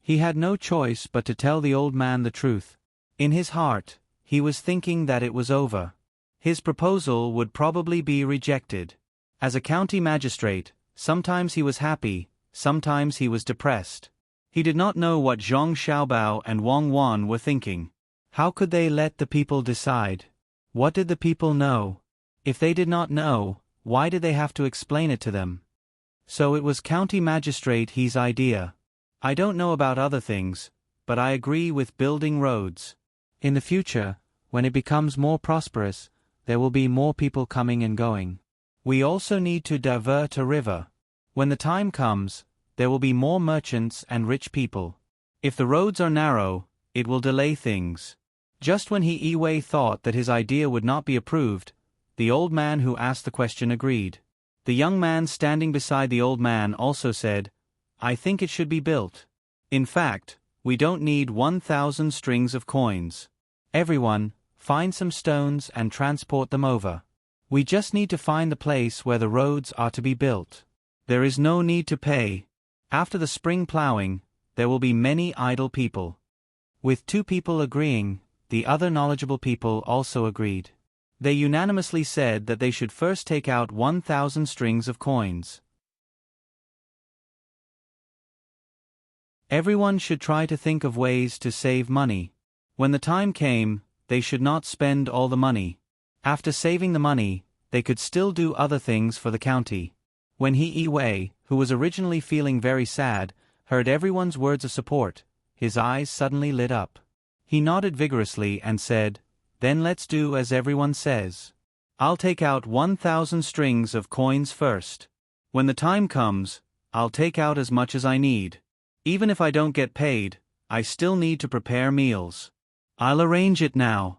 He had no choice but to tell the old man the truth. In his heart, he was thinking that it was over. His proposal would probably be rejected. As a county magistrate, sometimes he was happy, sometimes he was depressed. He did not know what Zhang Xiaobao and Wang Wan were thinking. How could they let the people decide? What did the people know? If they did not know, why did they have to explain it to them? So it was County Magistrate He's idea. I don't know about other things, but I agree with building roads. In the future, when it becomes more prosperous, there will be more people coming and going. We also need to divert a river. When the time comes, there will be more merchants and rich people. If the roads are narrow, it will delay things. Just when He Yi-wei thought that his idea would not be approved, the old man who asked the question agreed. The young man standing beside the old man also said, I think it should be built. In fact, we don't need 1,000 strings of coins. Everyone, find some stones and transport them over. We just need to find the place where the roads are to be built. There is no need to pay. After the spring plowing, there will be many idle people. With two people agreeing, the other knowledgeable people also agreed. They unanimously said that they should first take out 1,000 strings of coins. Everyone should try to think of ways to save money. When the time came, they should not spend all the money. After saving the money, they could still do other things for the county. When He Yi-wei, who was originally feeling very sad, heard everyone's words of support, his eyes suddenly lit up. He nodded vigorously and said, Then let's do as everyone says. I'll take out 1,000 strings of coins first. When the time comes, I'll take out as much as I need. Even if I don't get paid, I still need to prepare meals. I'll arrange it now.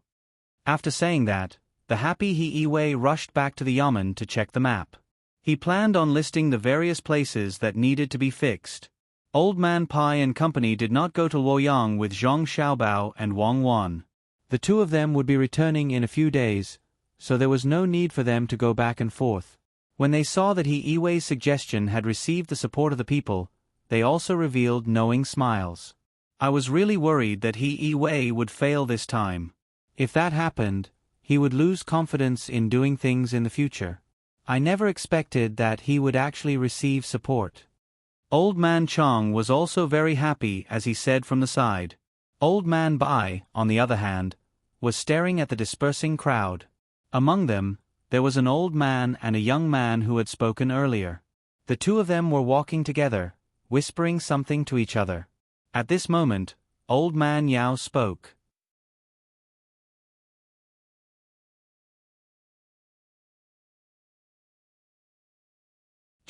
After saying that, the happy He Yi-wei rushed back to the yamen to check the map. He planned on listing the various places that needed to be fixed. Old Man Pai and company did not go to Luoyang with Zhang Xiaobao and Wang Wan. The two of them would be returning in a few days, so there was no need for them to go back and forth. When they saw that He Yi-wei's suggestion had received the support of the people, they also revealed knowing smiles. I was really worried that He Yi-wei would fail this time. If that happened, he would lose confidence in doing things in the future. I never expected that he would actually receive support. Old Man Chong was also very happy as he said from the side. Old Man Bai, on the other hand, was staring at the dispersing crowd. Among them, there was an old man and a young man who had spoken earlier. The two of them were walking together, whispering something to each other. At this moment, Old Man Yao spoke.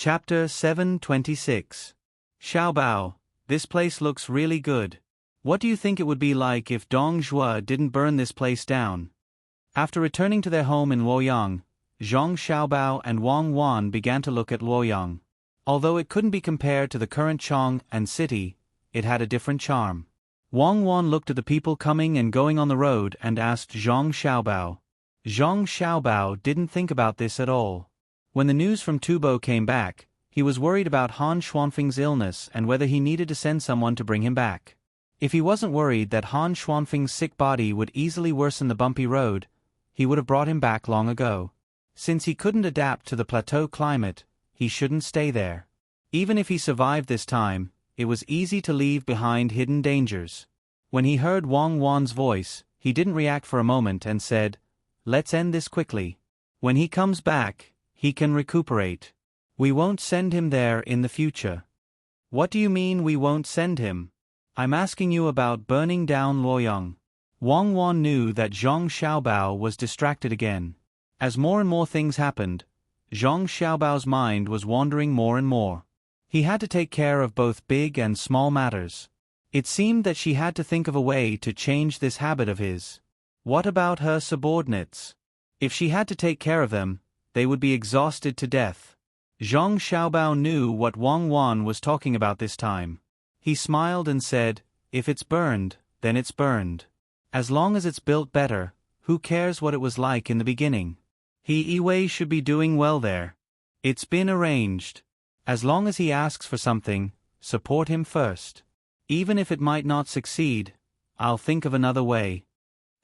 Chapter 726. Xiaobao, this place looks really good. What do you think it would be like if Dong Zhuo didn't burn this place down? After returning to their home in Luoyang, Zhang Xiaobao and Wang Wan began to look at Luoyang. Although it couldn't be compared to the current Chong and city, it had a different charm. Wang Wan looked at the people coming and going on the road and asked Zhang Xiaobao. Zhang Xiaobao didn't think about this at all. When the news from Tubo came back, he was worried about Han Xuanfeng's illness and whether he needed to send someone to bring him back. If he wasn't worried that Han Xuanfeng's sick body would easily worsen the bumpy road, he would have brought him back long ago. Since he couldn't adapt to the plateau climate, he shouldn't stay there. Even if he survived this time, it was easy to leave behind hidden dangers. When he heard Wang Wan's voice, he didn't react for a moment and said, "Let's end this quickly. When he comes back, he can recuperate. We won't send him there in the future." "What do you mean we won't send him?" "I'm asking you about burning down Luoyang." Wang Wan knew that Zhang Xiaobao was distracted again. As more and more things happened, Zhang Xiaobao's mind was wandering more and more. He had to take care of both big and small matters. It seemed that she had to think of a way to change this habit of his. What about her subordinates? If she had to take care of them, they would be exhausted to death. Zhang Xiaobao knew what Wang Wan was talking about this time. He smiled and said, "If it's burned, then it's burned. As long as it's built better, who cares what it was like in the beginning? He should be doing well there. It's been arranged. As long as he asks for something, support him first. Even if it might not succeed, I'll think of another way.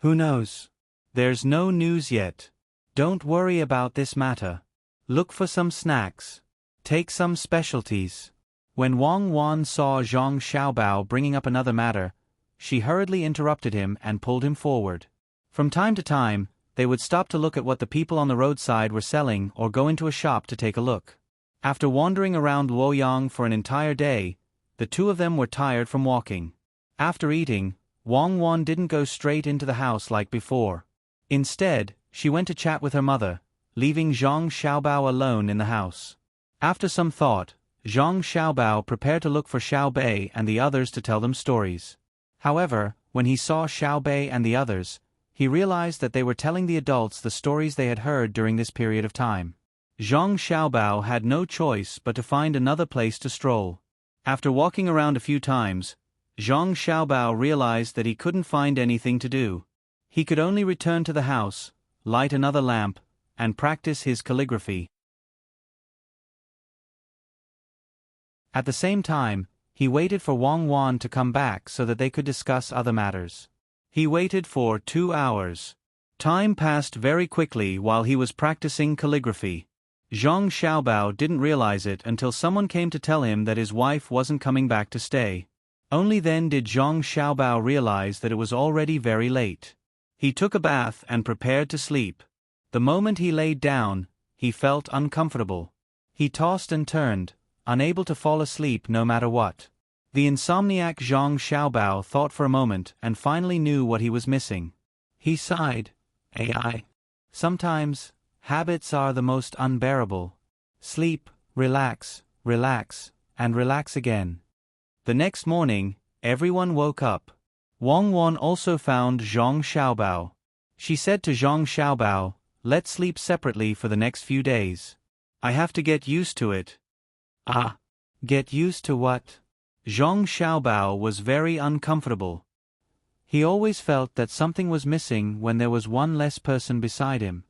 Who knows? There's no news yet. Don't worry about this matter. Look for some snacks. Take some specialties." When Wang Wan saw Zhang Xiaobao bringing up another matter, she hurriedly interrupted him and pulled him forward. From time to time, they would stop to look at what the people on the roadside were selling or go into a shop to take a look. After wandering around Luoyang for an entire day, the two of them were tired from walking. After eating, Wang Wan didn't go straight into the house like before. Instead, she went to chat with her mother, leaving Zhang Xiaobao alone in the house. After some thought, Zhang Xiaobao prepared to look for Xiao Bei and the others to tell them stories. However, when he saw Xiao Bei and the others, he realized that they were telling the adults the stories they had heard during this period of time. Zhang Xiaobao had no choice but to find another place to stroll. After walking around a few times, Zhang Xiaobao realized that he couldn't find anything to do. He could only return to the house, light another lamp, and practice his calligraphy. At the same time, he waited for Wang Wan to come back so that they could discuss other matters. He waited for 2 hours. Time passed very quickly while he was practicing calligraphy. Zhang Xiaobao didn't realize it until someone came to tell him that his wife wasn't coming back to stay. Only then did Zhang Xiaobao realize that it was already very late. He took a bath and prepared to sleep. The moment he laid down, he felt uncomfortable. He tossed and turned, unable to fall asleep no matter what. The insomniac Zhang Xiaobao thought for a moment and finally knew what he was missing. He sighed. "AI. Sometimes, habits are the most unbearable. Sleep, relax, relax, and relax again." The next morning, everyone woke up. Wang Wan also found Zhang Xiaobao. She said to Zhang Xiaobao, "Let's sleep separately for the next few days. I have to get used to it." "Ah, get used to what?" Zhang Xiaobao was very uncomfortable. He always felt that something was missing when there was one less person beside him.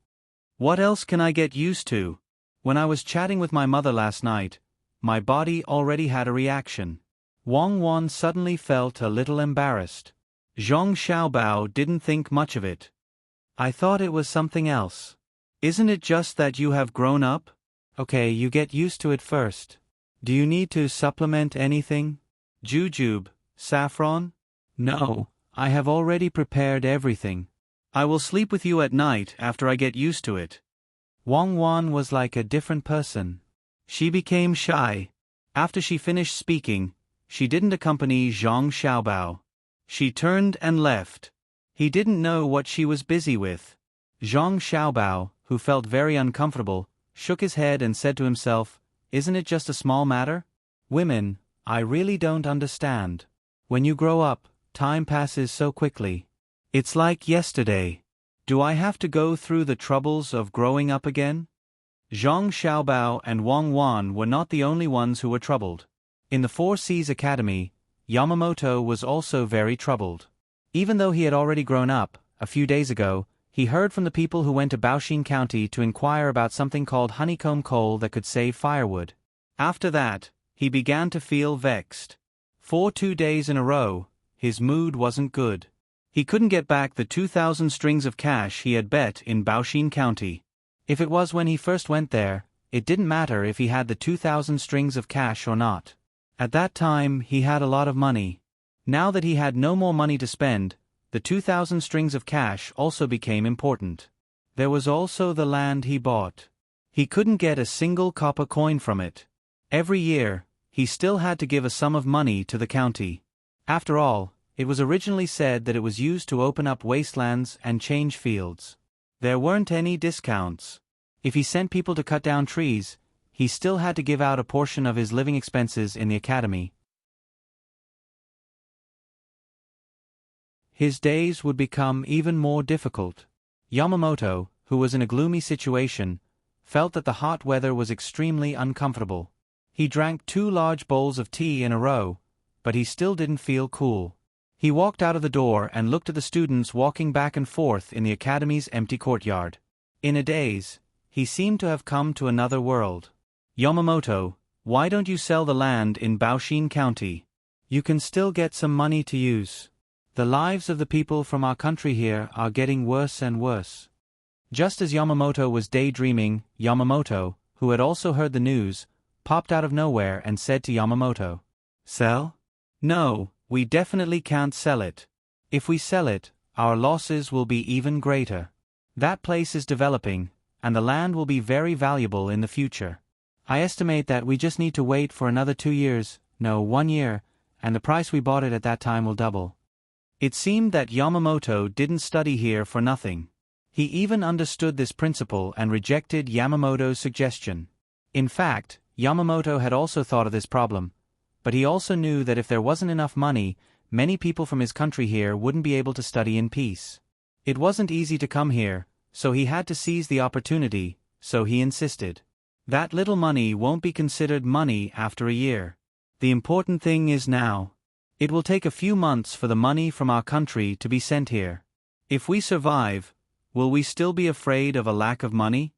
"What else can I get used to? When I was chatting with my mother last night, my body already had a reaction." Wang Wan suddenly felt a little embarrassed. Zhang Xiaobao didn't think much of it. "I thought it was something else. Isn't it just that you have grown up? Okay, you get used to it first. Do you need to supplement anything? Jujube, saffron?" "No, I have already prepared everything. I will sleep with you at night after I get used to it." Wang Wan was like a different person. She became shy. After she finished speaking, she didn't accompany Zhang Xiaobao. She turned and left. He didn't know what she was busy with. Zhang Xiaobao, who felt very uncomfortable, shook his head and said to himself, "Isn't it just a small matter? Women, I really don't understand. When you grow up, time passes so quickly. It's like yesterday. Do I have to go through the troubles of growing up again?" Zhang Xiaobao and Wang Wan were not the only ones who were troubled. In the Four Seas Academy, Yamamoto was also very troubled. Even though he had already grown up, a few days ago, he heard from the people who went to Baoshin County to inquire about something called honeycomb coal that could save firewood. After that, he began to feel vexed. For 2 days in a row, his mood wasn't good. He couldn't get back the 2,000 strings of cash he had bet in Baoshin County. If it was when he first went there, it didn't matter if he had the 2,000 strings of cash or not. At that time he had a lot of money. Now that he had no more money to spend, the 2,000 strings of cash also became important. There was also the land he bought. He couldn't get a single copper coin from it. Every year, he still had to give a sum of money to the county. After all, it was originally said that it was used to open up wastelands and change fields. There weren't any discounts. If he sent people to cut down trees, he still had to give out a portion of his living expenses in the academy. His days would become even more difficult. Yamamoto, who was in a gloomy situation, felt that the hot weather was extremely uncomfortable. He drank 2 large bowls of tea in a row, but he still didn't feel cool. He walked out of the door and looked at the students walking back and forth in the academy's empty courtyard. In a daze, he seemed to have come to another world. Yamamoto, why don't you sell the land in Baoshin County? You can still get some money to use. The lives of the people from our country here are getting worse and worse. Just as Yamamoto was daydreaming, Yamamoto, who had also heard the news, popped out of nowhere and said to Yamamoto, "Sell? No, we definitely can't sell it. If we sell it, our losses will be even greater. That place is developing, and the land will be very valuable in the future. I estimate that we just need to wait for another 2 years, no, 1 year, and the price we bought it at that time will double." It seemed that Yamamoto didn't study here for nothing. He even understood this principle and rejected Yamamoto's suggestion. In fact, Yamamoto had also thought of this problem, but he also knew that if there wasn't enough money, many people from his country here wouldn't be able to study in peace. It wasn't easy to come here, so he had to seize the opportunity, so he insisted. That little money won't be considered money after a year. The important thing is now. It will take a few months for the money from our country to be sent here. If we survive, will we still be afraid of a lack of money?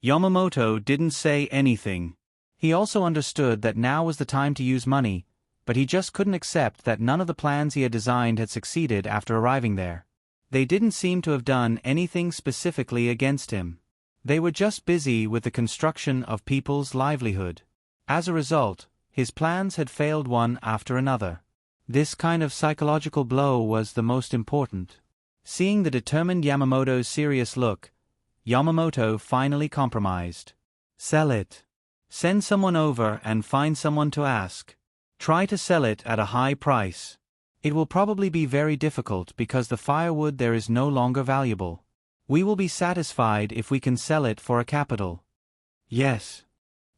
Yamamoto didn't say anything. He also understood that now was the time to use money, but he just couldn't accept that none of the plans he had designed had succeeded after arriving there. They didn't seem to have done anything specifically against him. They were just busy with the construction of people's livelihood. As a result, his plans had failed one after another. This kind of psychological blow was the most important. Seeing the determined Yamamoto's serious look, Yamamoto finally compromised. Sell it. Send someone over and find someone to ask. Try to sell it at a high price. It will probably be very difficult because the firewood there is no longer valuable. We will be satisfied if we can sell it for a capital. Yes.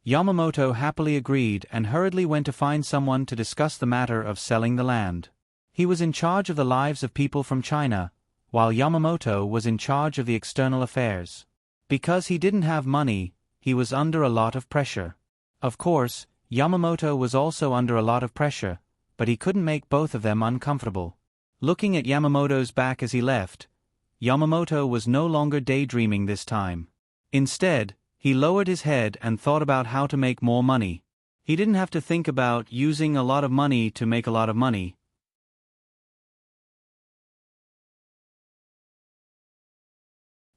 Yamamoto happily agreed and hurriedly went to find someone to discuss the matter of selling the land. He was in charge of the lives of people from China, while Yamamoto was in charge of the external affairs. Because he didn't have money, he was under a lot of pressure. Of course, Yamamoto was also under a lot of pressure, but he couldn't make both of them uncomfortable. Looking at Yamamoto's back as he left, Yamamoto was no longer daydreaming this time. Instead, he lowered his head and thought about how to make more money. He didn't have to think about using a lot of money to make a lot of money.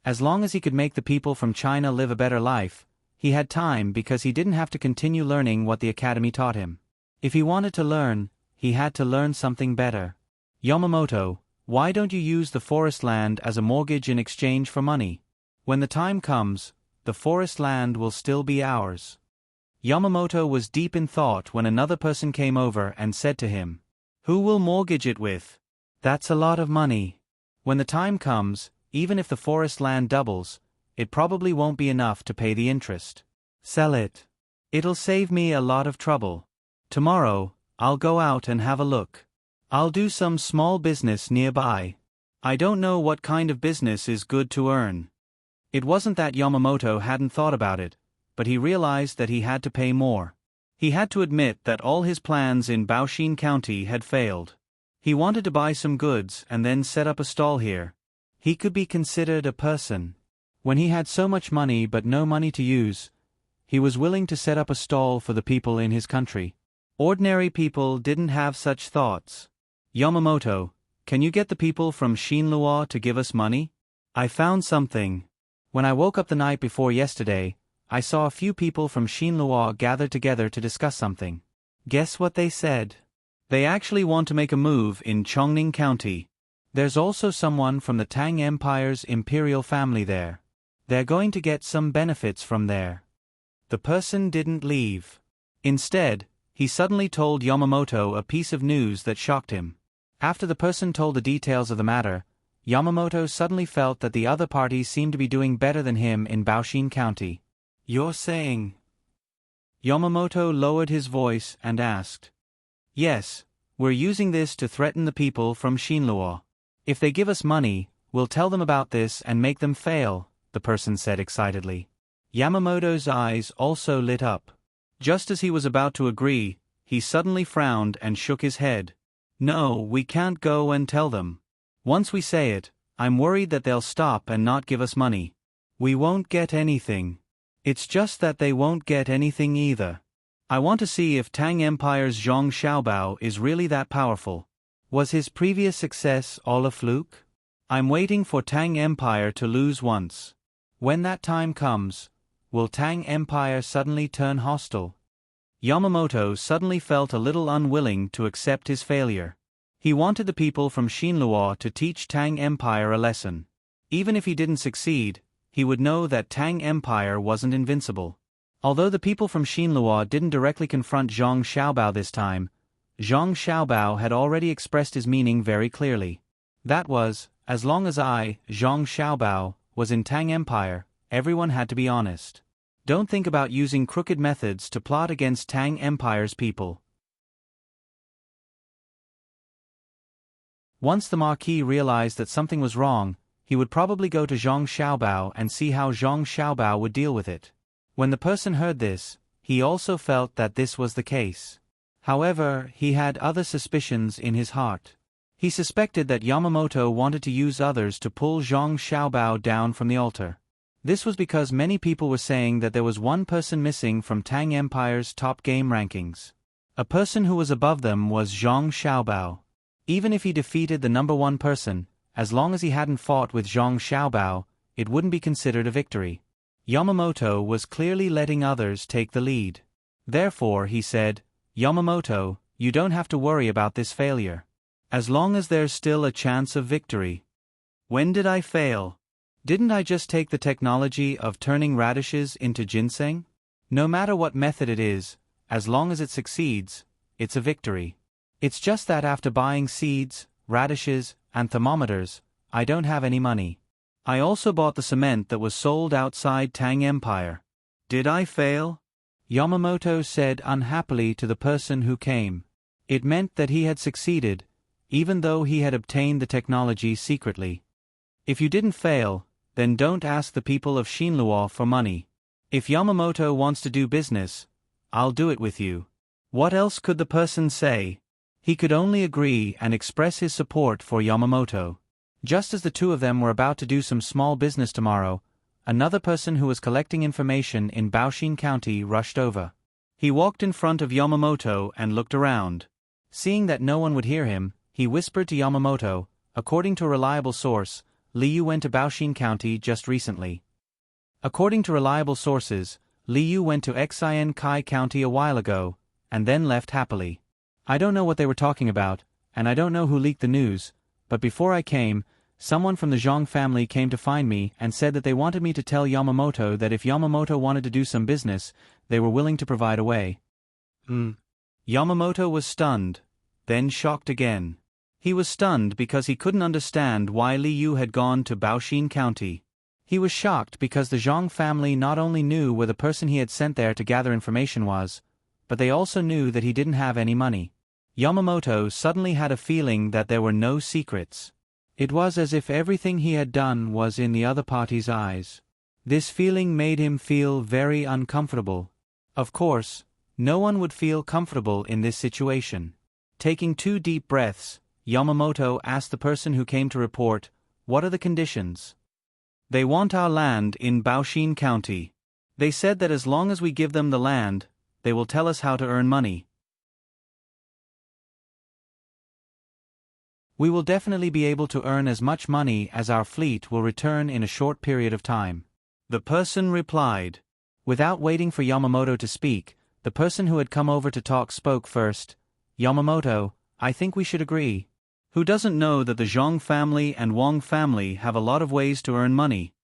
As long as he could make the people from China live a better life, he had time because he didn't have to continue learning what the academy taught him. If he wanted to learn, he had to learn something better. Yamamoto, why don't you use the forest land as a mortgage in exchange for money? When the time comes, the forest land will still be ours. Yamamoto was deep in thought when another person came over and said to him, "Who will mortgage it with? That's a lot of money. When the time comes, even if the forest land doubles, it probably won't be enough to pay the interest. Sell it. It'll save me a lot of trouble. Tomorrow, I'll go out and have a look. I'll do some small business nearby. I don't know what kind of business is good to earn." It wasn't that Yamamoto hadn't thought about it, but he realized that he had to pay more. He had to admit that all his plans in Baoshin County had failed. He wanted to buy some goods and then set up a stall here. He could be considered a person. When he had so much money but no money to use, he was willing to set up a stall for the people in his country. Ordinary people didn't have such thoughts. "Yamamoto, Can you get the people from Xinlua to give us money? I found something. When I woke up the night before yesterday, I saw a few people from Xinlua gathered together to discuss something. Guess what they said? They actually want to make a move in Chongning County. There's also someone from the Tang Empire's imperial family there. They're going to get some benefits from there. The person didn't leave. Instead, he suddenly told Yamamoto a piece of news that shocked him. After the person told the details of the matter, Yamamoto suddenly felt that the other parties seemed to be doing better than him in Baoshin County. You're saying? Yamamoto lowered his voice and asked. Yes, we're using this to threaten the people from Xinlua. If they give us money, we'll tell them about this and make them fail, the person said excitedly. Yamamoto's eyes also lit up. Just as he was about to agree, he suddenly frowned and shook his head. No, we can't go and tell them. Once we say it, I'm worried that they'll stop and not give us money. We won't get anything. It's just that they won't get anything either. I want to see if Tang Empire's Zhong Xiaobao is really that powerful. Was his previous success all a fluke? I'm waiting for Tang Empire to lose once. When that time comes, will Tang Empire suddenly turn hostile? Yamamoto suddenly felt a little unwilling to accept his failure. He wanted the people from Xinlua to teach Tang Empire a lesson. Even if he didn't succeed, he would know that Tang Empire wasn't invincible. Although the people from Xinlua didn't directly confront Zhong Xiaobao this time, Zhong Xiaobao had already expressed his meaning very clearly. That was, as long as I, Zhong Xiaobao, was in Tang Empire, everyone had to be honest. Don't think about using crooked methods to plot against Tang Empire's people. Once the Marquis realized that something was wrong, he would probably go to Zhong Xiaobao and see how Zhong Xiaobao would deal with it. When the person heard this, he also felt that this was the case. However, he had other suspicions in his heart. He suspected that Yamamoto wanted to use others to pull Zhong Xiaobao down from the altar. This was because many people were saying that there was one person missing from Tang Empire's top game rankings. A person who was above them was Zhong Xiaobao. Even if he defeated the number one person, as long as he hadn't fought with Zhong Xiaobao, it wouldn't be considered a victory. Yamamoto was clearly letting others take the lead. Therefore, he said, Yamamoto, you don't have to worry about this failure. As long as there's still a chance of victory. When did I fail? Didn't I just take the technology of turning radishes into ginseng? No matter what method it is, as long as it succeeds, it's a victory. It's just that after buying seeds, radishes, and thermometers, I don't have any money. I also bought the cement that was sold outside Tang Empire. Did I fail? Yamamoto said unhappily to the person who came. It meant that he had succeeded, even though he had obtained the technology secretly. If you didn't fail, then don't ask the people of Xinlua for money. If Yamamoto wants to do business, I'll do it with you. What else could the person say? He could only agree and express his support for Yamamoto. Just as the two of them were about to do some small business tomorrow, another person who was collecting information in Baoshin County rushed over. He walked in front of Yamamoto and looked around. Seeing that no one would hear him, he whispered to Yamamoto, according to a reliable source, Liu went to Baoshin County just recently. According to reliable sources, Liu went to Xian Kai County a while ago, and then left happily. I don't know what they were talking about, and I don't know who leaked the news, but before I came, someone from the Zhong family came to find me and said that they wanted me to tell Yamamoto that if Yamamoto wanted to do some business, they were willing to provide a way. Yamamoto was stunned, then shocked again. He was stunned because he couldn't understand why Liu had gone to Baoshin County. He was shocked because the Zhong family not only knew where the person he had sent there to gather information was, but they also knew that he didn't have any money. Yamamoto suddenly had a feeling that there were no secrets. It was as if everything he had done was in the other party's eyes. This feeling made him feel very uncomfortable. Of course, no one would feel comfortable in this situation. Taking 2 deep breaths, Yamamoto asked the person who came to report, "What are the conditions?" "They want our land in Baoshin County. They said that as long as we give them the land, they will tell us how to earn money." We will definitely be able to earn as much money as our fleet will return in a short period of time. The person replied. Without waiting for Yamamoto to speak, the person who had come over to talk spoke first. Yamamoto, I think we should agree. Who doesn't know that the Zhang family and Wang family have a lot of ways to earn money?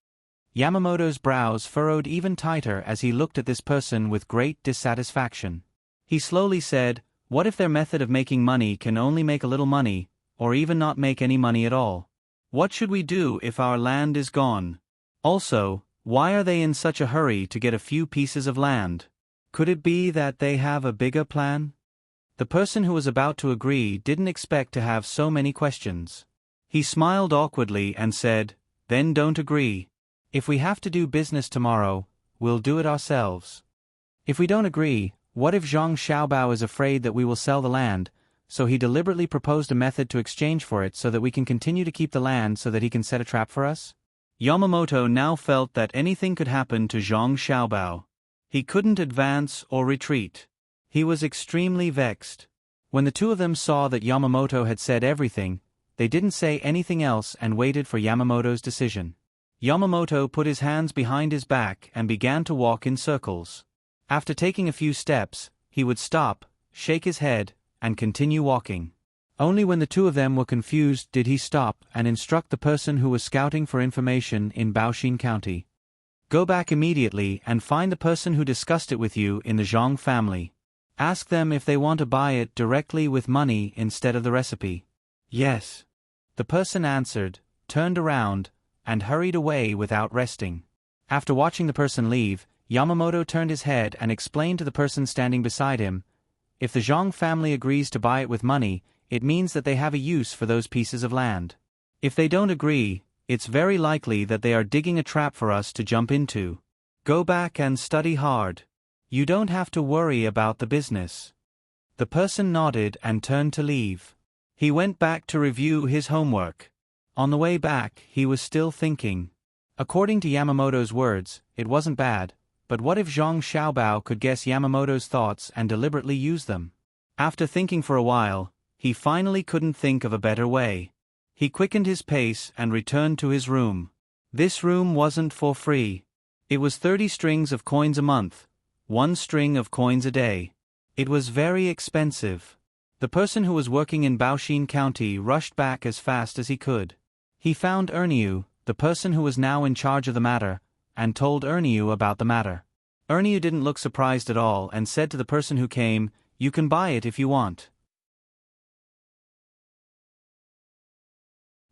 Yamamoto's brows furrowed even tighter as he looked at this person with great dissatisfaction. He slowly said, what if their method of making money can only make a little money, or even not make any money at all? What should we do if our land is gone? Also, why are they in such a hurry to get a few pieces of land? Could it be that they have a bigger plan? The person who was about to agree didn't expect to have so many questions. He smiled awkwardly and said, then don't agree. If we have to do business tomorrow, we'll do it ourselves. If we don't agree, what if Zhang Xiaobao is afraid that we will sell the land, so he deliberately proposed a method to exchange for it so that we can continue to keep the land so that he can set a trap for us? Yamamoto now felt that anything could happen to Zhang Xiaobao. He couldn't advance or retreat. He was extremely vexed. When the two of them saw that Yamamoto had said everything, they didn't say anything else and waited for Yamamoto's decision. Yamamoto put his hands behind his back and began to walk in circles. After taking a few steps, he would stop, shake his head, and continue walking. Only when the two of them were confused did he stop and instruct the person who was scouting for information in Baoxin County. Go back immediately and find the person who discussed it with you in the Zhang family. Ask them if they want to buy it directly with money instead of the recipe. Yes. The person answered, turned around, and hurried away without resting. After watching the person leave, Yamamoto turned his head and explained to the person standing beside him, if the Zhang family agrees to buy it with money, it means that they have a use for those pieces of land. If they don't agree, it's very likely that they are digging a trap for us to jump into. Go back and study hard. You don't have to worry about the business. The person nodded and turned to leave. He went back to review his homework. On the way back, he was still thinking. According to Yamamoto's words, it wasn't bad, but what if Zhang Xiaobao could guess Yamamoto's thoughts and deliberately use them? After thinking for a while, he finally couldn't think of a better way. He quickened his pace and returned to his room. This room wasn't for free. It was 30 strings of coins a month, 1 string of coins a day. It was very expensive. The person who was working in Baoxin County rushed back as fast as he could. He found Erniu, the person who was now in charge of the matter, and told Erniu about the matter. Erniu didn't look surprised at all and said to the person who came, you can buy it if you want.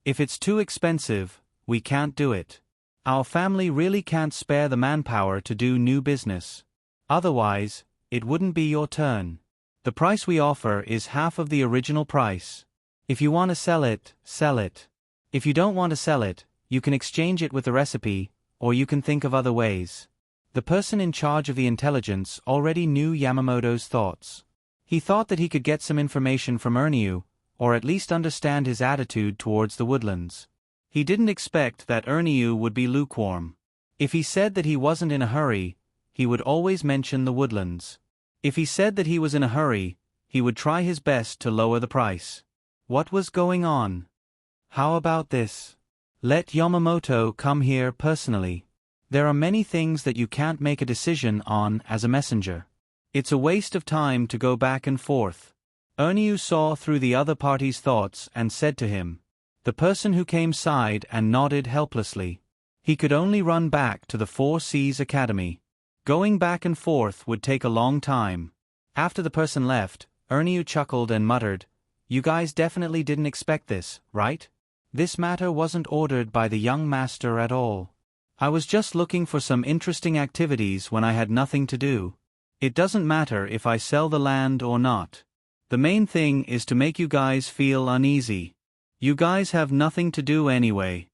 If it's too expensive, we can't do it. Our family really can't spare the manpower to do new business. Otherwise, it wouldn't be your turn. The price we offer is half of the original price. If you want to sell it, sell it. If you don't want to sell it, you can exchange it with the recipe, or you can think of other ways. The person in charge of the intelligence already knew Yamamoto's thoughts. He thought that he could get some information from Erniu, or at least understand his attitude towards the woodlands. He didn't expect that Erniu would be lukewarm. If he said that he wasn't in a hurry, he would always mention the woodlands. If he said that he was in a hurry, he would try his best to lower the price. What was going on? How about this? Let Yamamoto come here personally. There are many things that you can't make a decision on as a messenger. It's a waste of time to go back and forth. Erniu saw through the other party's thoughts and said to him. The person who came sighed and nodded helplessly. He could only run back to the Four Seas Academy. Going back and forth would take a long time. After the person left, Erniu chuckled and muttered, you guys definitely didn't expect this, right? This matter wasn't ordered by the young master at all. I was just looking for some interesting activities when I had nothing to do. It doesn't matter if I sell the land or not. The main thing is to make you guys feel uneasy. You guys have nothing to do anyway.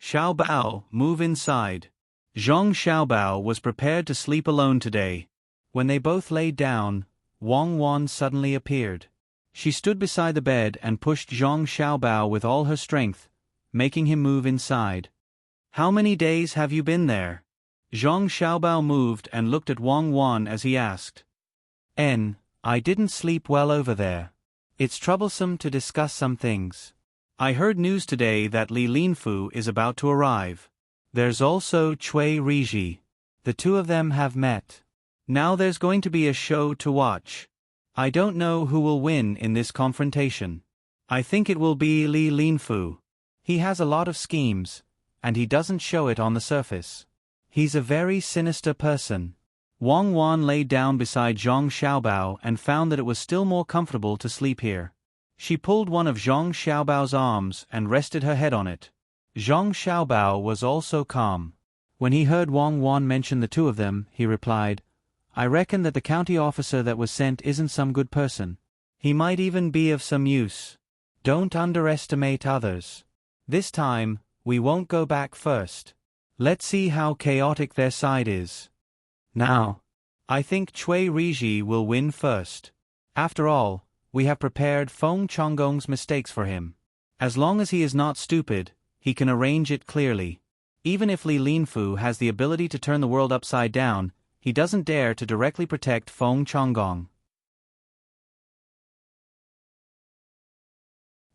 Xiaobao, move inside. Zhang Xiaobao was prepared to sleep alone today. When they both lay down, Wang Wan suddenly appeared. She stood beside the bed and pushed Zhang Xiaobao with all her strength, making him move inside. How many days have you been there? Zhang Xiaobao moved and looked at Wang Wan as he asked. I didn't sleep well over there. It's troublesome to discuss some things. I heard news today that Li Linfu is about to arrive. There's also Cui Riji. The two of them have met. Now there's going to be a show to watch. I don't know who will win in this confrontation. I think it will be Li Linfu. He has a lot of schemes, and he doesn't show it on the surface. He's a very sinister person. Wang Wan lay down beside Zhang Xiaobao and found that it was still more comfortable to sleep here. She pulled one of Zhang Xiaobao's arms and rested her head on it. Zhang Xiaobao was also calm. When he heard Wang Wan mention the two of them, he replied, "I reckon that the county officer that was sent isn't some good person. He might even be of some use. Don't underestimate others. This time, we won't go back first. Let's see how chaotic their side is. Now, I think Cui Riji will win first. After all, we have prepared Feng Chonggong's mistakes for him. As long as he is not stupid, he can arrange it clearly. Even if Li Linfu has the ability to turn the world upside down, he doesn't dare to directly protect Feng Chonggong.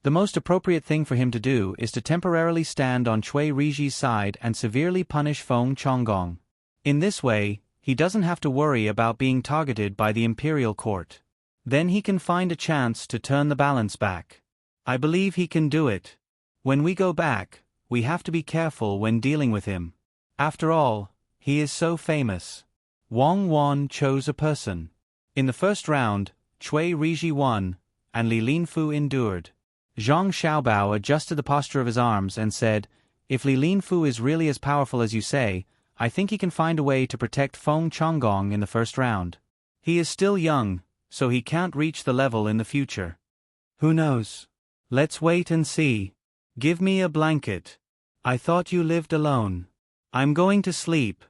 The most appropriate thing for him to do is to temporarily stand on Cui Riji's side and severely punish Feng Chonggong. In this way, he doesn't have to worry about being targeted by the imperial court. Then he can find a chance to turn the balance back. I believe he can do it. When we go back, we have to be careful when dealing with him. After all, he is so famous." Wang Wan chose a person. In the first round, Cui Riji won, and Li Linfu endured. Zhang Xiaobao adjusted the posture of his arms and said, "If Li Linfu is really as powerful as you say, I think he can find a way to protect Feng Chonggong in the first round. He is still young, so he can't reach the level in the future. Who knows? Let's wait and see. Give me a blanket. I thought you lived alone. I'm going to sleep."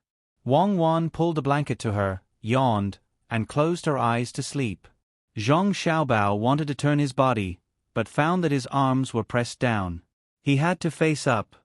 Wang Wan pulled the blanket to her, yawned, and closed her eyes to sleep. Zhang Xiaobao wanted to turn his body, but found that his arms were pressed down. He had to face up.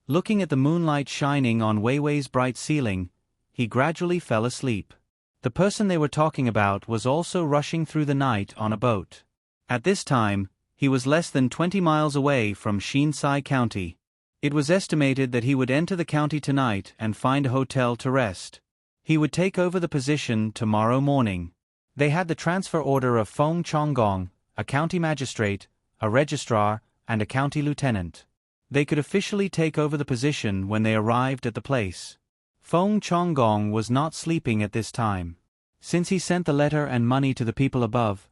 Looking at the moonlight shining on Weiwei's bright ceiling, he gradually fell asleep. The person they were talking about was also rushing through the night on a boat. At this time, he was less than 20 miles away from Xinsai County. It was estimated that he would enter the county tonight and find a hotel to rest. He would take over the position tomorrow morning. They had the transfer order of Feng Chonggong, a county magistrate, a registrar, and a county lieutenant. They could officially take over the position when they arrived at the place. Feng Chonggong was not sleeping at this time. Since he sent the letter and money to the people above,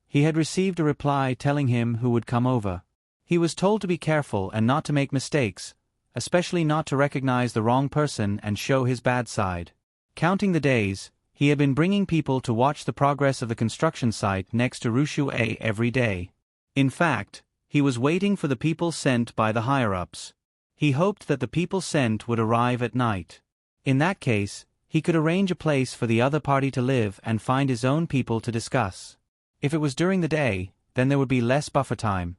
he had received a reply telling him who would come over. He was told to be careful and not to make mistakes, especially not to recognize the wrong person and show his bad side. Counting the days, he had been bringing people to watch the progress of the construction site next to Rushui every day. In fact, he was waiting for the people sent by the higher-ups. He hoped that the people sent would arrive at night. In that case, he could arrange a place for the other party to live and find his own people to discuss. If it was during the day, then there would be less buffer time.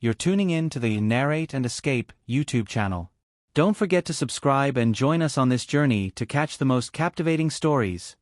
You're tuning in to the Narrate and Escape YouTube channel. Don't forget to subscribe and join us on this journey to catch the most captivating stories.